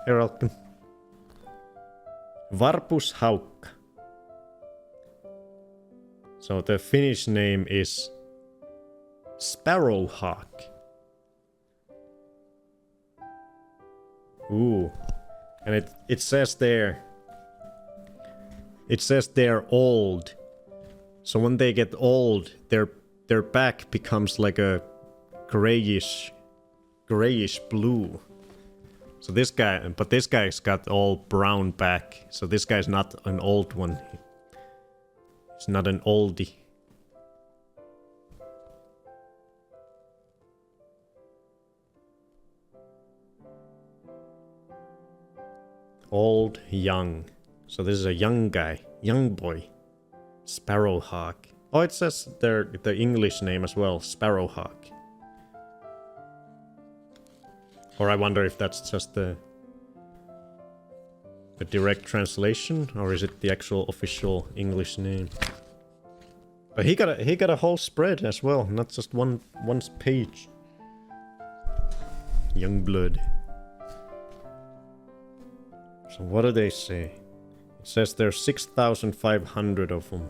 Here, Alken. Sparrowhawk. So the Finnish name is sparrowhawk. Ooh. And it says there. It says they're old. So when they get old, their back becomes like a grayish blue. So this guy's got all brown back. So this guy's not an old one. He's not an oldie. Old, young. So this is a young guy, young boy. Sparrowhawk. Oh, it says the English name as well, Sparrowhawk. Or I wonder if that's just the a direct translation, or is it the actual official English name? But he got a whole spread as well, not just one page. Youngblood. So what do they say? It says there's 6,500 of them.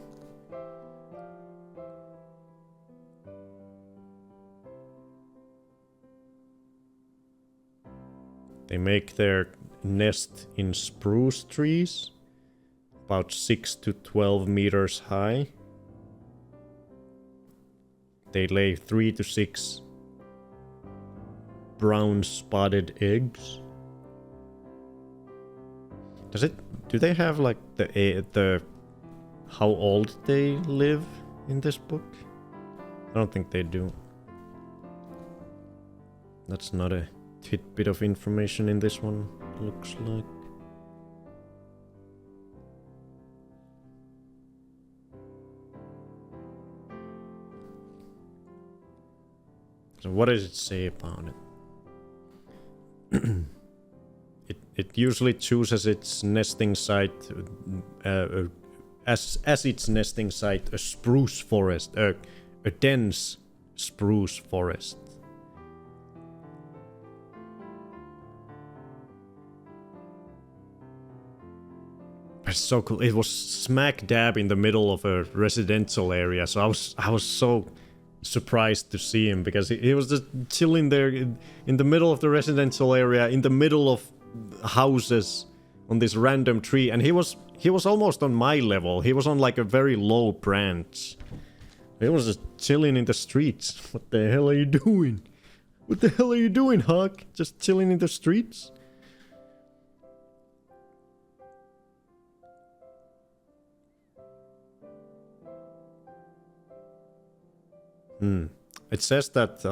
They make their nest in spruce trees, about 6 to 12 meters high. They lay 3 to 6 brown spotted eggs. Do they have like the how old they live in this book? I don't think they do. That's not a tidbit of information in this one, looks like. So what does it say about it? It usually chooses its nesting site as its nesting site a spruce forest, a dense spruce forest. It's so cool. It was smack dab in the middle of a residential area, so I was so surprised to see him, because he was just chilling there in the middle of the residential area, in the middle of houses, on this random tree, and he was almost on my level. He was on like a very low branch. He was just chilling in the streets. What the hell are you doing? What the hell are you doing, Hawk? Just chilling in the streets? It says that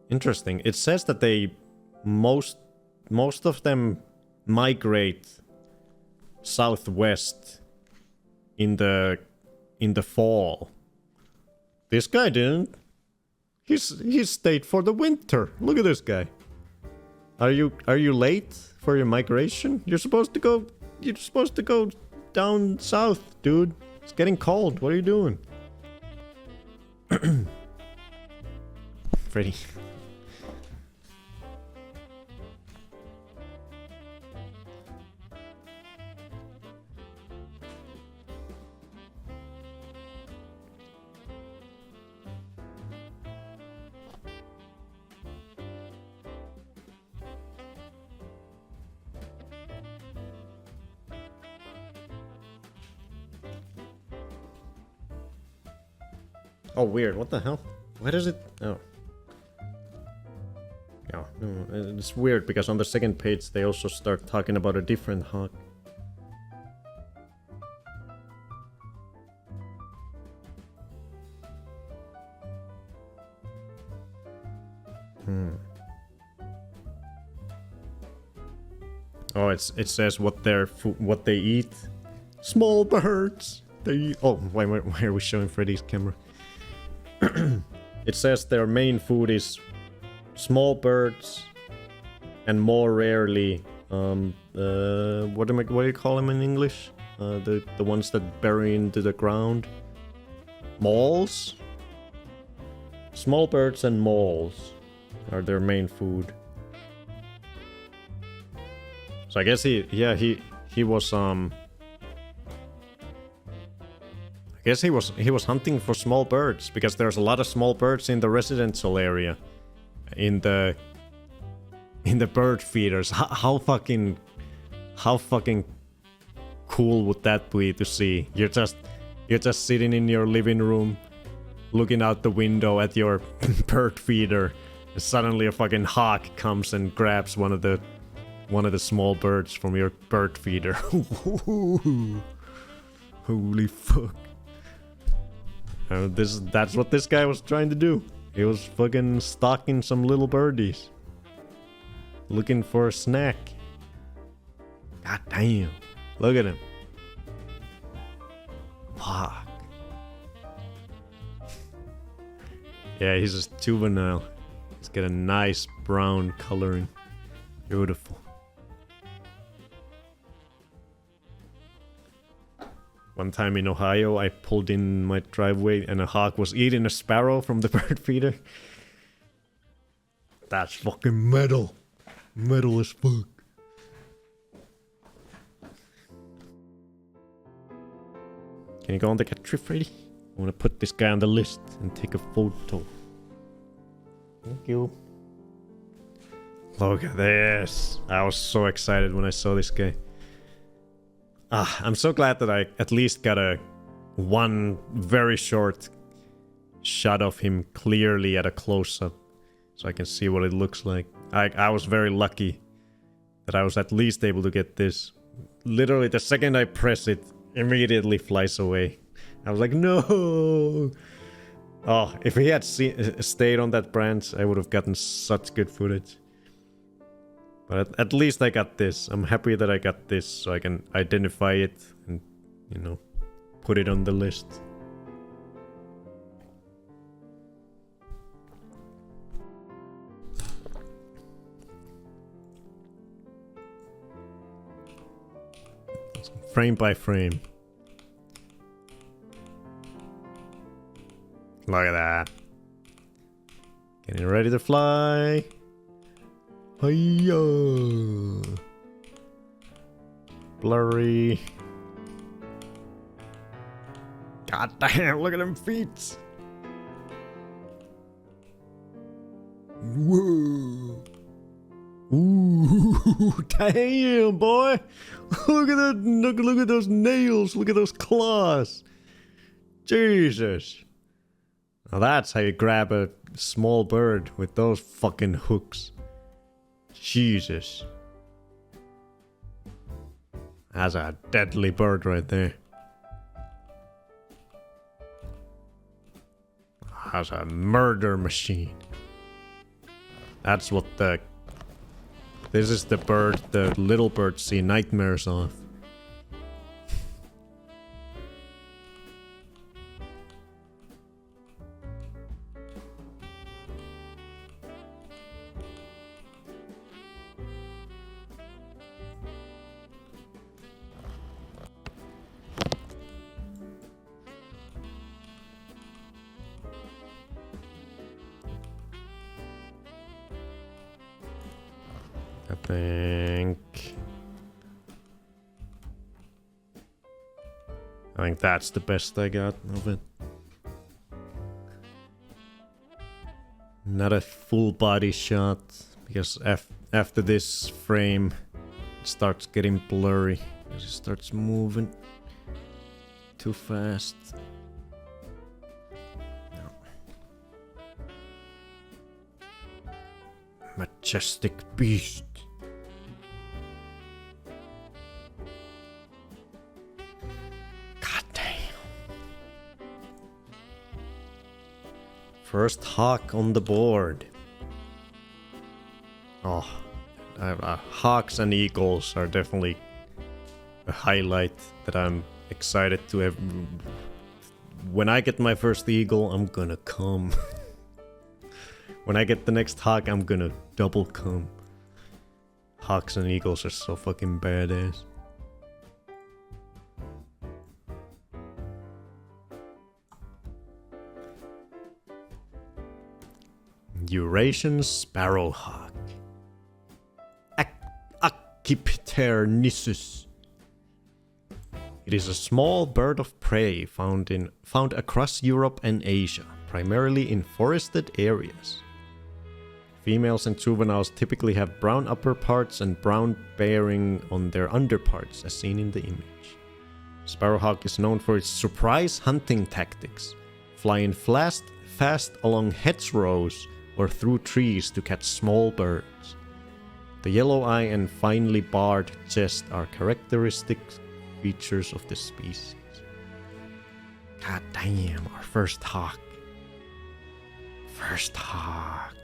interesting. It says that they most of them migrate southwest in the fall. This guy didn't. He stayed for the winter. Look at this guy. Are you late for your migration? You're supposed to go down south, dude. It's getting cold. What are you doing? Freddy. Oh, weird. What the hell? Why does it... Oh. Yeah, no, it's weird because on the second page they also start talking about a different hawk. Oh, it says what they eat. Small birds. They eat... Oh, why are we showing Freddy's camera? It says their main food is small birds, and more rarely, what do you call them in English? The ones that bury into the ground. Moles. Small birds and moles are their main food. So I guess he was I guess he was hunting for small birds, because there's a lot of small birds in the residential area, in the bird feeders. How fucking cool would that be to see? You're just sitting in your living room, looking out the window at your bird feeder, and suddenly a fucking hawk comes and grabs one of the small birds from your bird feeder. Holy fuck. That's what this guy was trying to do. He was fucking stalking some little birdies. Looking for a snack. God damn. Look at him. Fuck. Yeah, he's just juvenile. He's got a nice brown coloring. Beautiful. One time in Ohio, I pulled in my driveway and a hawk was eating a sparrow from the bird feeder. That's fucking metal. Metal as fuck. Can you go on the get trip ready? I want to put this guy on the list and take a photo. Thank you. Look at this. I was so excited when I saw this guy. I'm so glad that I at least got one very short shot of him clearly at a close-up. So I can see what it looks like. I was very lucky that I was at least able to get this. Literally the second I press it, immediately flies away. I was like, no! Oh, if he had stayed on that branch, I would have gotten such good footage. But at least I got this. I'm happy that I got this so I can identify it and, you know, put it on the list. Frame by frame. Look at that. Getting ready to fly. Hiya. Blurry. God damn, look at them feet. Whoa. Ooh, damn, boy. Look at that. Look at those nails. Look at those claws. Jesus. Now that's how you grab a small bird with those fucking hooks. Jesus. That's a deadly bird right there. That's a murder machine. That's what the... This is the bird the little birds see nightmares of. I think that's the best I got of it. Not a full body shot, because after this frame it starts getting blurry, because it starts moving too fast. No. Majestic beast. First hawk on the board. Oh, hawks and eagles are definitely a highlight that I'm excited to have. When I get my first eagle, I'm gonna come. When I get the next hawk, I'm gonna double come. Hawks and eagles are so fucking badass. Eurasian sparrowhawk. Accipiter nisus. It is a small bird of prey found across Europe and Asia, primarily in forested areas. Females and juveniles typically have brown upper parts and brown bearing on their underparts, as seen in the image. Sparrowhawk is known for its surprise hunting tactics, flying fast along hedgerows or through trees to catch small birds. The yellow eye and finely barred chest are characteristic features of the species. God damn, our first hawk. First hawk.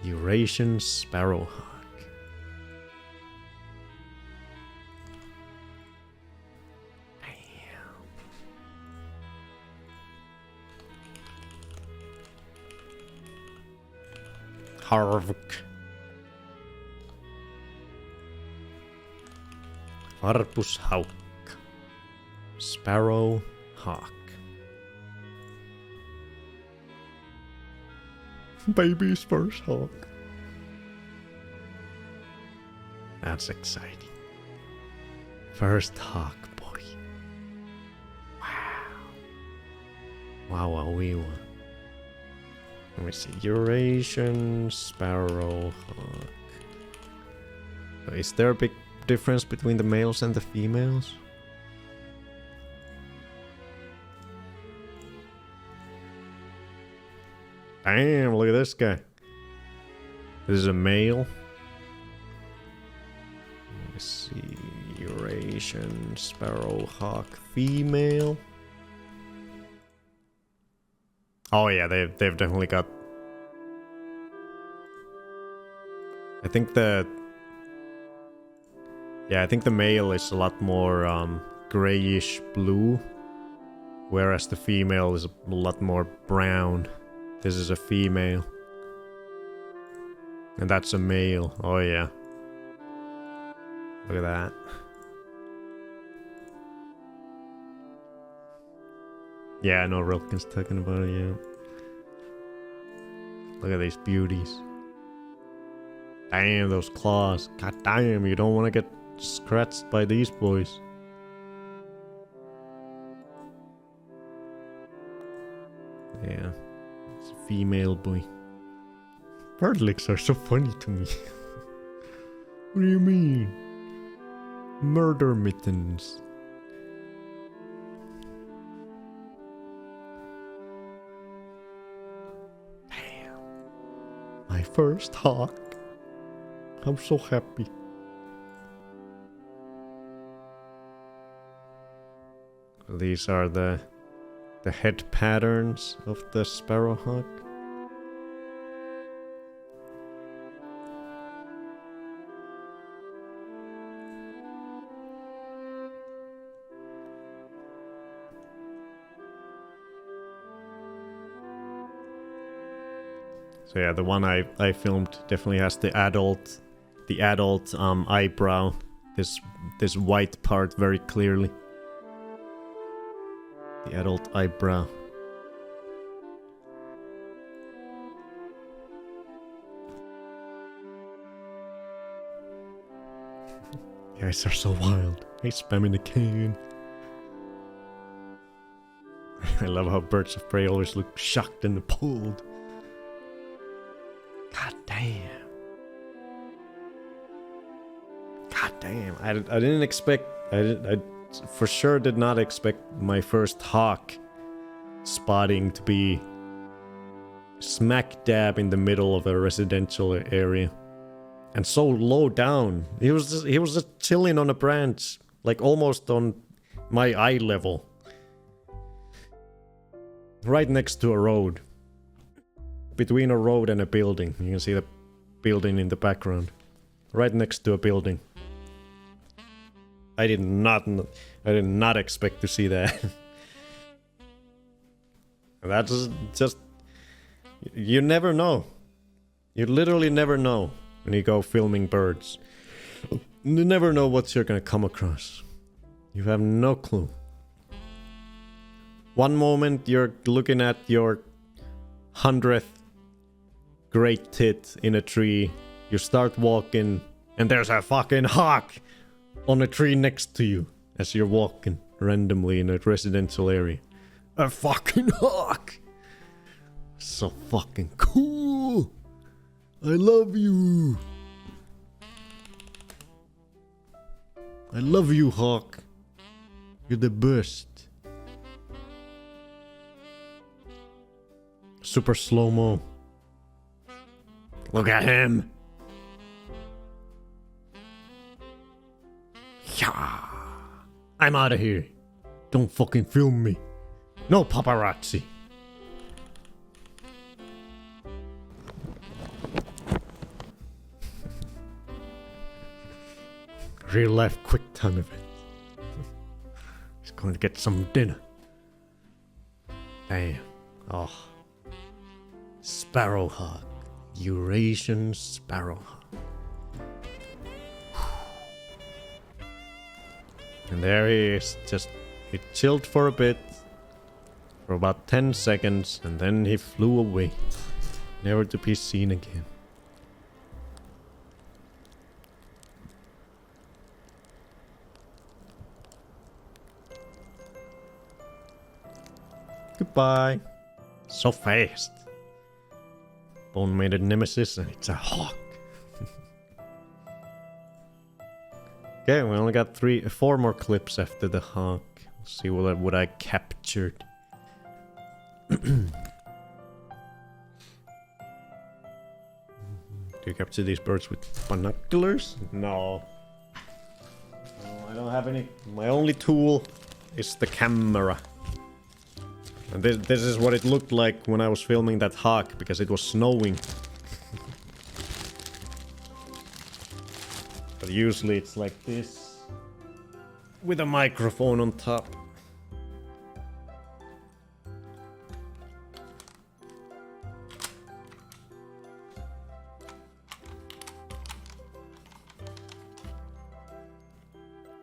Eurasian sparrowhawk. Harvuk. Varpushawk. Sparrowhawk. Baby sparrowhawk. That's exciting. First hawk, boy. Wow. Wow, wow, wee, wow. Let me see. Eurasian sparrowhawk. Is there a big difference between the males and the females? Damn, look at this guy. This is a male. Let me see. Eurasian sparrowhawk female. Oh yeah, they've definitely got. I think the male is a lot more grayish blue, whereas the female is a lot more brown. This is a female, and that's a male. Oh yeah, look at that. Yeah, I know Rilken's talking about it, yeah. Look at these beauties. Damn, those claws. God damn, you don't want to get scratched by these boys. Yeah, it's a female boy. Bird legs are so funny to me. What do you mean? Murder mittens. My first hawk. I'm so happy. These are the head patterns of the sparrowhawk. So yeah, the one I filmed definitely has the adult eyebrow, this white part very clearly. The adult eyebrow. You guys are so wild. He's spamming the can. I love how birds of prey always look shocked and appalled. God damn. God damn. I didn't expect. I for sure did not expect my first hawk spotting to be smack dab in the middle of a residential area. And so low down. He was just chilling on a branch, like almost on my eye level. Right next to a road. Between a road and a building. You can see the building in the background. Right next to a building. I did not expect to see that. That's just... You never know. You literally never know when you go filming birds. You never know what you're gonna come across. You have no clue. One moment you're looking at your 100th great tit in a tree. You start walking and there's a fucking hawk on a tree next to you as you're walking randomly in a residential area. A fucking hawk! So fucking cool! I love you! I love you, hawk. You're the best. Super slow-mo. Look at him! Yeah. I'm out of here. Don't fucking film me. No paparazzi. Real life quick time event. He's going to get some dinner. Damn. Oh. Sparrowhawk. Eurasian sparrowhawk. And there he is. Just he chilled for a bit. For about 10 seconds. And then he flew away. Never to be seen again. Goodbye. So fast. Bone made a nemesis and it's a hawk. Okay, we only got 4 more clips after the hawk. Let's see what I captured. Do you capture these birds with binoculars? No. No, I don't have any. My only tool is the camera. And this is what it looked like when I was filming that hawk, because it was snowing. But usually it's like this, with a microphone on top.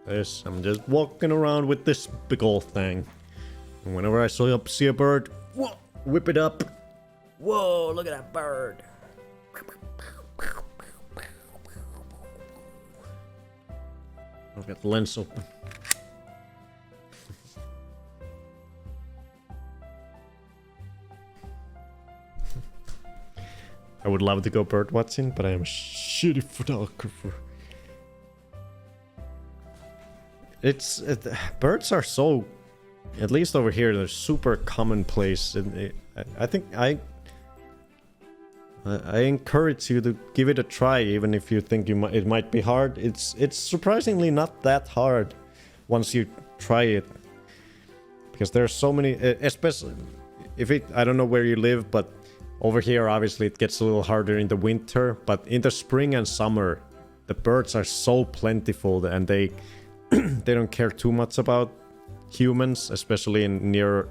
This, I'm just walking around with this big old thing. And whenever I see a bird, whoa, whip it up. Whoa, look at that bird. I've got the lens open. I would love to go bird watching, but I am a shitty photographer. Birds are so, at least over here, they're super commonplace. I think I encourage you to give it a try, even if you think it might be hard. It's surprisingly not that hard once you try it, because there's so many. Especially if I don't know where you live, but over here obviously it gets a little harder in the winter. But in the spring and summer, the birds are so plentiful, and they don't care too much about humans, especially in near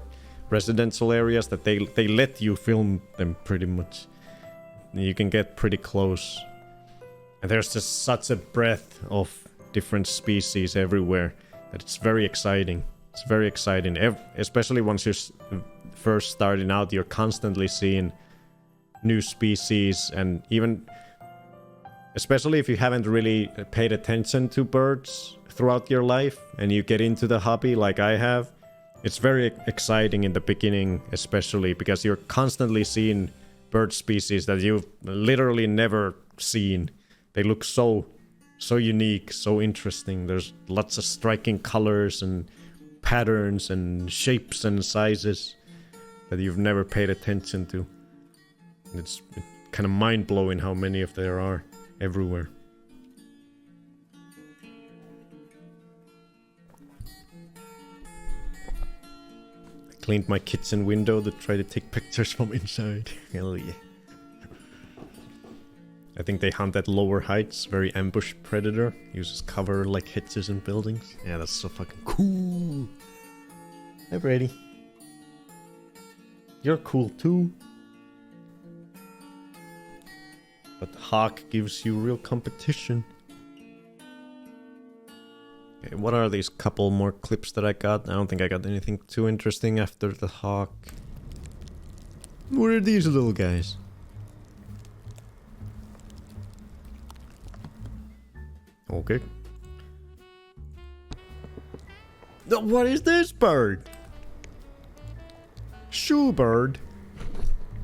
residential areas, that they let you film them pretty much. You can get pretty close. And there's just such a breadth of different species everywhere that it's very exciting. It's very exciting. Especially once you're first starting out, you're constantly seeing new species, and even especially if you haven't really paid attention to birds throughout your life and you get into the hobby like I have, it's very exciting in the beginning, especially because you're constantly seeing bird species that you've literally never seen. They look so unique, so interesting. There's lots of striking colors and patterns and shapes and sizes that you've never paid attention to. It's kind of mind-blowing how many of there are everywhere. Cleaned my kitchen window to try to take pictures from inside. Hell yeah. I think they hunt at lower heights. Very ambush predator. Uses cover like hedges and buildings. Yeah, that's so fucking cool. Hey, Brady. You're cool too. But hawk gives you real competition. Okay, what are these couple more clips that I got? I don't think I got anything too interesting after the hawk. What are these little guys? Okay. What is this bird? Shoebird?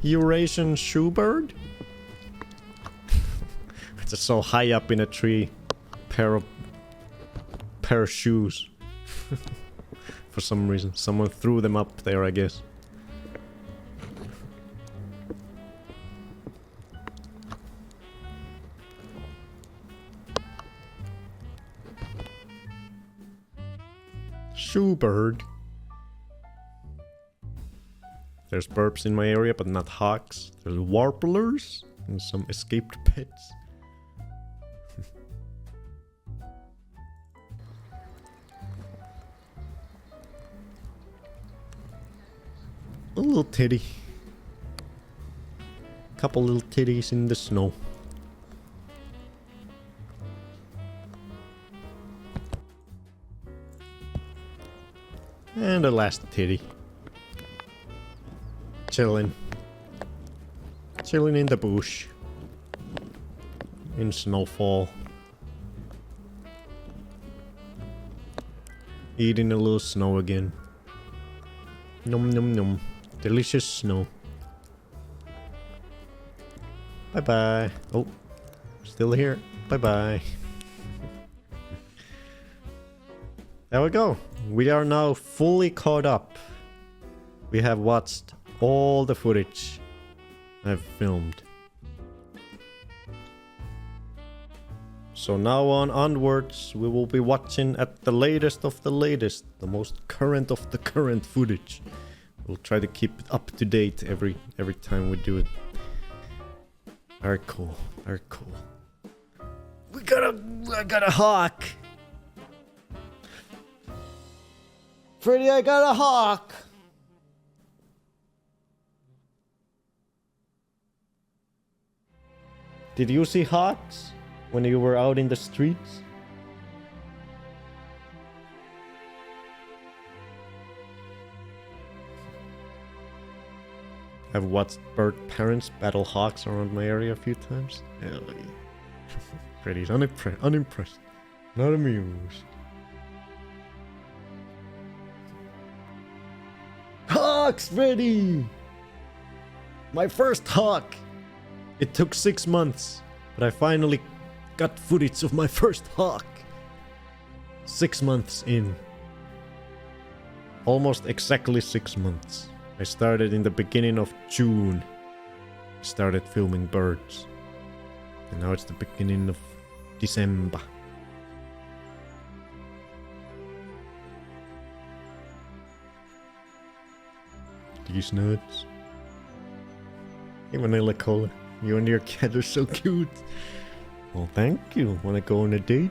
Eurasian shoebird? It's just so high up in a tree. Pair of shoes. For some reason. Someone threw them up there, I guess. Shoebird. There's burps in my area, but not hawks. There's warblers and some escaped pets. A little titty. Couple little titties in the snow. And the last titty. Chilling. Chilling in the bush. In snowfall. Eating a little snow again. Nom nom nom. Delicious snow. Bye bye. Oh, still here. Bye bye. There we go. We are now fully caught up. We have watched all the footage I've filmed. So now on onwards, we will be watching at the latest of the latest, the most current of the current footage. We'll try to keep it up to date every time we do it. Very cool, very cool. I got a hawk. Freddy, I got a hawk. Did you see hawks when you were out in the streets? I've watched bird parents battle hawks around my area a few times. Hell yeah. Freddy's unimpressed. Not amused. Hawks, Freddy! My first hawk! It took 6 months, but I finally got footage of my first hawk. 6 months in. Almost exactly 6 months. I started in the beginning of June. I started filming birds. And now it's the beginning of December. These nuts. Hey Vanilla Cola, you and your cat are so cute. Well, thank you. Wanna go on a date?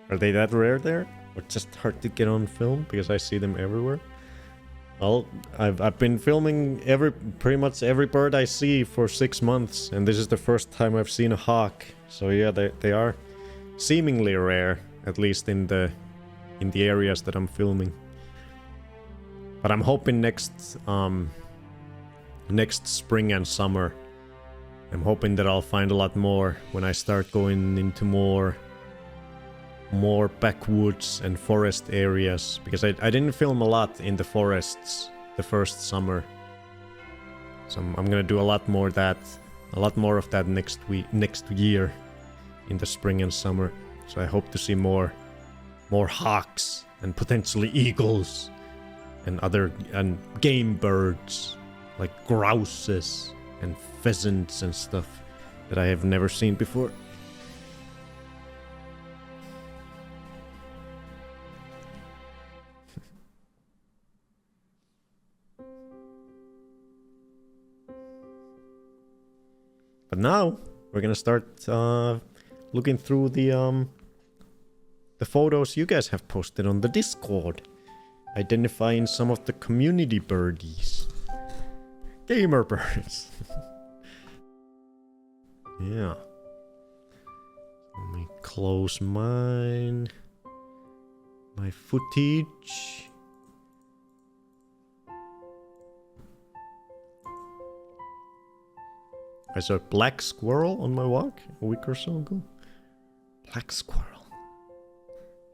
Are they that rare there? Or just hard to get on film? Because I see them everywhere. Well, I've been filming pretty much every bird I see for 6 months, and this is the first time I've seen a hawk. So yeah, they are seemingly rare, at least in the areas that I'm filming. But I'm hoping next spring and summer, I'm hoping that I'll find a lot more when I start going into more backwoods and forest areas, because I didn't film a lot in the forests the first summer. So I'm gonna do a lot more of that next year in the spring and summer. So I hope to see more hawks and potentially eagles and game birds like grouses and pheasants and stuff that I have never seen before. But now we're gonna start looking through the photos you guys have posted on the Discord, identifying some of the community birdies, gamer birds. Yeah. Let me close my footage. I saw a black squirrel on my walk a week or so ago. Black squirrel.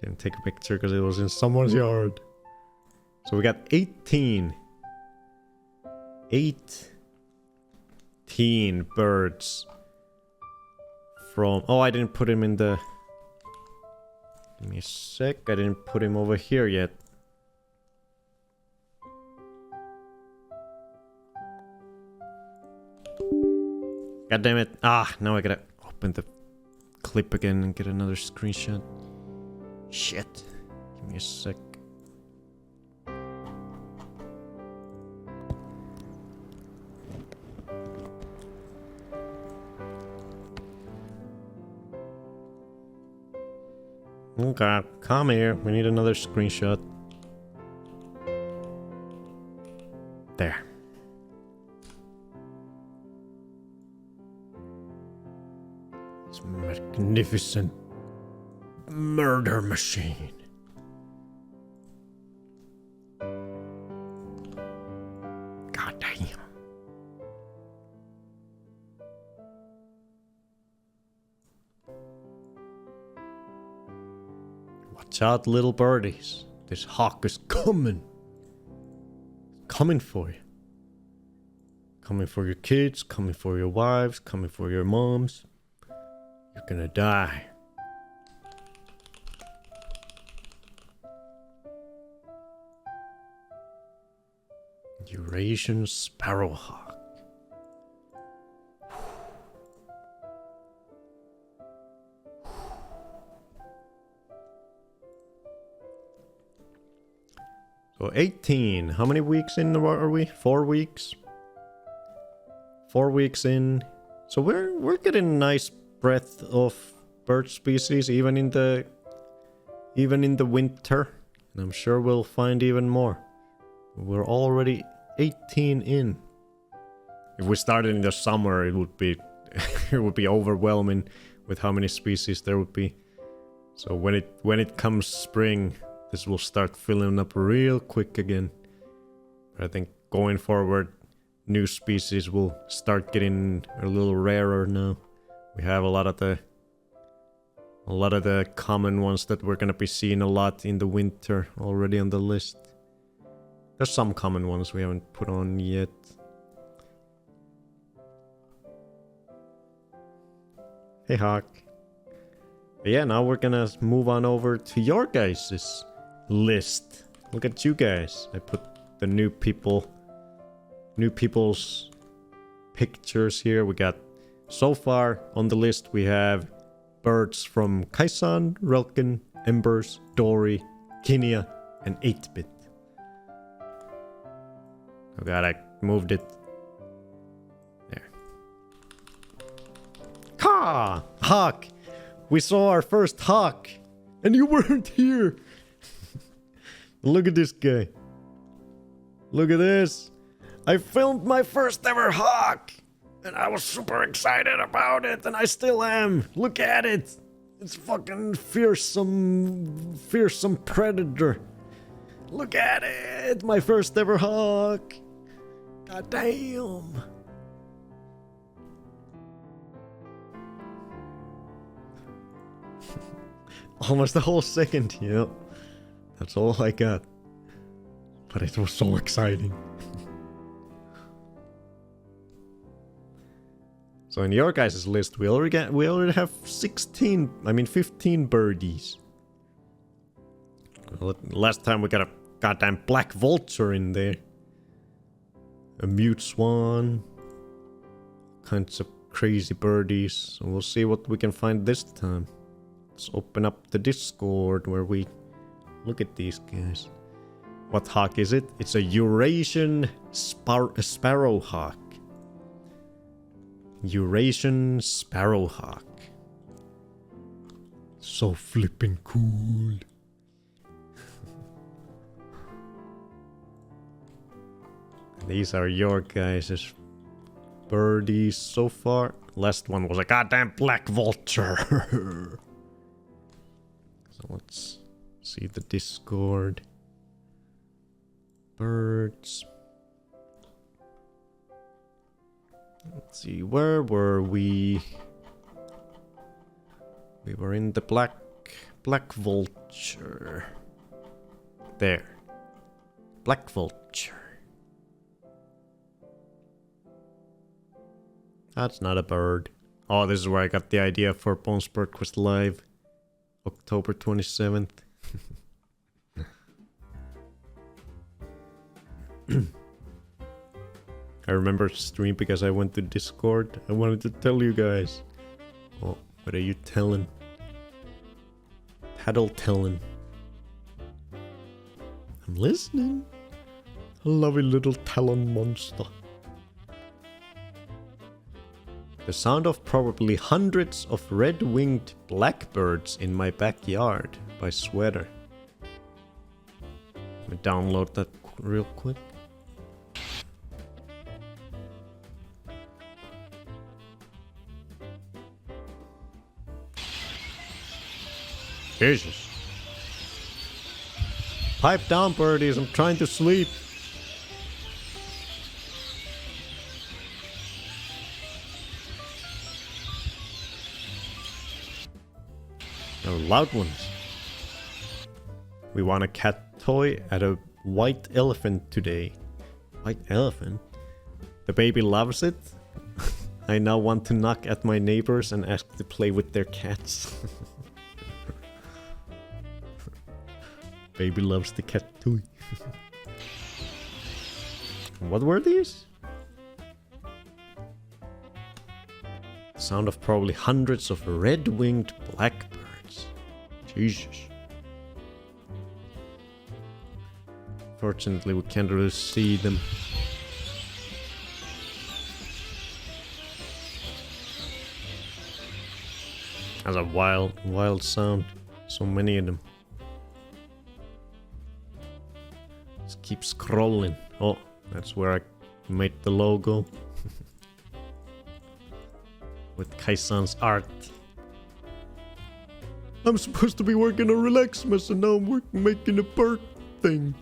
Didn't take a picture because it was in someone's yard. So we got 18 birds from... Oh, I didn't put him in the... Give me a sec. I didn't put him over here yet. God damn it. Ah, now I gotta open the clip again and get another screenshot. Shit. Give me a sec. Okay, come here. We need another screenshot. There. It's magnificent murder machine. God damn. Watch out, little birdies. This hawk is coming. Coming for you. Coming for your kids, coming for your wives, coming for your moms. You're gonna die. Eurasian sparrowhawk. So 18. How many weeks in are we? 4 weeks. 4 weeks in. So we're getting a nice breadth of bird species even in the winter. And I'm sure we'll find even more. We're already 18 in. If we started in the summer, it would be it would be overwhelming with how many species there would be. So when it comes spring, this will start filling up real quick again. I think going forward, new species will start getting a little rarer now. We have a lot of the common ones that we're gonna be seeing a lot in the winter already on the list. There's some common ones we haven't put on yet. Hey Hawk. But yeah, now we're gonna move on over to your guys' list. Look at you guys. I put the new people's pictures here. We got, so far on the list, we have birds from Kaisan, Relkin, Embers, Dory, Kinia, and 8-bit. Oh god, I moved it. There. Ka! Hawk! We saw our first hawk! And you weren't here! Look at this guy. Look at this. I filmed my first ever hawk! And I was super excited about it, and I still am. Look at it! It's fucking fearsome predator. Look at it! My first ever hawk! God damn! Almost a whole second, yep. That's all I got. But it was so exciting. So in your guys' list, we already have 15 birdies. Last time we got a goddamn black vulture in there. A mute swan. Kinds of crazy birdies. So we'll see what we can find this time. Let's open up the Discord where we look at these guys. What hawk is it? It's a Eurasian sparrowhawk. Eurasian sparrowhawk. So flippin' cool. These are your guys' birdies so far. Last one was a goddamn black vulture. So let's see the Discord. Birds. Let's see, where were we? We were in the black vulture. There. Black vulture. That's not a bird. Oh, this is where I got the idea for Bones Bird Quest Live. October 27th. I remember stream because I went to Discord. I wanted to tell you guys. Oh, what are you telling? Tattle telling. I'm listening. A lovely little talon monster. The sound of probably hundreds of red-winged blackbirds in my backyard by Sweater. Let me download that real quick. Jesus. Pipe down, birdies. I'm trying to sleep. No loud ones. We want a cat toy at a white elephant today. White elephant? The baby loves it. I now want to knock at my neighbors and ask to play with their cats. Baby loves the cat toy. What were these? Sound of probably hundreds of red-winged blackbirds. Jesus. Fortunately, we can't really see them. That's a wild sound. So many of them. Just keep scrolling. Oh, that's where I made the logo. With Kaisan's art. I'm supposed to be working on Relaxmas and now I'm making a bird thing.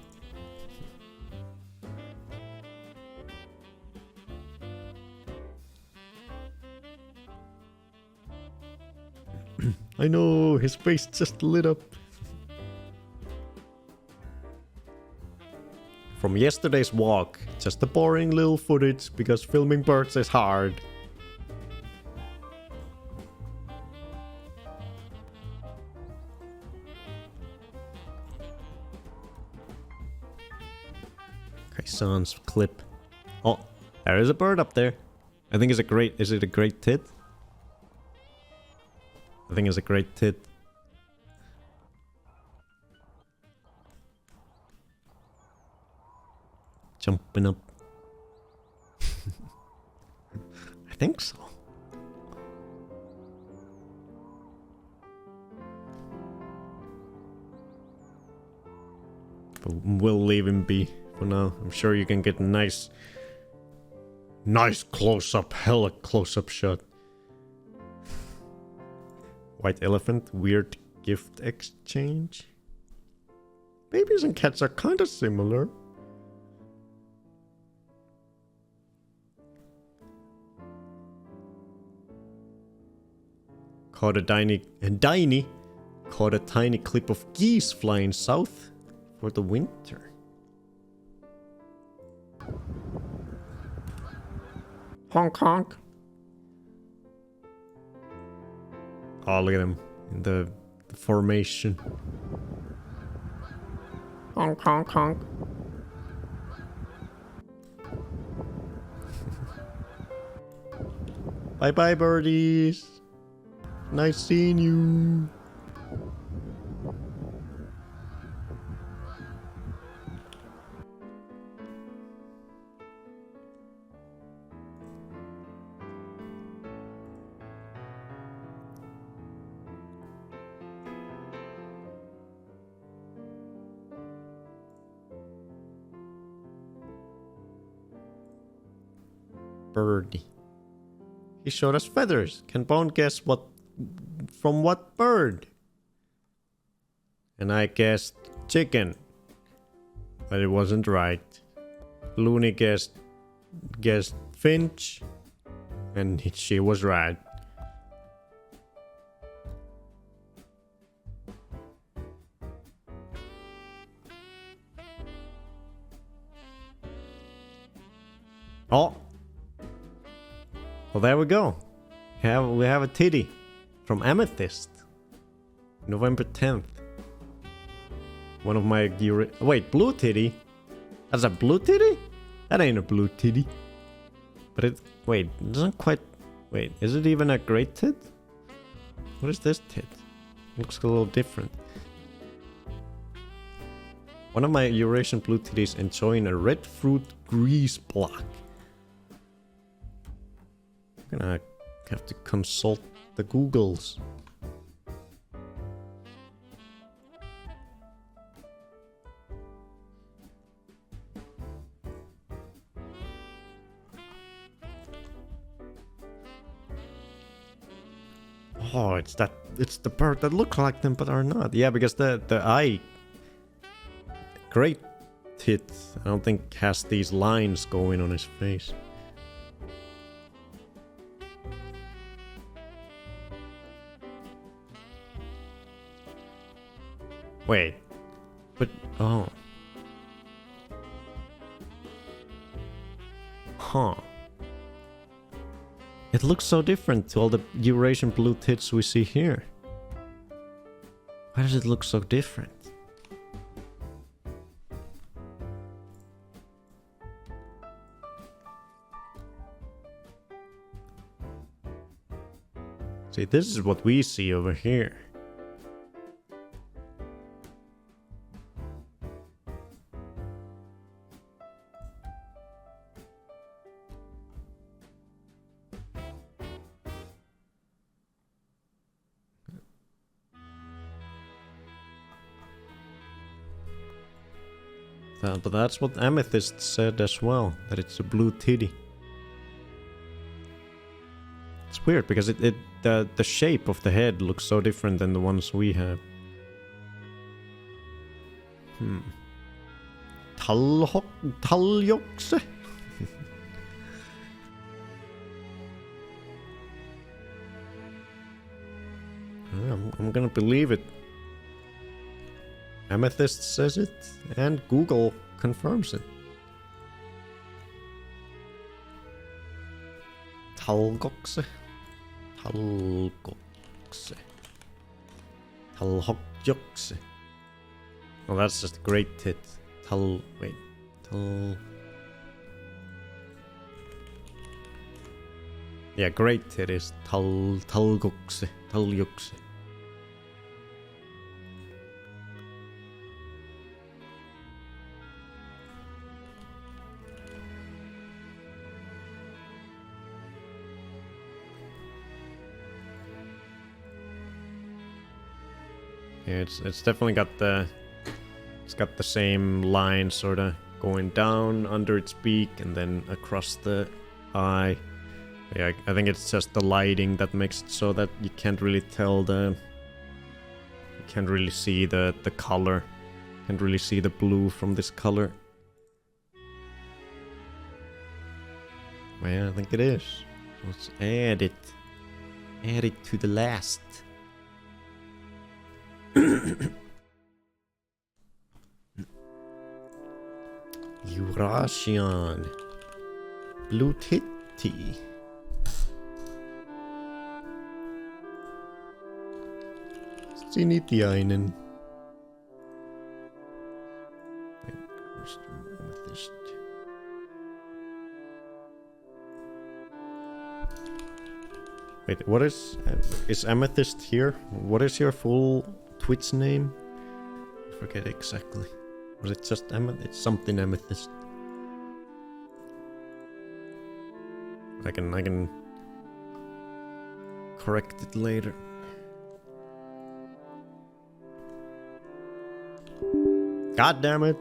I know, his face just lit up. From yesterday's walk, just a boring little footage because filming birds is hard. Kaisan's clip. Oh, there is a bird up there. I think it's a great... Is it a great tit? I think it's a great tit. Jumping up. I think so. But we'll leave him be for now. I'm sure you can get a nice close-up, hella close-up shot. White elephant, weird gift exchange. Babies and cats are kind of similar. Caught a tiny clip of geese flying south for the winter. Honk honk. Oh, look at him in the formation. Honk honk honk. Bye bye, birdies. Nice seeing you. Birdie. He showed us feathers. Can Bone guess what from what bird? And I guessed chicken. But it wasn't right. Looney guessed finch. And she was right. Oh. Well, there we go. We have a titty from Amethyst. November 10th. One of my... Wait, blue titty? That's a blue titty? That ain't a blue titty. But it... Wait, it doesn't quite... Wait, is it even a great tit? What is this tit? Looks a little different. One of my Eurasian blue titties enjoying a red fruit grease block. I'm gonna have to consult the Googles. Oh, it's that it's the bird that look like them but are not. Yeah, because the eye, great tit, I don't think has these lines going on his face. Wait, but oh, huh. It looks so different to all the Eurasian blue tits we see here. Why does it look so different? See, this is what we see over here. But that's what Amethyst said as well, that it's a blue titty. It's weird because the shape of the head looks so different than the ones we have. Taljokse? I'm gonna believe it. Amethyst says it, and Google confirms it. Talgokse. Talgokse. Talhokjokse. Oh, that's just a great tit. Wait. Yeah, great tit is Talgokse. Taljokse. Yeah, it's definitely got the same line sort of going down under its beak and then across the eye. Yeah, I think it's just the lighting that makes it so that you can't really tell you can't really see the color. Can't really see the blue from this color. Well, yeah, I think it is. Let's add it. Add it to the last. Eurasian blue titty. Sinitiainen. Wait, what is Amethyst here? What is your full Twitch name? I forget exactly. Was it just Amethyst? It's something Amethyst. I can correct it later. God damn it!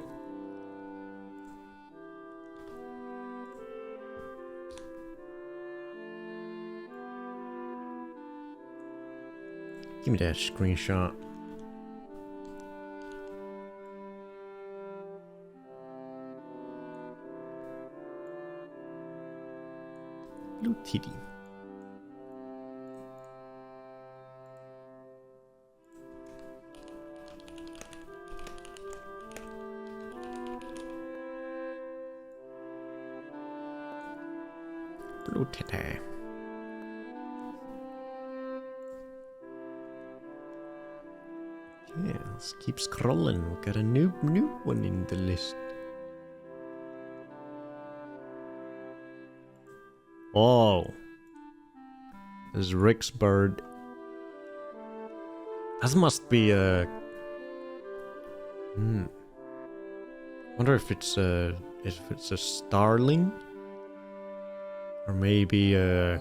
Give me that screenshot. Blue titty. Blue titty. Yeah, let's keep scrolling. We got a new one in the list. Oh, this is Rick's bird. That must be a. Wonder if it's a starling, or maybe a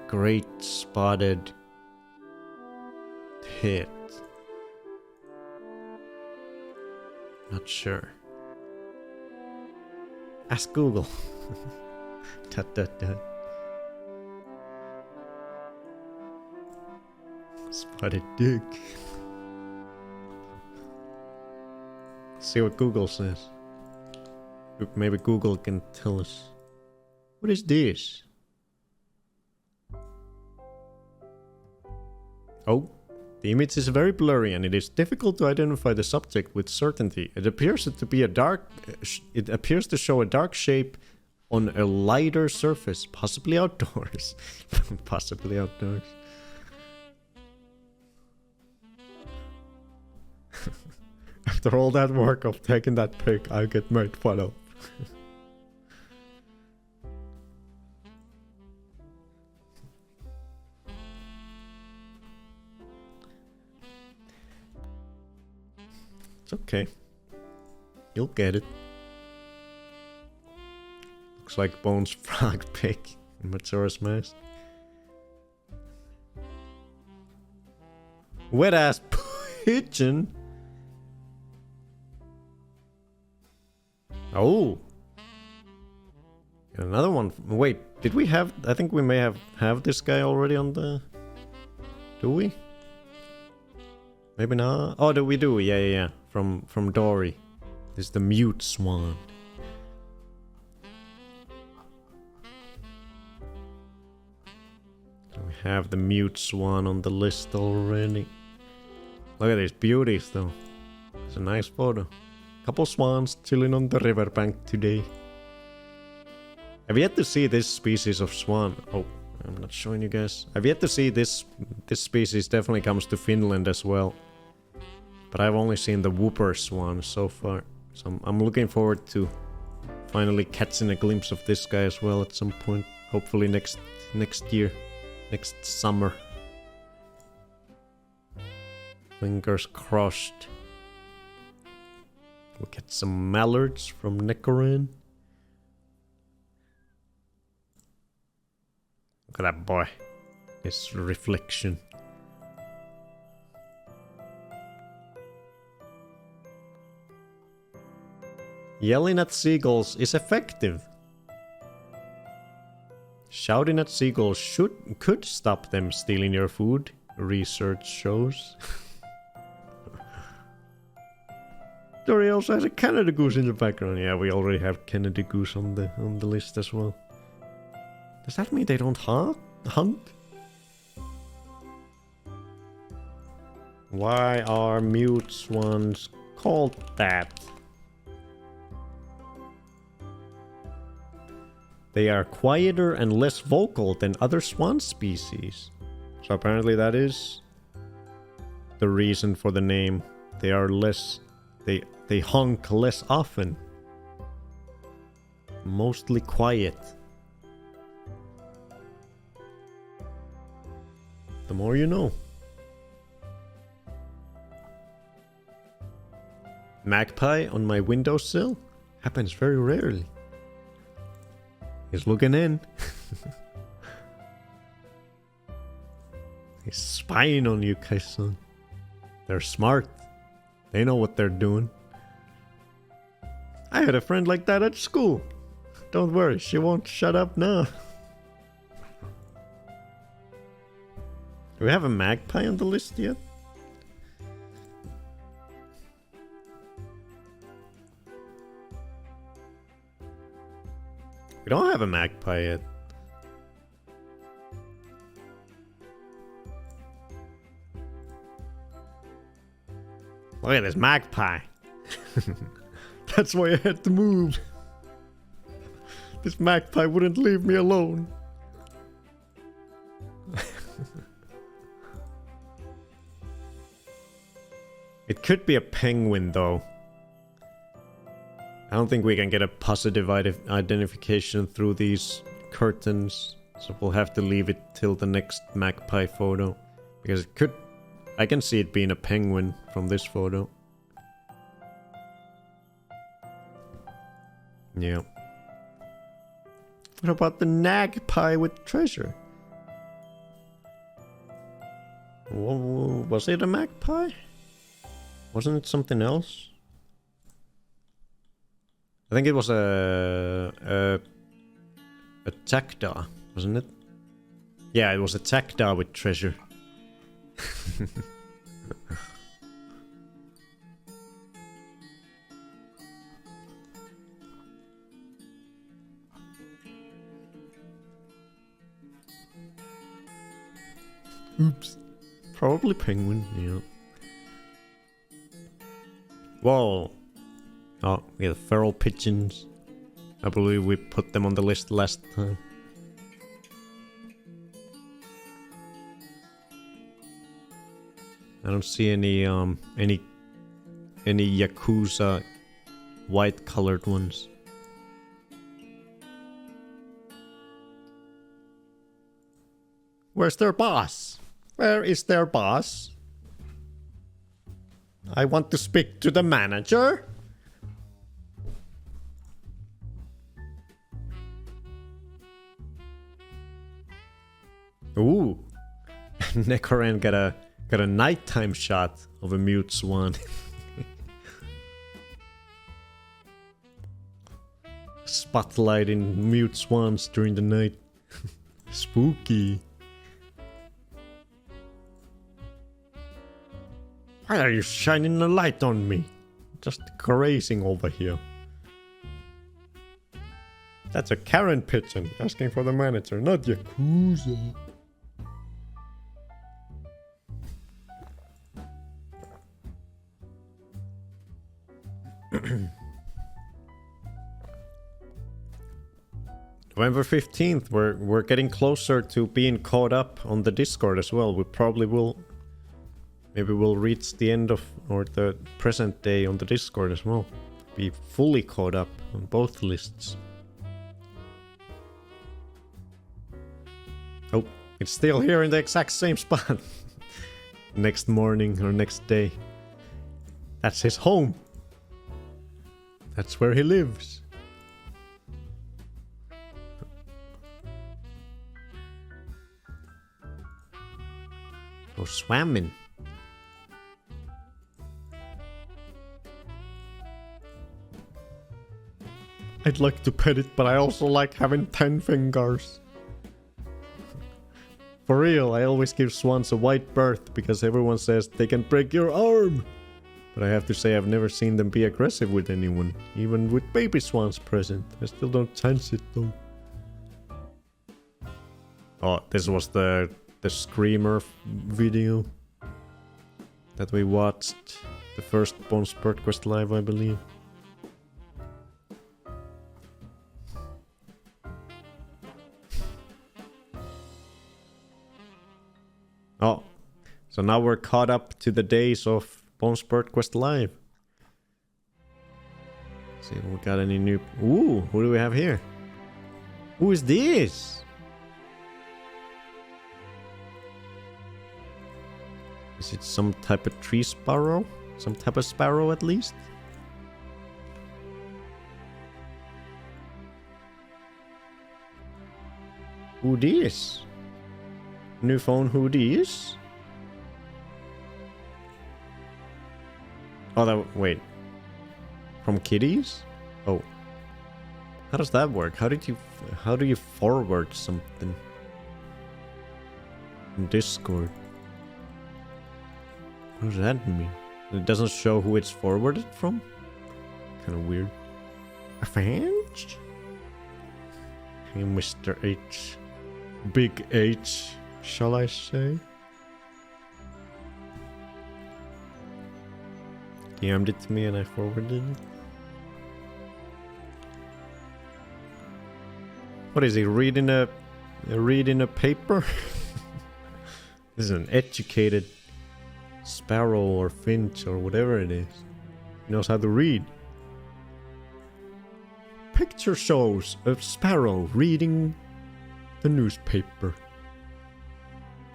great spotted tit. Not sure. Ask Google. Tut, tut, tut. What a dick. See what Google says. Maybe Google can tell us. What is this? Oh, the image is very blurry and it is difficult to identify the subject with certainty. It appears to be a dark. It appears to show a dark shape on a lighter surface, possibly outdoors. Possibly outdoors. After all that work of taking that pic, I get made fun of. It's okay. You'll get it. Looks like Bones frog pic in Majora's Mask. Wet ass pigeon. Oh. Another one. Wait, did we have... I think we may have this guy already on the... Do we? Maybe not. Oh, do we do? Yeah. From Dory. This is the mute swan. So we have the mute swan on the list already. Look at these beauties though. It's a nice photo. Couple swans chilling on the riverbank today. I've yet to see this species of swan. Oh, I'm not showing you guys. I've yet to see this species. Definitely comes to Finland as well. But I've only seen the whooper swan so far. So I'm looking forward to finally catching a glimpse of this guy as well at some point. Hopefully next year. Next summer. Fingers crossed. We'll get some mallards from Nekoran. Look at that boy. His reflection. Yelling at seagulls is effective. Shouting at seagulls could stop them stealing your food, research shows. Dory also has a Canada goose in the background. Yeah, we already have Canada goose on the list as well. Does that mean they don't hunt? Why are mute swans called that? They are quieter and less vocal than other swan species. So apparently that is the reason for the name. They are less... They honk less often. Mostly quiet. The more you know. Magpie on my windowsill? Happens very rarely. He's looking in. He's spying on you, Kaisan. They're smart. They know what they're doing. I had a friend like that at school. Don't worry, she won't shut up now. Do we have a magpie on the list yet? We don't have a magpie yet. Look at this magpie. That's why I had to move. This magpie wouldn't leave me alone. It could be a penguin though. I don't think we can get a positive identification through these curtains. So we'll have to leave it till the next magpie photo. Because it could... I can see it being a penguin from this photo. Yeah. What about the nagpie with treasure? Was it a magpie? Wasn't it something else? I think it was a jackdaw, wasn't it? Yeah, it was a jackdaw with treasure. Oops. Probably penguin, yeah. Whoa. Oh, we have feral pigeons. I believe we put them on the list last time. I don't see any Yakuza white colored ones. Where's their boss? Where is their boss? I want to speak to the manager. Ooh. Nekoran got a nighttime shot of a mute swan. Spotlighting mute swans during the night. Spooky. Why are you shining a light on me? Just grazing over here. That's a Karen pigeon asking for the manager, not Yakuza. November 15th, we're getting closer to being caught up on the Discord as well. We probably will. Maybe we'll reach the end of, or the present day on the Discord as well. Be fully caught up on both lists. Oh, it's still here in the exact same spot. Next morning or next day. That's his home. That's where he lives. Oh, swamming. I'd like to pet it, but I also like having 10 fingers. For real, I always give swans a wide berth because everyone says they can break your arm. But I have to say I've never seen them be aggressive with anyone, even with baby swans present. I still don't chance it though. Oh, this was the Screamer video that we watched. The first Bones Bird Quest live, I believe. Oh, so now we're caught up to the days of Bones Bird Quest Live. Let's see if we got any new... Ooh, who do we have here? Who is this? Is it some type of tree sparrow? Some type of sparrow at least? Who this? New phone, who this? Oh, that... Wait. From kitties? Oh. How does that work? How do you forward something? In Discord. What does that mean? It doesn't show who it's forwarded from? Kind of weird. A fan? Hey, Mr. H. Big H, shall I say? DM'd it to me and I forwarded it. What is he reading a paper? This is an educated sparrow or finch or whatever it is. He knows how to read. Picture shows a sparrow reading the newspaper.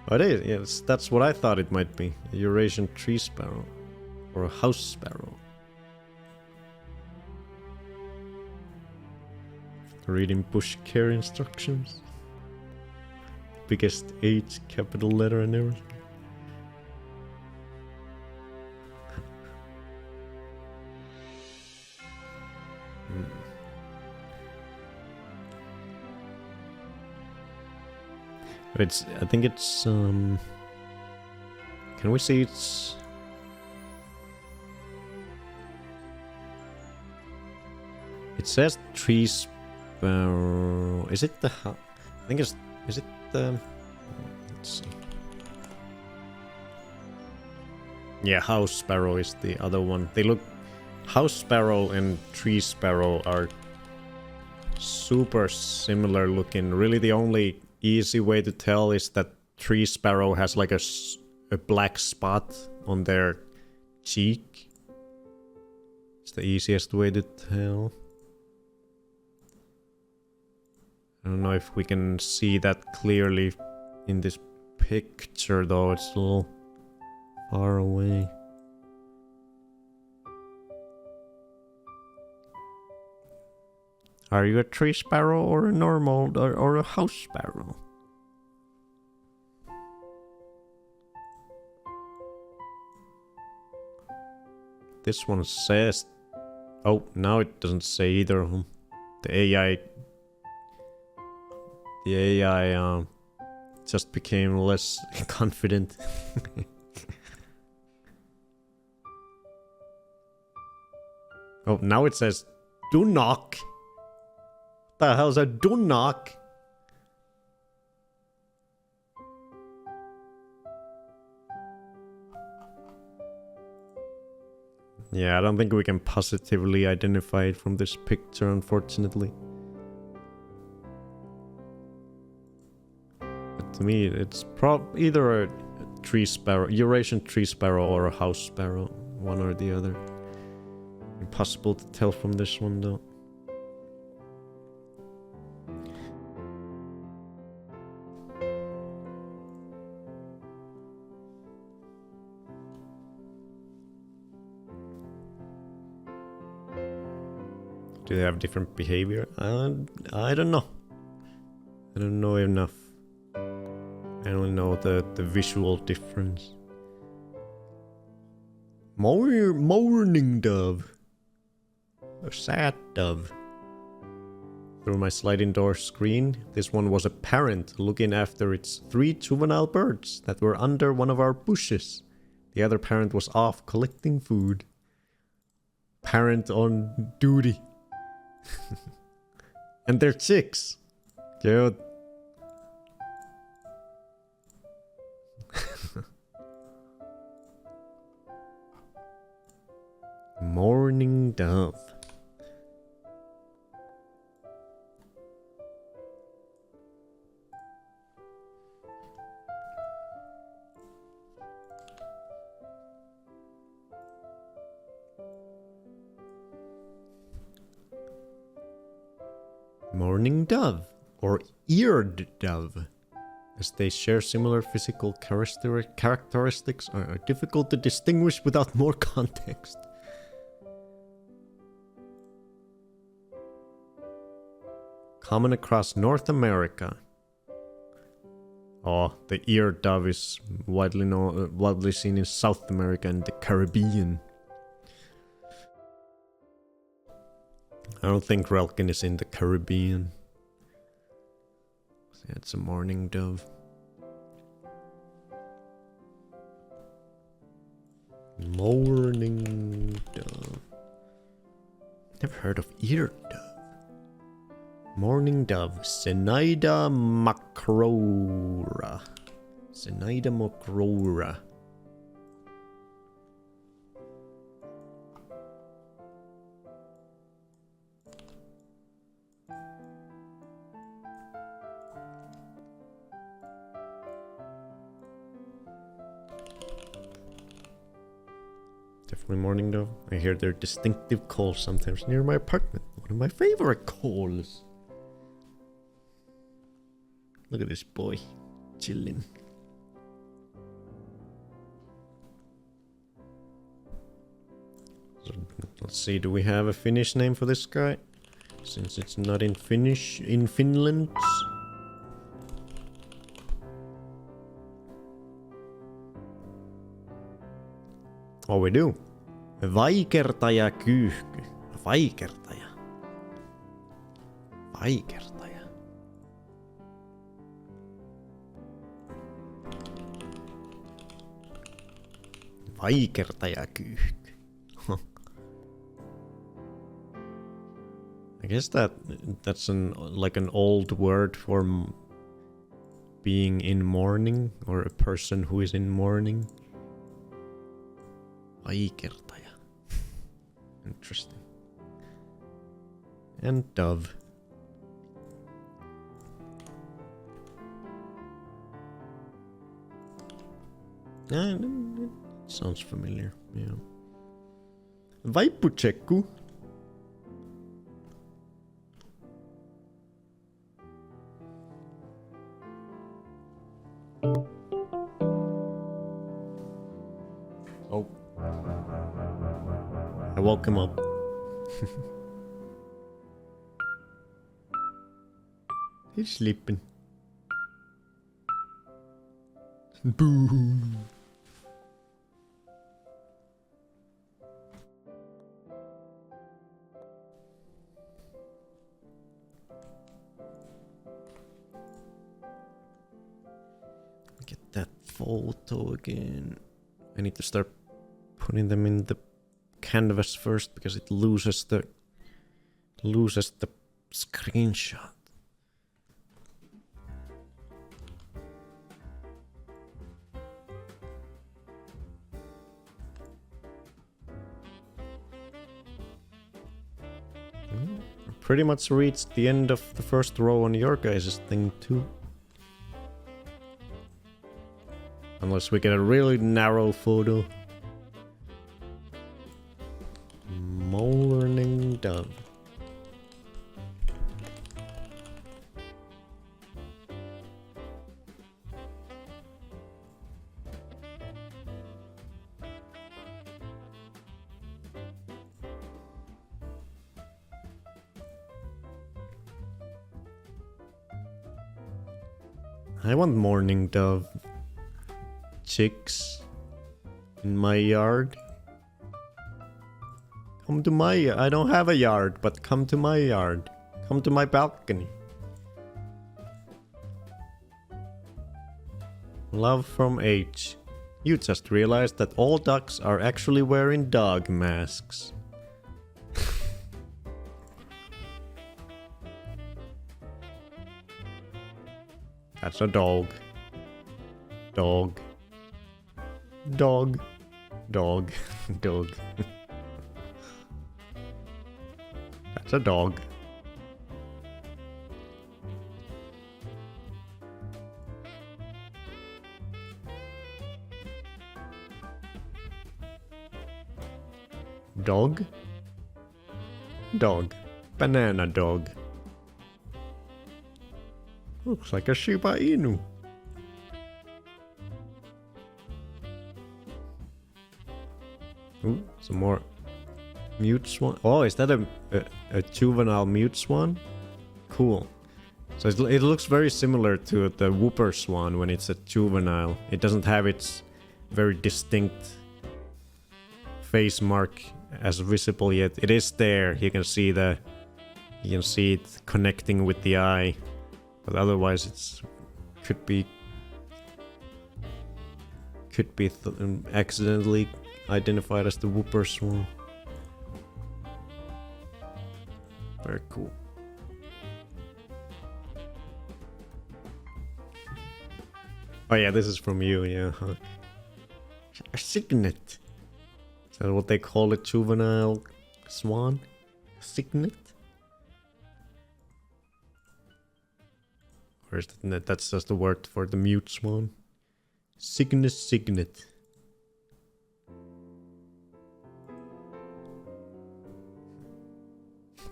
Oh, it is. Yes, that's what I thought it might be. A Eurasian tree sparrow. Or a house sparrow. Reading bush care instructions. Biggest H, capital letter and everything. But I think it's Can we see its... It says tree sparrow. Is it the... I think it's... Is it the... Let's see. Yeah, house sparrow is the other one. They look... House sparrow and tree sparrow are super similar looking. Really the only easy way to tell is that tree sparrow has like a black spot on their cheek. It's the easiest way to tell. I don't know if we can see that clearly in this picture though, it's a little far away. Are you a tree sparrow or a normal or a house sparrow? This one says... Oh, now it doesn't say either of them. The AI... The AI just became less confident. Oh, now it says, do knock. What the hell is that? Do knock. Yeah, I don't think we can positively identify it from this picture, unfortunately. But to me, it's either a tree sparrow, Eurasian tree sparrow, or a house sparrow. One or the other. Impossible to tell from this one, though. Do they have different behavior? I don't know. I don't know enough. I only know the visual difference. Mourning dove. A sad dove. Through my sliding door screen, this one was a parent looking after its 3 juvenile birds that were under one of our bushes. The other parent was off collecting food. Parent on duty. And they're chicks. Cute. Morning dove. Morning dove, or eared dove, as they share similar physical characteristics, are difficult to distinguish without more context. Common across North America. Oh, the eared dove is widely seen in South America and the Caribbean. I don't think Relkin is in the Caribbean. So it's a morning dove. Morning dove. Never heard of ear dove. Morning dove, Senaida macrora. Senaida macrora. Definitely morning dove. I hear their distinctive calls sometimes near my apartment. One of my favorite calls. Look at this boy, chilling. So, let's see, do we have a Finnish name for this guy? Since it's not in Finnish, in Finland. Oh, we do. Vaikertaja kyyhky. Vaikertaja. Vaikertaja. Vaikertajakyyhky. I guess that's like an old word for being in mourning, or a person who is in mourning. Vaikertaja. Interesting. And dove. It sounds familiar, yeah. Vaippuchekku. Oh. I woke him up. He's sleeping. Boo. Get that photo again. I need to start putting them in the canvas first because it loses the screenshot. Pretty much reached the end of the first row on your guys' thing too. Unless we get a really narrow photo. Morning dove. I want morning dove chicks in my yard. Come to my... I don't have a yard, but come to my yard. Come to my balcony. Love from H. You just realized that all ducks are actually wearing dog masks. That's a dog. Dog. Dog. Dog. Dog. That's a dog. Dog. Dog. Banana dog. Looks like a Shiba Inu. Ooh, some more mute swan. Oh, is that a juvenile mute swan? Cool. So it looks very similar to the whooper swan when it's a juvenile. It doesn't have its very distinct face mark as visible yet. It is there. You can see it connecting with the eye. But otherwise, it's could be accidentally identified as the whooper swan. Very cool. Oh yeah, this is from you, yeah. A cygnet. Is that what they call it, juvenile swan? Cygnet? Or is that's just the word for the mute swan? Cygnet.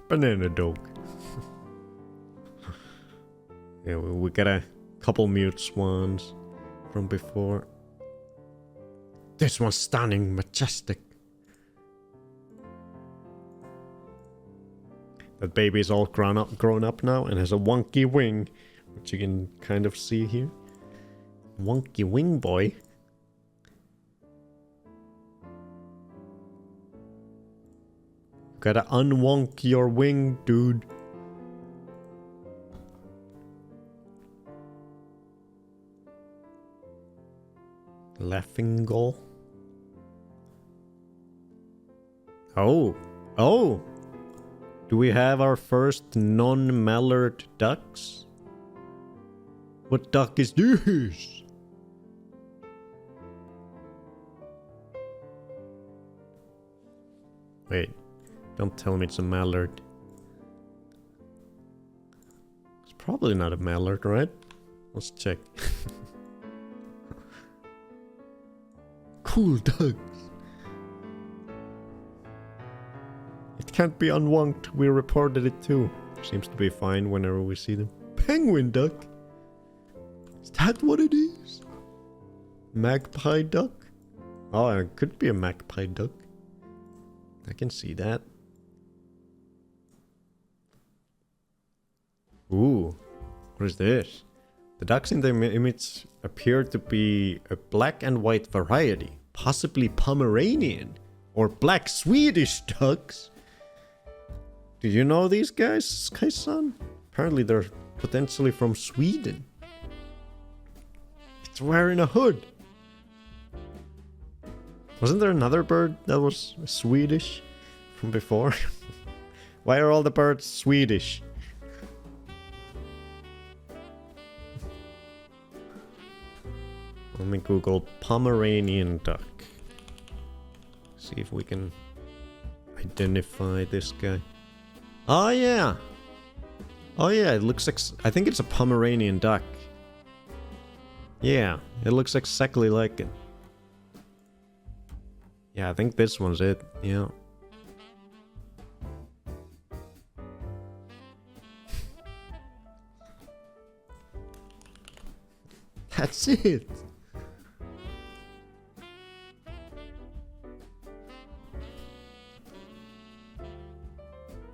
Banana dog. Yeah, we got a couple mute swans from before. This one's stunning, majestic. That baby's all grown up now and has a wonky wing, which you can kind of see here. Wonky wing boy. Gotta unwonk your wing, dude. Laughing gull. Oh. Oh! Do we have our first non-mallard ducks? What duck is this? Wait. Don't tell me it's a mallard. It's probably not a mallard, right? Let's check. Cool ducks. It can't be unwonked. We reported it too. Seems to be fine whenever we see them. Penguin duck? Is that what it is? Magpie duck? Oh, it could be a magpie duck. I can see that. Ooh, what is this? The ducks in the image appear to be a black and white variety, possibly Pomeranian or black Swedish ducks. Do you know these guys, Kai-san? Apparently they're potentially from Sweden. It's wearing a hood. Wasn't there another bird that was Swedish from before? Why are all the birds Swedish? Let me Google Pomeranian duck. See if we can identify this guy. Oh yeah! Oh yeah, it looks like... I think it's a Pomeranian duck. Yeah, it looks exactly like it. Yeah, I think this one's it. Yeah. That's it!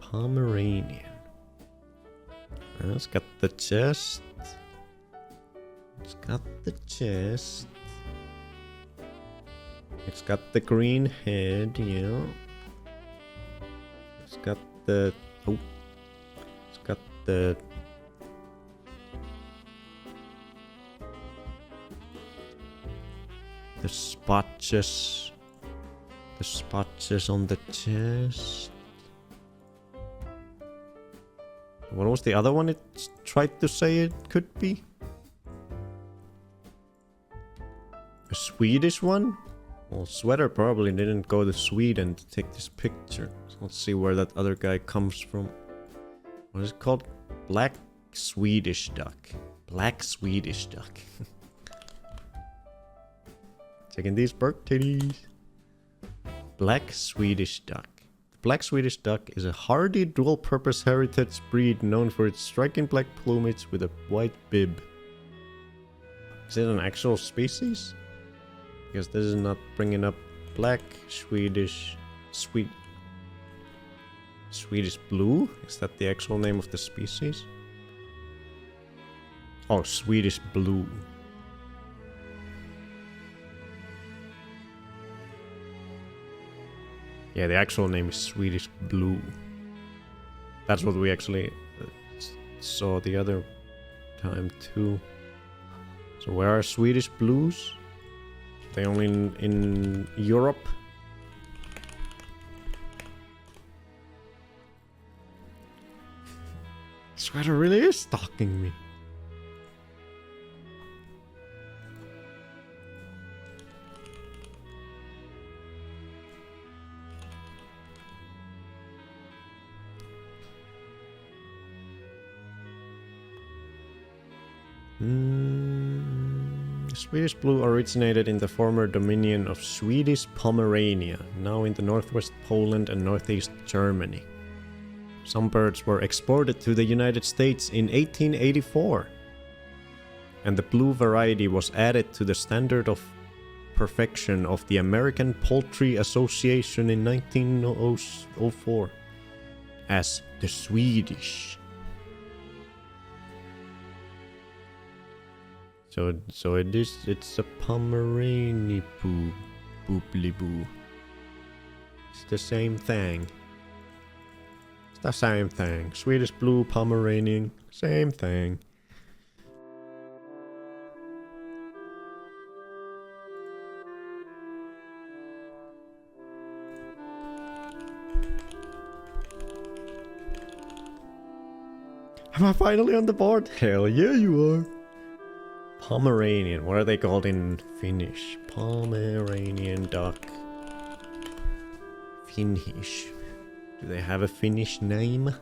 Pomeranian. It's got the chest. It's got the chest. It's got the green head, yeah. It's got the... Oh. It's got the... The spotches. The spotches on the chest. What was the other one it tried to say it could be? A Swedish one? Well, Sweater probably didn't go to Sweden to take this picture. So let's see where that other guy comes from. What is it called? Black Swedish duck. Black Swedish duck. Checking these bird titties. Black Swedish duck. Black Swedish duck is a hardy dual-purpose heritage breed known for its striking black plumage with a white bib. Is it an actual species? Because this is not bringing up black Swedish... Swedish blue? Is that the actual name of the species? Oh, Swedish blue. Yeah, the actual name is Swedish blue. That's what we actually saw the other time too. So where are Swedish blues? Are they only in Europe? Sweater really is stalking me. Swedish blue originated in the former dominion of Swedish Pomerania, now in the northwest Poland and northeast Germany. Some birds were exported to the United States in 1884, and the blue variety was added to the standard of perfection of the American Poultry Association in 1904 as the Swedish. So it's a Pomeranian boo, boobly boo. It's the same thing. It's the same thing. Swedish blue, Pomeranian, same thing. Am I finally on the board? Hell yeah, you are. Pomeranian. What are they called in Finnish? Pomeranian duck. Finnish. Do they have a Finnish name?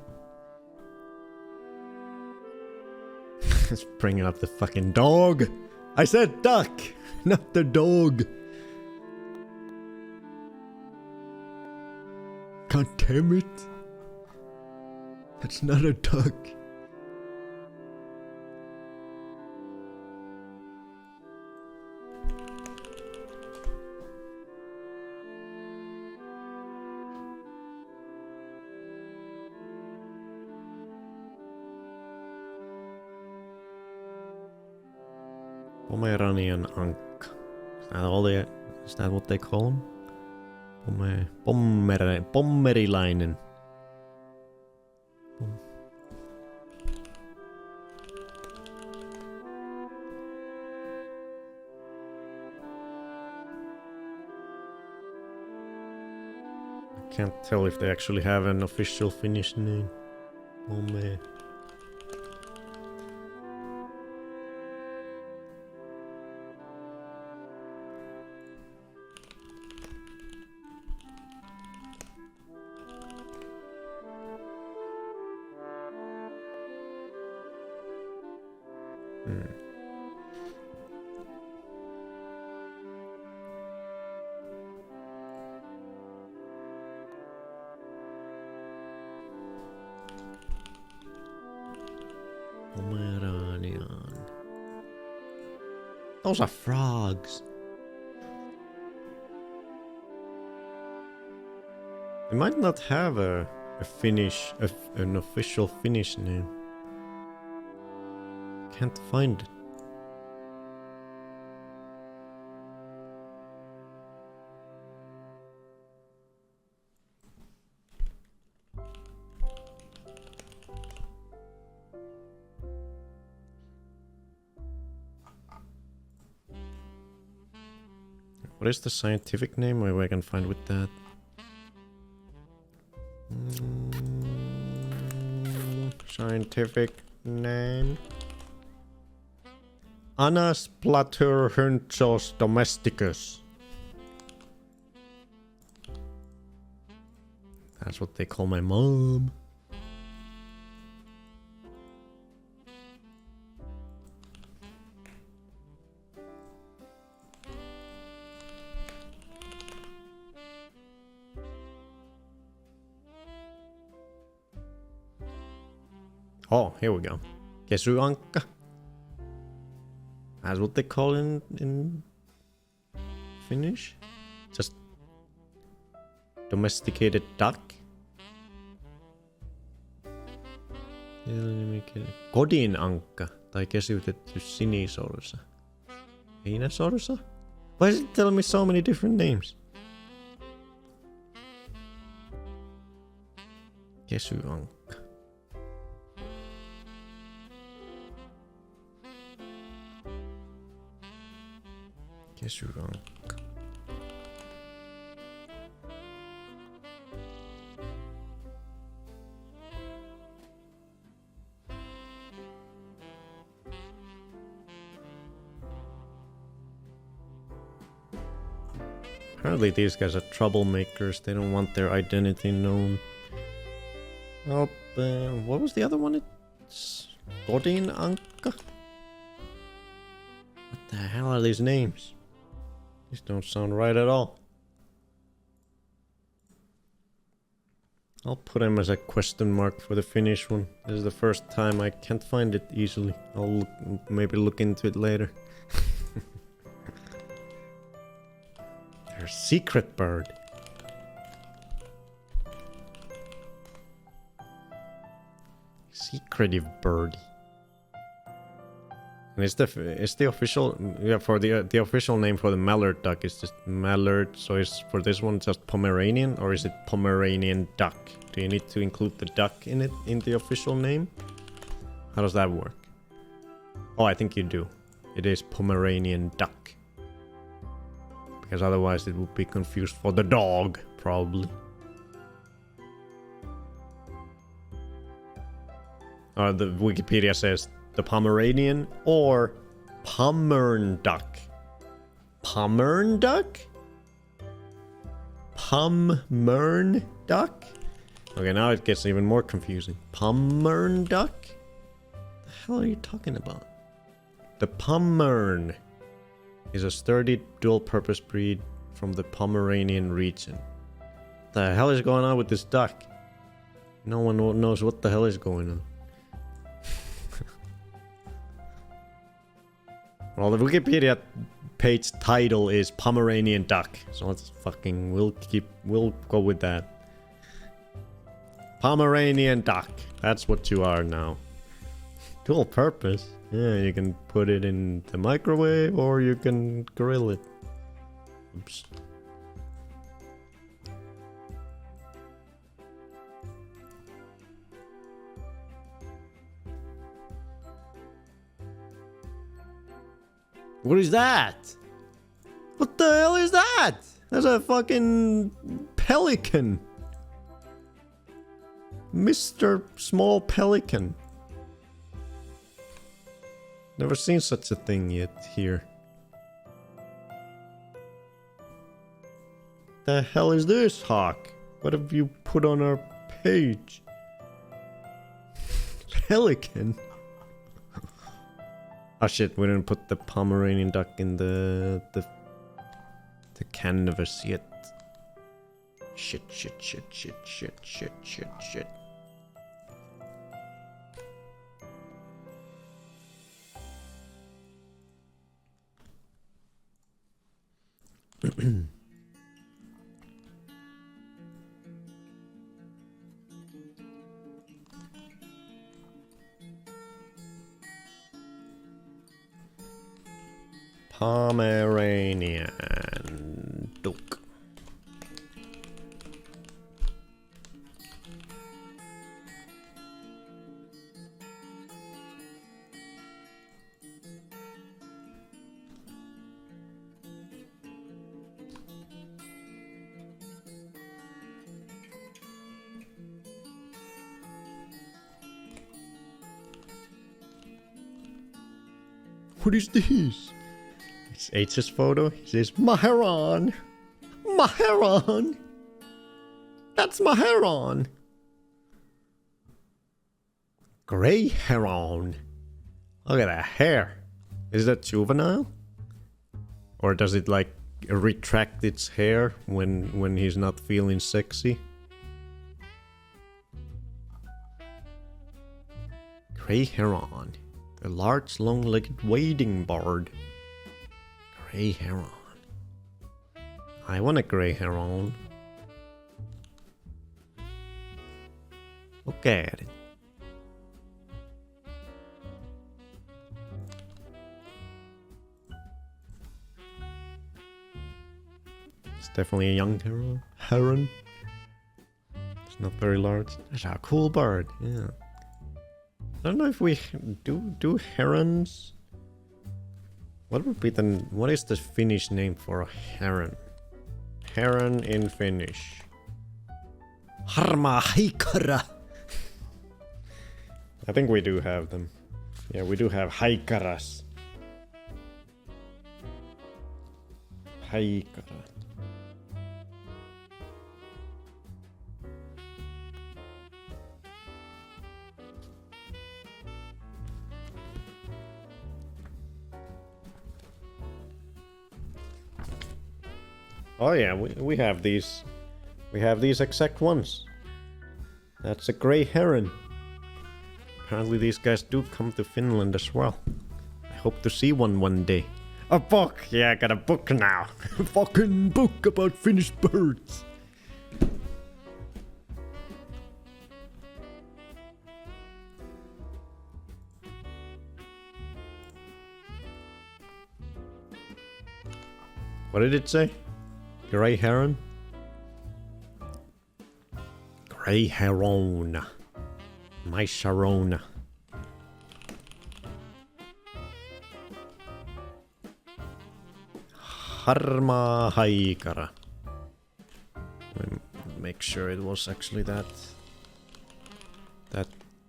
Let's bring out the fucking dog. I said duck, not the dog. God damn it. That's not a duck. Pomeranian Ankka. Is that what they call him? Pommerilainen. I can't tell if they actually have an official Finnish name. Pomeranian. Those are frogs. They might not have an official Finnish name. Can't find it. What is the scientific name? Maybe I can find with that. Scientific name. Anas platyhunchos domesticus. That's what they call my mom. Oh, here we go. Kesyankka. That's what they call in Finnish. Just domesticated duck. Kodin ankka tai kesytetty sinisorsa. Heinäsorsa? Why is it telling me so many different names? Kesyankka. Kesyankka. Apparently these guys are troublemakers. They don't want their identity known. Oh, what was the other one? It's Godin Anka? What the hell are these names? These don't sound right at all. I'll put him as a question mark for the Finnish one. This is the first time I can't find it easily. I'll maybe look into it later. Their secret bird. Secretive birdie. And is the official for the official name for the mallard duck is just mallard, so is for this one just Pomeranian, or is it Pomeranian duck? Do you need to include the duck in it in the official name? How does that work? Oh, I think you do. It is Pomeranian duck. Because otherwise it would be confused for the dog, probably. The Wikipedia says the Pomeranian or Pommern duck. Pommern duck? Pommern duck? Okay, now it gets even more confusing. Pommern duck? The hell are you talking about? The Pommern is a sturdy dual-purpose breed from the Pomeranian region. The hell is going on with this duck? No one knows what the hell is going on. Well, the Wikipedia page title is Pomeranian duck, so let's fucking we'll go with that. Pomeranian duck. That's what you are now. Dual purpose. Yeah, you can put it in the microwave or you can grill it. Oops. What is that? What the hell is that? That's a fucking pelican. Mr. Small Pelican. Never seen such a thing yet here. The hell is this, Hawk? What have you put on our page? Pelican? Oh shit, we didn't put the Pomeranian duck in the canvas yet. Shit. Pomeranian duck. What is this? It's H's photo. He says, Maharon! Maharon! That's Maharon! Grey heron. Look at that hair. Is that juvenile? Or does it like retract its hair when he's not feeling sexy? Grey heron. A large, long-legged wading bird. Grey heron. I want a grey heron. Look at it. It's definitely a young heron. It's not very large. That's a cool bird, yeah. I don't know if we do herons. What is the Finnish name for a heron? Heron in Finnish. Harmaa haikara. I think we do have them. Yeah, we do have haikaras. Haikara. Oh yeah, we have these. We have these exact ones. That's a grey heron. Apparently these guys do come to Finland as well. I hope to see one day. A book! Yeah, I got a book now. A fucking book about Finnish birds. What did it say? Grey heron? Grey heron. My Sharona. Harmaa haikara. Make sure it was actually that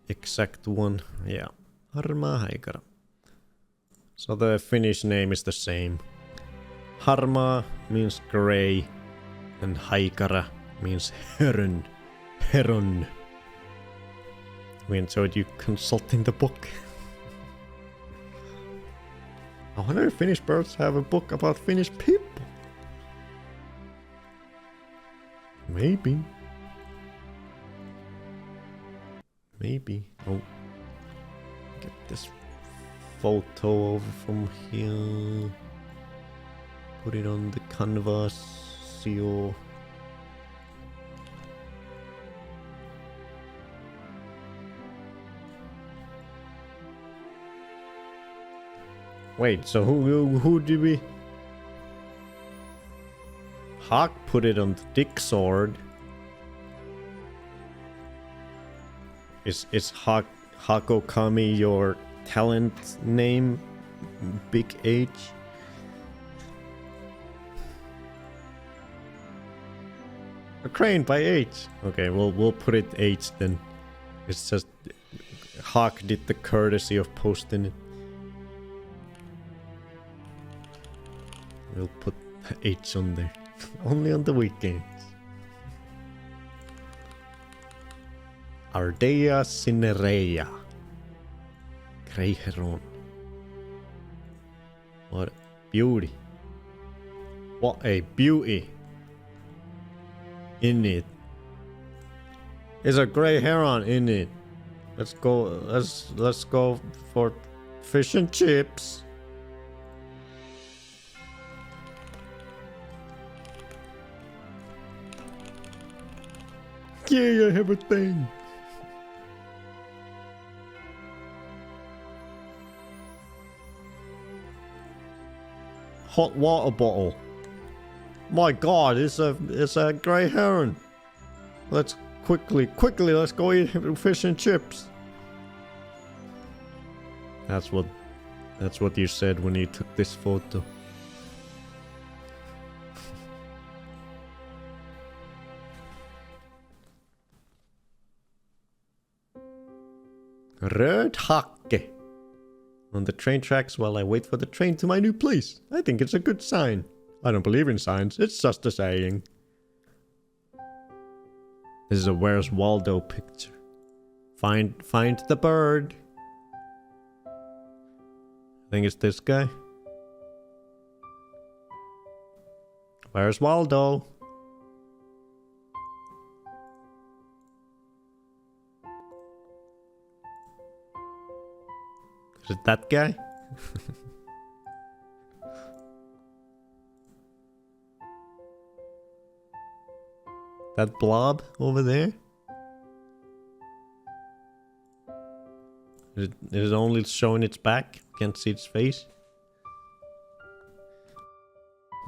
exact one. Yeah. Harmaa haikara. So the Finnish name is the same. Harmaa means grey, and haikara means heron. Heron. We enjoyed you consulting the book. I wonder if Finnish birds have a book about Finnish people. Maybe. Maybe. Oh. Get this photo over from here. Put it on the canvas. Seal. Wait, so who did we... Hawk put it on the dick sword. Is Hakokami your talent name? Big H? A crane by H. Okay, we'll put it H then. It's just Hawk did the courtesy of posting it. We'll put H on there. Only on the weekends. Ardea cinerea. Grey heron. What a beauty. What a beauty. In it. There's a grey heron in it. Let's go for fish and chips. Yeah, I have a thing. Hot water bottle. My God, it's a grey heron. Let's quickly, let's go eat fish and chips. That's what you said when you took this photo. Röd hacke. On the train tracks while I wait for the train to my new place. I think it's a good sign. I don't believe in signs, it's just a saying. This is a Where's Waldo picture. Find the bird. I think it's this guy. Where's Waldo? Is it that guy? That blob over there? Is it only showing its back? Can't see its face?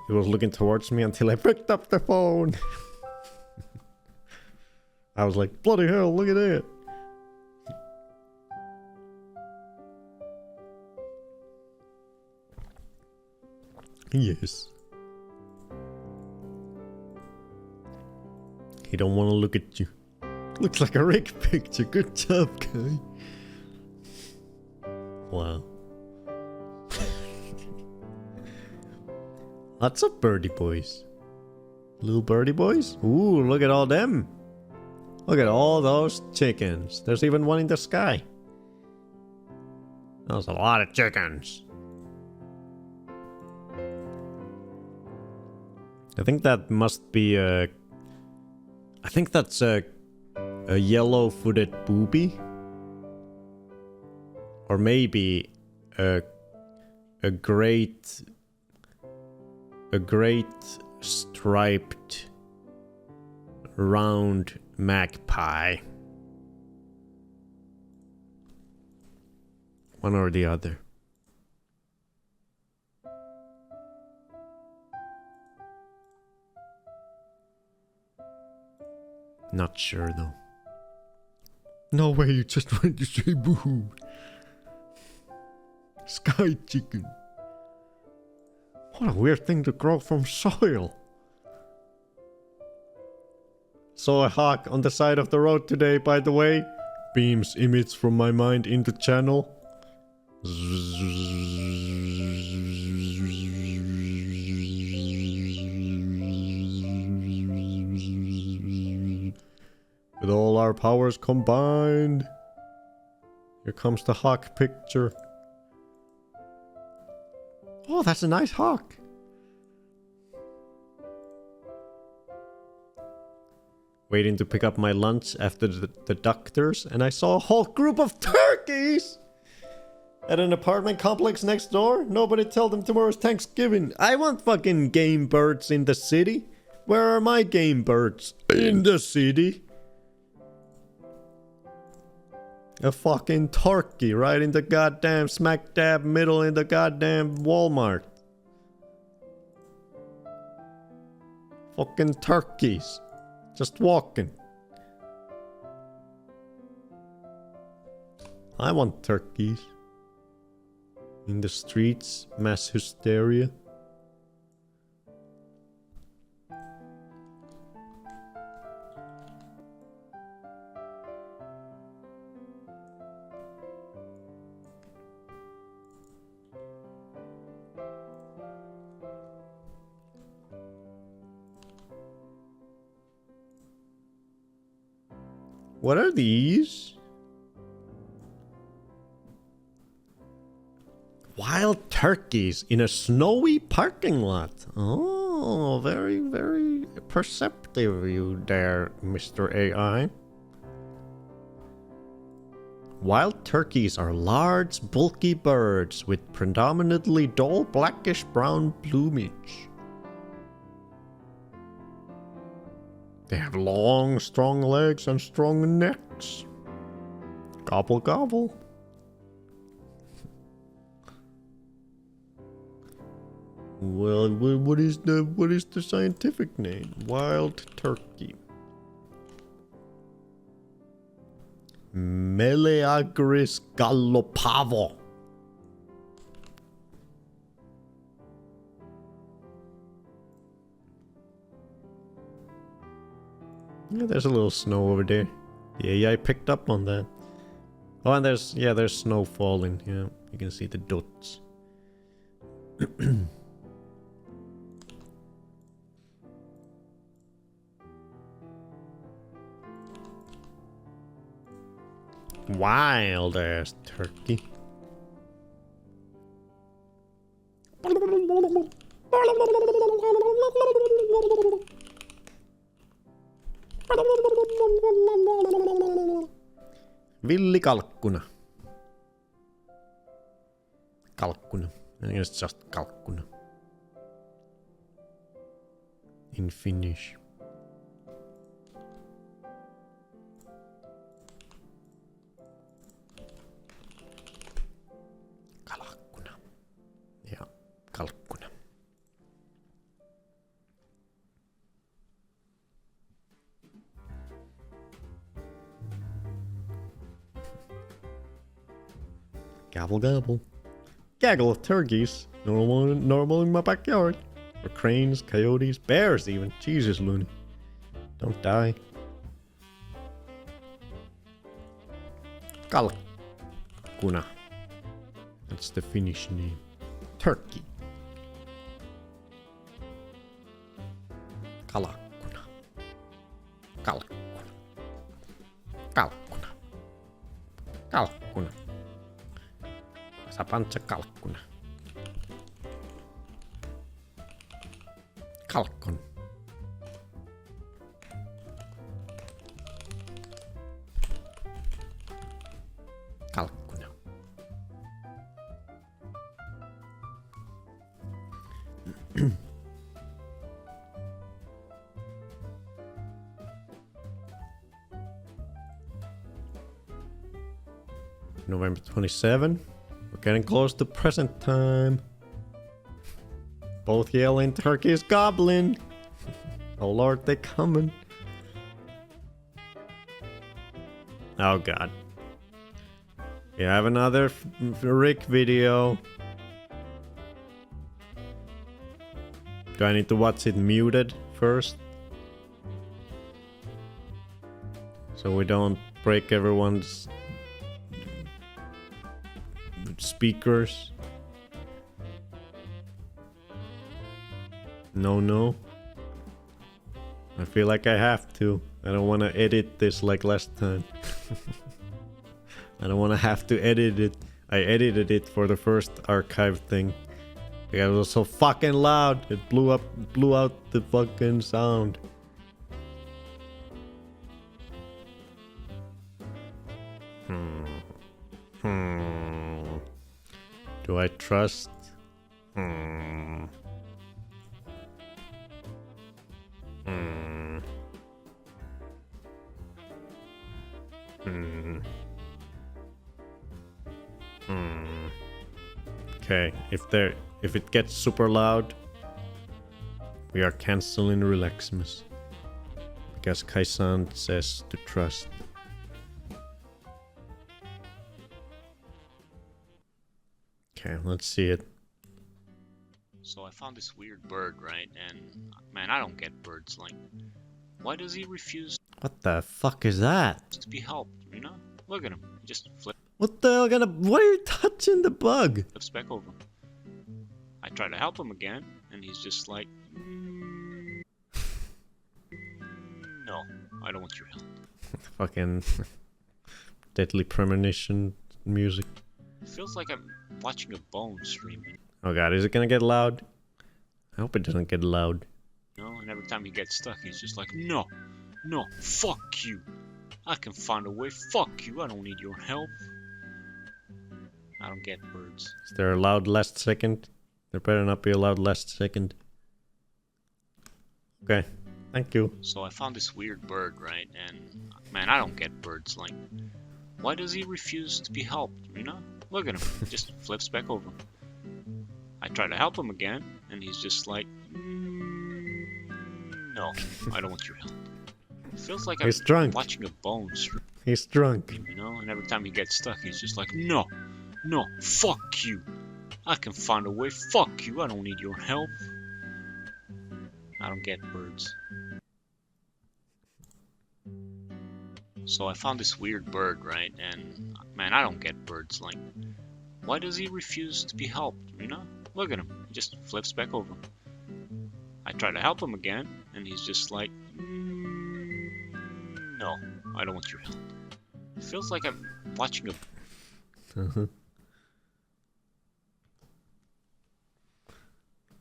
It was looking towards me until I picked up the phone. I was like, bloody hell, look at it. Yes. He don't want to look at you. Looks like a rig picture. Good job, guy. Wow. Lots of birdie boys. Little birdie boys? Ooh, look at all them. Look at all those chickens. There's even one in the sky. There's a lot of chickens. I think that must be a... I think that's a yellow-footed booby. Or maybe a great striped round magpie. One or the other. Not sure though. No way, you just wanted to say boo. Sky chicken. What a weird thing to grow from soil. Saw a hawk on the side of the road today, by the way. beams image from my mind into channel. With all our powers combined. Here comes the hawk picture. Oh, that's a nice hawk. Waiting to pick up my lunch after the doctors, and I saw a whole group of turkeys at an apartment complex next door. Nobody tell them tomorrow's Thanksgiving. I want fucking game birds in the city. Where are my game birds? In the city. A fucking turkey right in the goddamn smack dab middle in the goddamn Walmart. Fucking turkeys. Just walking. I want turkeys. In the streets, mass hysteria. What are these? Wild turkeys in a snowy parking lot. Oh, very, very perceptive you there, Mr. AI. Wild turkeys are large, bulky birds with predominantly dull blackish brown plumage. They have long, strong legs and strong necks. Gobble, gobble. Well, what is the scientific name? Wild turkey. Meleagris gallopavo. Yeah, there's a little snow over there. Yeah, I picked up on that. Oh, and there's snow falling. Yeah, you can see the dots. Wild ass turkey. Villikalkkuna. Kalkkuna. I think it's just kalkkuna. In Finnish. Kalkkuna. Ja, kalkkuna. Gobble gobble. Gaggle of turkeys. Normal in my backyard. Or cranes, coyotes, bears even. Jesus, Looney. Don't die. Kalkkuna. That's the Finnish name. Turkey. Kalakkuna. Kalkkuna. Kalkkuna. Kalkkuna. Sapantsa kalkkuna. Kalkkun. Kalkkuna. November 27. We're getting close to present time. Both yelling, turkey is gobbling. Oh Lord, they coming. Oh God. We have another Rick video. Do I need to watch it muted first? So we don't break everyone's speakers. No. I feel like I have to. I don't want to edit this like last time. I don't want to have to edit it. I edited it for the first archive thing. Because it was so fucking loud. It blew out the fucking sound. Do I trust? Okay, if it gets super loud, we are canceling Relaxmas. Because Kaisan says to trust. Okay, let's see it. So I found this weird bird, right? And man, I don't get birds. Like, why does he refuse What the fuck is that? to be helped? You know? Look at him. He just What the hell gonna... Why are you touching the bug? flips back over. I try to help him again, and he's just like, no, I don't want your help. Fucking deadly premonition music. It feels like I'm watching a bone streaming. Oh god, is it gonna get loud? I hope it doesn't get loud. You know, and every time he gets stuck, he's just like, no, fuck you. I can find a way, fuck you, I don't need your help. I don't get birds. Is there a loud last second? There better not be a loud last second. Okay, thank you. So I found this weird bird, right? And man, I don't get birds. Like, why does he refuse to be helped? You know? Look at him. He just flips back over. I try to help him again, and he's just like, no, I don't want your help. It feels like He's I'm drunk. watching a bone stream, He's drunk. you know? And every time he gets stuck, he's just like, no, fuck you. I can find a way, fuck you, I don't need your help. I don't get birds. So I found this weird bird, right? And man, I don't get birds. Like, why does he refuse to be helped? You know? Look at him. He just flips back over. I try to help him again, and he's just like, no, I don't want your help. It feels like I'm watching a...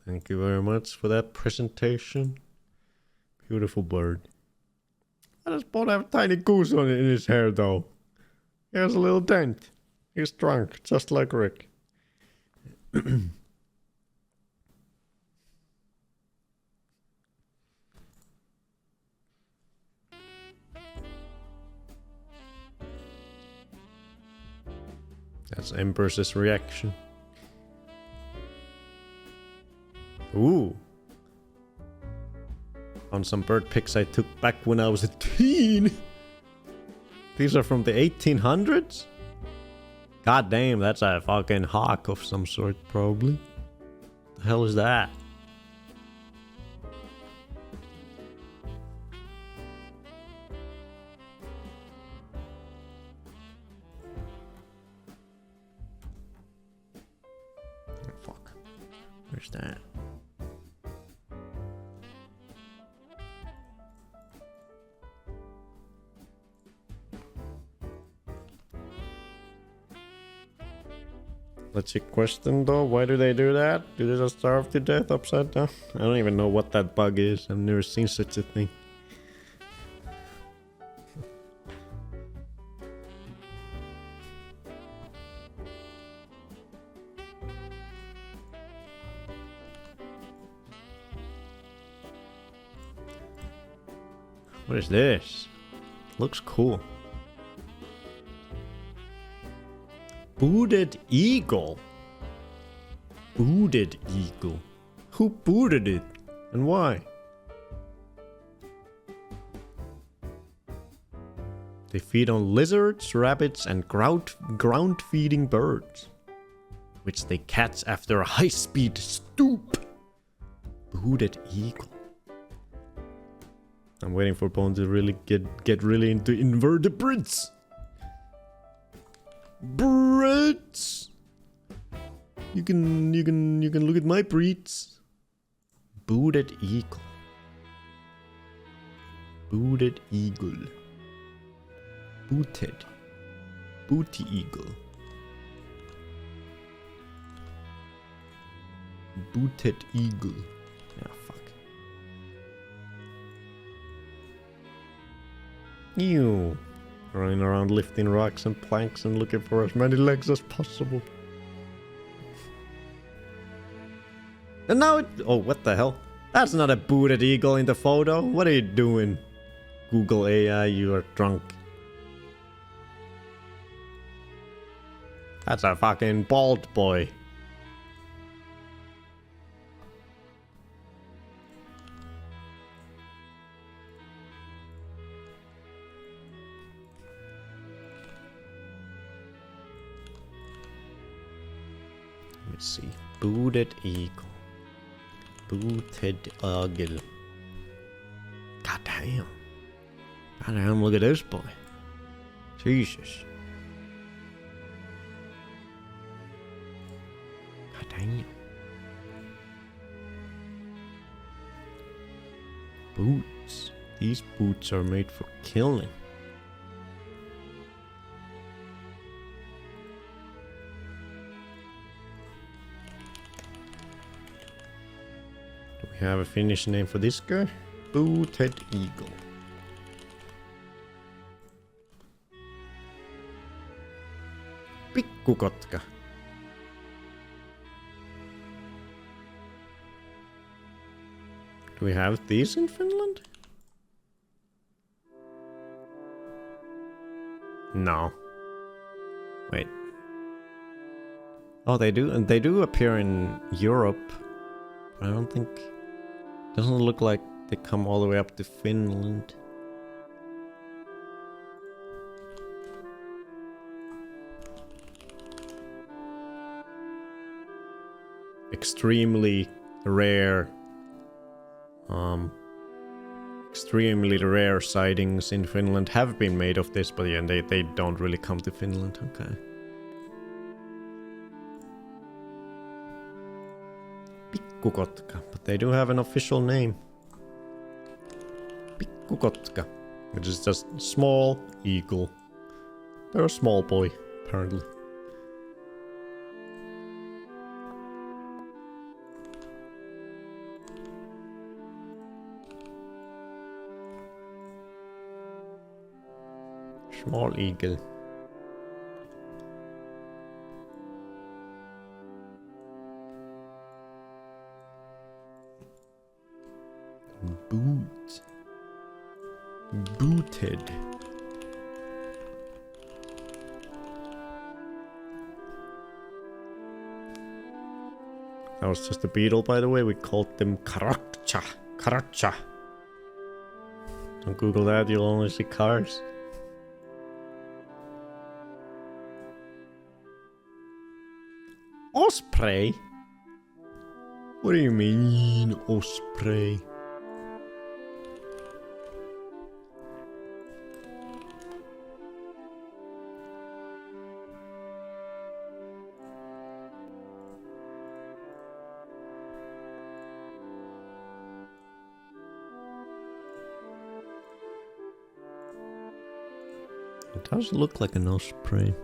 Thank you very much for that presentation. Beautiful bird. I just bought a tiny goose on it in his hair though. He has a little dent. He's drunk, just like Rick. That's Empress's reaction. Ooh. On some bird pics I took back when I was a teen. These are from the 1800s? God damn, that's a fucking hawk of some sort, probably. The hell is that? Oh, fuck. Where's that? Legit question though, why do they do that? Do they just starve to death upside down? I don't even know what that bug is. I've never seen such a thing. What is this? Looks cool. Booted eagle. Booted eagle. Who booted it? And why? They feed on lizards, rabbits, and ground-feeding birds, which they catch after a high-speed stoop. Booted eagle. I'm waiting for Bone to really get really into invertebrates. Breeds. You can look at my breeds. Booted eagle. Booted eagle. Booted. Booty eagle. Booted eagle. Yeah, fuck. Ew. Running around lifting rocks and planks and looking for as many legs as possible. And now it... Oh, what the hell? That's not a booted eagle in the photo. What are you doing? Google AI, you are drunk. That's a fucking bald boy. Let me see. Booted eagle. Booted eagle. God damn. God damn, look at this boy. Jesus. God damn. Boots. These boots are made for killing. Do we have a Finnish name for this guy? Booted eagle. Pikkukotka. Do we have these in Finland? No. Wait. Oh, they do, and they do appear in Europe. I don't think... Doesn't look like they come all the way up to Finland. Extremely rare sightings in Finland have been made of this, but yeah, they don't really come to Finland. Okay. Pikkukotka, but they do have an official name. Pikkukotka, which is just small eagle. They're a small boy, apparently. Small eagle. Boot. Booted. That was just a beetle, by the way. We called them karakcha. Karakcha. Don't Google that, you'll only see cars. Osprey? What do you mean, osprey? It does look like an osprey.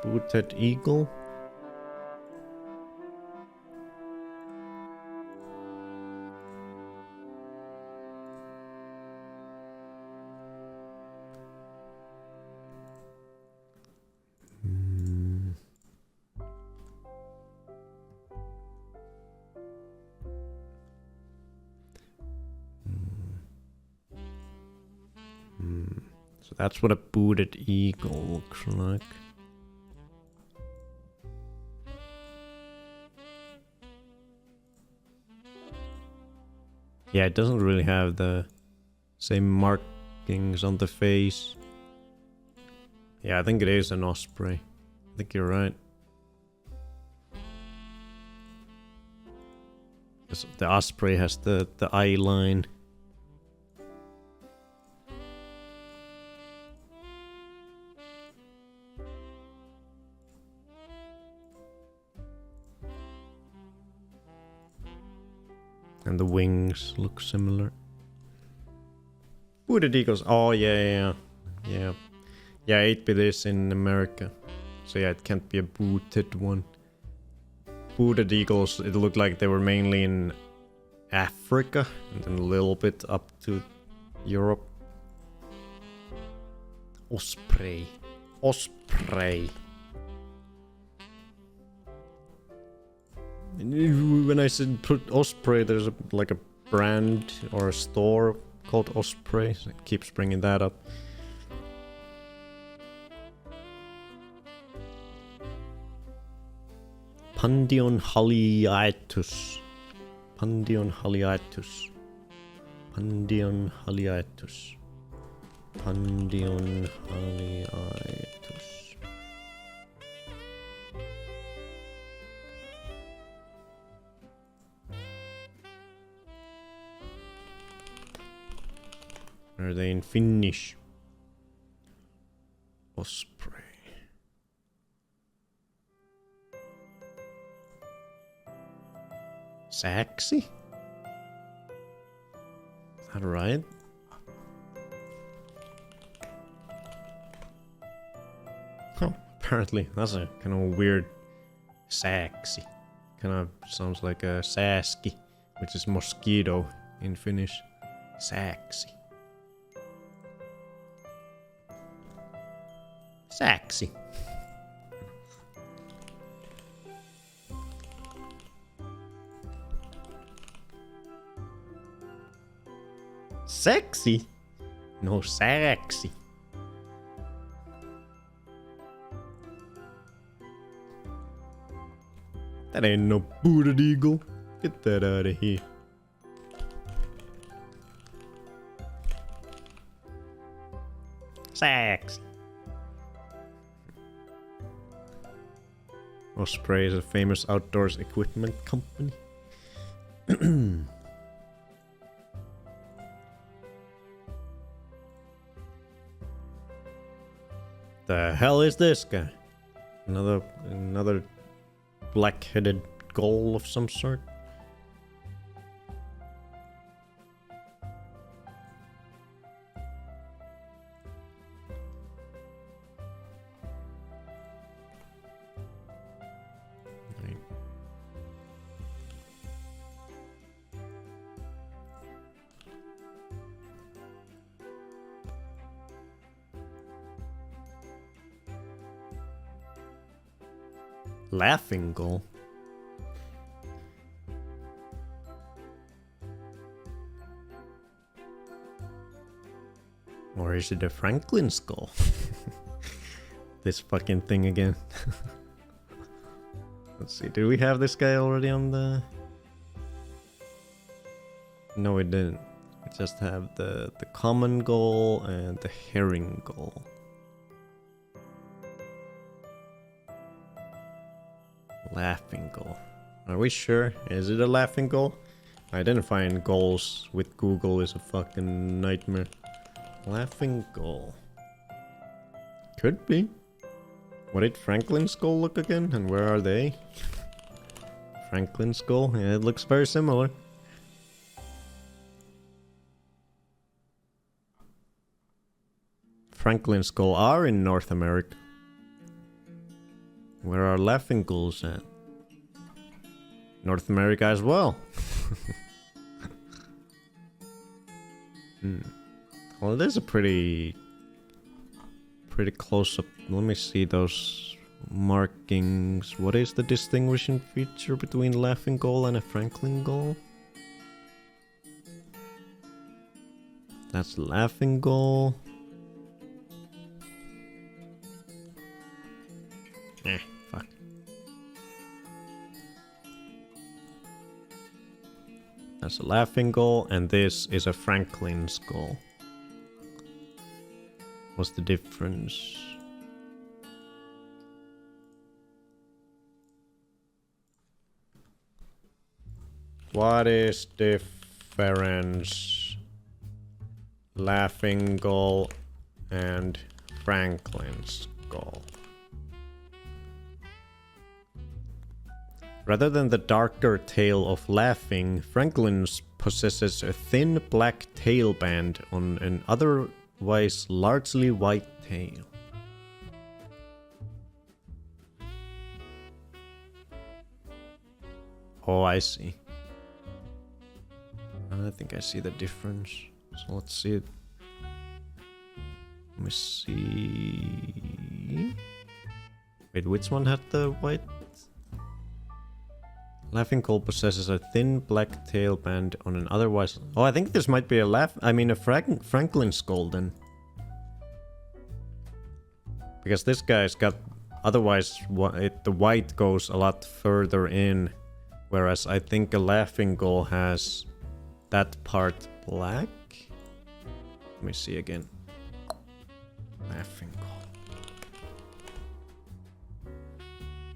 Booted eagle. So that's what a booted eagle looks like. Yeah, it doesn't really have the same markings on the face. Yeah, I think it is an osprey. I think you're right. The osprey has the eye line. And the wings look similar. Booted eagles. Oh, yeah. Yeah, 8-bit is in America. So yeah, it can't be a booted one. Booted eagles, it looked like they were mainly in Africa. And then a little bit up to Europe. Osprey. Osprey. When I said put Osprey, there's like a brand or a store called Osprey. So it keeps bringing that up. Pandion haliaetus. Pandion haliaetus. Pandion haliaetus. Pandion haliaetus. Are they in Finnish? Osprey. Saxy? Is that right? Oh, apparently. That's a kind of weird saxy. Kind of sounds like a saski, which is mosquito in Finnish. Saxy. Saxy. Sexy? No, sexy. That ain't no booted eagle. Get that out of here. Sexy. Osprey is a famous outdoors equipment company. The hell is this guy? Another black-headed gull of some sort? Right. Laughing gull. Or is it a Franklin skull? This fucking thing again. Let's see, did we have this guy already on the... No, we didn't. We just have the common gull and the herring gull. Laughing gull. Are we sure? Is it a laughing gull? Identifying gulls with Google is a fucking nightmare. Laughing gull. Could be. What did Franklin's skull look again? And where are they? Franklin's skull? Yeah, it looks very similar. Franklin's skull are in North America. Where are laughing gulls at? North America as well. Well, it is a pretty close up. Let me see those markings. What is the distinguishing feature between laughing gull and a Franklin gull? That's laughing gull. Fuck. That's a laughing gull, and this is a Franklin skull. What's the difference? What is difference Laughing Gull and Franklin's Gull? Rather than the darker tail of Laughing, Franklin's possesses a thin black tail band on an otherwise largely white tail. Oh, I see. I think I see the difference. So let's see it. Let me see. Wait, which one had the white? Laughing Gull possesses a thin black tail band on an otherwise... Oh, I think this might be a Franklin's Gull then. Because this guy's got... Otherwise, the white goes a lot further in. Whereas I think a Laughing Gull has that part black. Let me see again. Laughing Gull.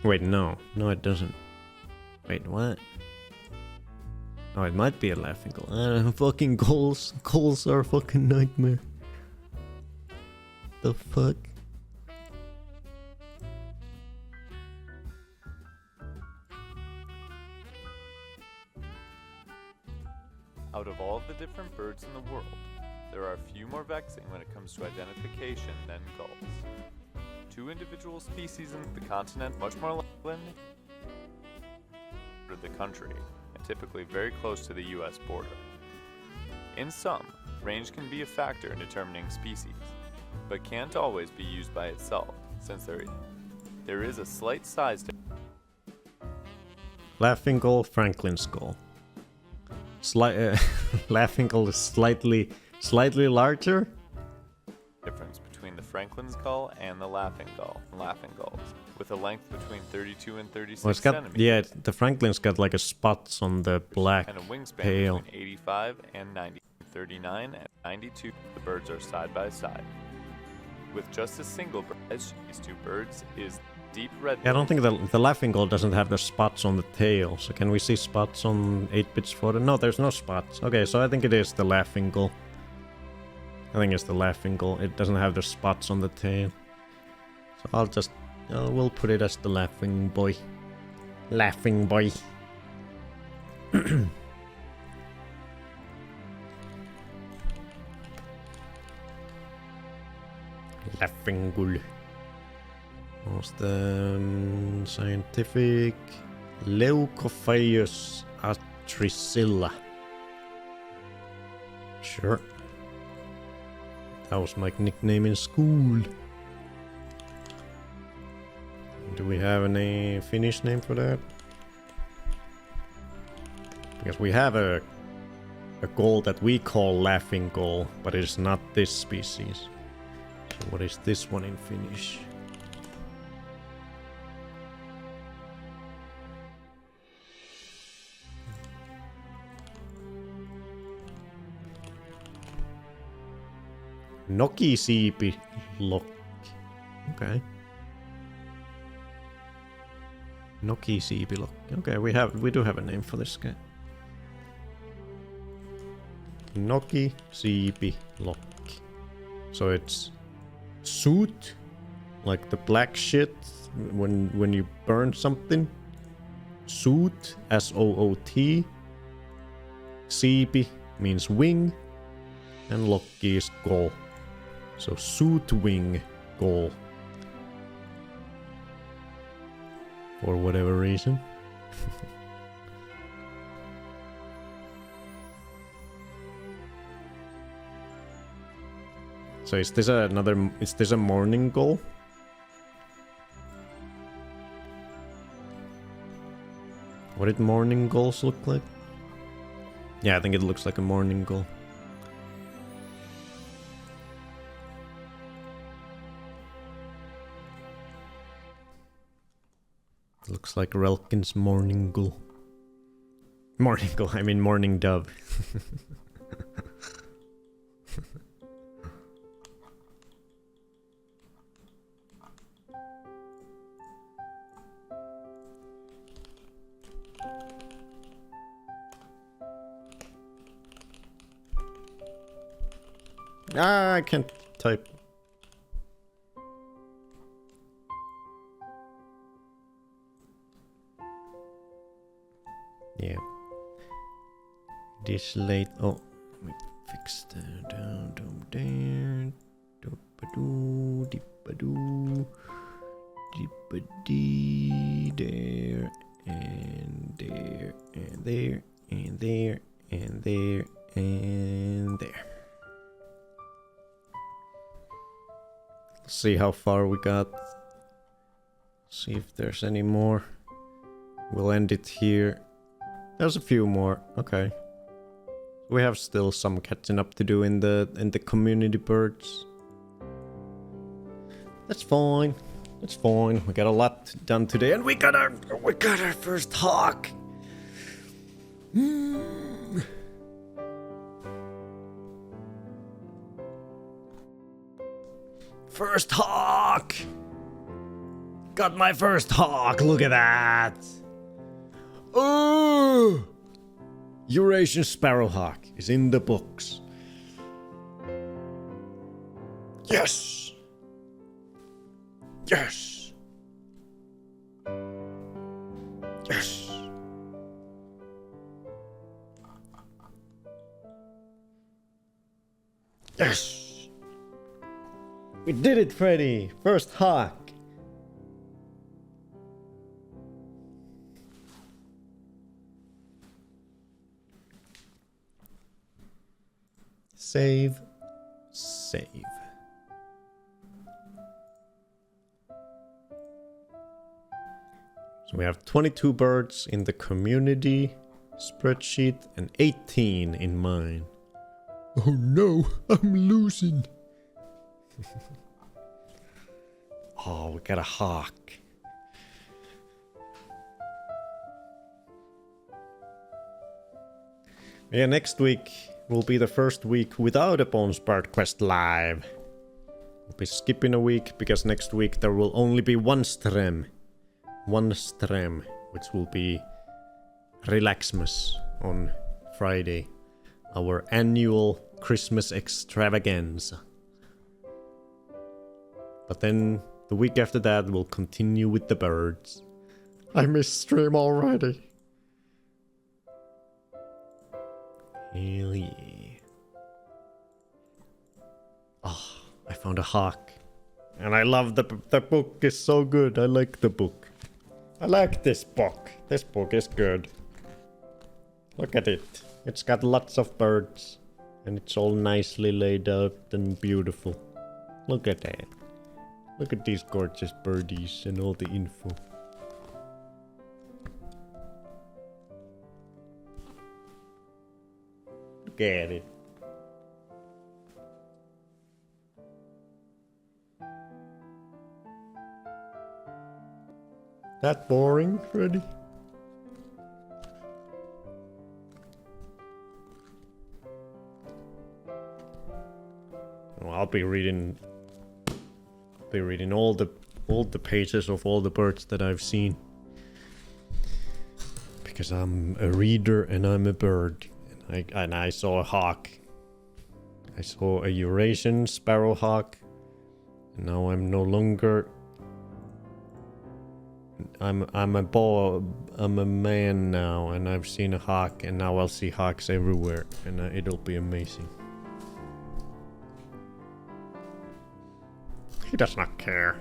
Wait, no. No, it doesn't. Wait, what? Oh, it might be a Laughing Gull. Fucking gulls. Gulls are a fucking nightmare. The fuck? Out of all of the different birds in the world, there are few more vexing when it comes to identification than gulls. Two individual species in the continent, much more than the country, and typically very close to the US border. In sum, range can be a factor in determining species, but can't always be used by itself, since there is a slight size difference. Laughing Gull, Franklin's Gull. Laughing Gull is slightly larger. Difference between the Franklin's gull and the laughing gulls, with a length between 32 and 36 Well, it's got, centimeters. yeah, the Franklin's got like a spots on the black And a wingspan tail. between 85 and 90. 39 and 92, the birds are side by side. With just a single bird, these two birds is deep red. Yeah, I don't think the Laughing Gull doesn't have the spots on the tail. So can we see spots on 8-bits photo? No, there's no spots. Okay, so I think it is the Laughing Gull. I think it's the Laughing Gull. It doesn't have the spots on the tail. So we'll put it as the Laughing Boy. Laughing Boy. Laughing Gull. What's the scientific? Leucophilus atricilla. Sure. That was my nickname in school. Do we have any Finnish name for that? Because we have a gull that we call Laughing Gull, but it is not this species. So what is this one in Finnish? Nokisiipi lokki. Okay. Nokisiipi lokki. Okay, we do have a name for this guy. Nokisiipi lokki. So it's soot, like the black shit when you burn something. Soot, S-O-O-T. Siipi means wing, and lokki is gull. So suit wing gull. For whatever reason. So is this a morning gull? What did morning gulls look like? Yeah, I think it looks like a morning gull. Looks like Relkin's morning gull. Morning gull, I mean morning dove. Ah, I can't type. Yeah. This late. Oh, let me fix that down there. Doo-ba-doo, dee-ba-doo, dee-ba-dee, there, and there, and there, and there, and there, and there. Let's see how far we got. See if there's any more. We'll end it here. There's a few more. Okay. We have still some catching up to do in the community birds. That's fine. That's fine. We got a lot done today, and we got our first hawk. First hawk. Got my first hawk. Look at that. Oh! Eurasian sparrowhawk is in the books. Yes! Yes! Yes! Yes! We did it, Freddy! First hawk! Save. Save. So we have 22 birds in the community spreadsheet and 18 in mine. Oh no, I'm losing. Oh, we got a hawk. Yeah, next week will be the first week without a Bones Bird Quest live. We'll be skipping a week because next week there will only be one stream. One stream, which will be Relaxmas on Friday. Our annual Christmas extravaganza. But then the week after that we'll continue with the birds. I miss stream already. Hell yeah. Oh, I found a hawk. And I love the book is so good. I like the book. I like this book. This book is good. Look at it. It's got lots of birds. And it's all nicely laid out and beautiful. Look at that. Look at these gorgeous birdies and all the info. Look at it. That boring, Freddy? Well, I'll be reading all the pages of all the birds that I've seen. Because I'm a reader and I'm a bird. And I saw a hawk. I saw a Eurasian sparrowhawk. And now I'm no longer. I'm a man now, and I've seen a hawk, and now I'll see hawks everywhere, and it'll be amazing. He does not care.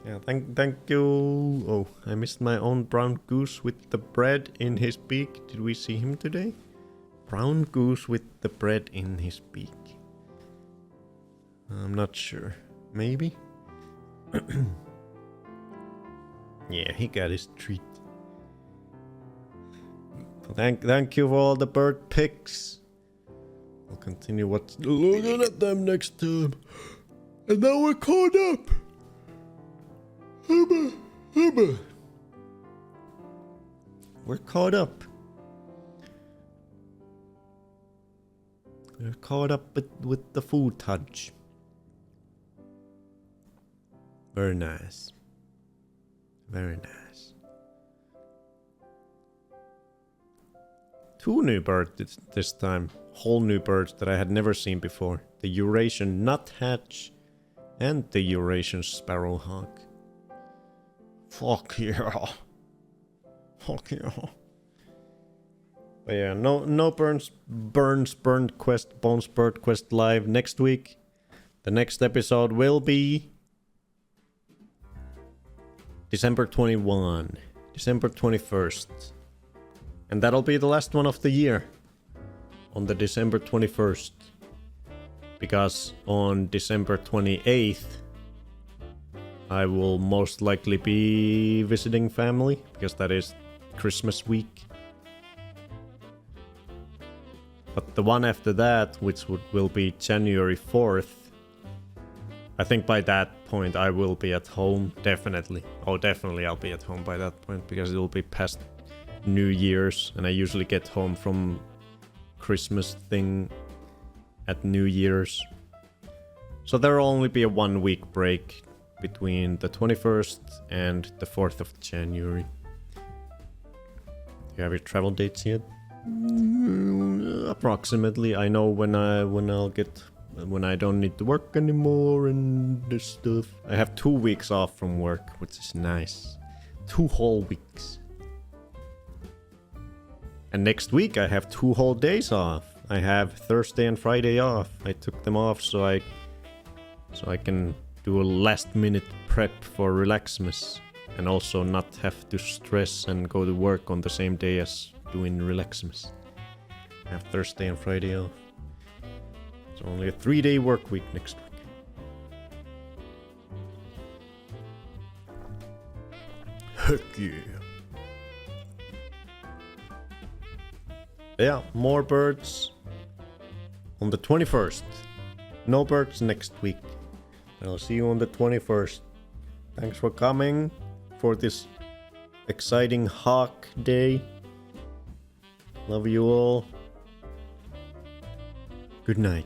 Yeah, thank you. Oh, I missed my own brown goose with the bread in his beak. Did we see him today? Brown goose with the bread in his beak. I'm not sure. Maybe? Yeah, he got his treat. Thank you for all the bird pics. I'll continue looking at them next time. And now we're caught up. Hubba. We're caught up. We're caught up with the food touch. Very nice. Very nice. Two new birds this time. Whole new birds that I had never seen before. The Eurasian nuthatch and the Eurasian sparrowhawk. Fuck yeah. Fuck yeah. But yeah, no Bones Bird Quest live next week. The next episode will be December 21, December 21st. And that'll be the last one of the year. On the December 21st. Because on December 28th, I will most likely be visiting family. Because that is Christmas week. But the one after that, which will be January 4th, I think by that point I will be at home, definitely. Oh, definitely I'll be at home by that point, because it will be past New Year's, and I usually get home from Christmas thing at New Year's. So there will only be a 1 week break between the 21st and the 4th of January. Do you have your travel dates yet? Approximately. I know when I don't need to work anymore and this stuff. I have 2 weeks off from work, which is nice. 2 whole weeks. And next week I have 2 whole days off. I have Thursday and Friday off. I took them off so I can do a last minute prep for Relaxmas. And also not have to stress and go to work on the same day as doing Relaxmas. I have Thursday and Friday off. It's only a 3-day work week next week. Heck yeah. Yeah, more birds on the 21st. No birds next week. I'll see you on the 21st. Thanks for coming for this exciting hawk day. Love you all. Good night.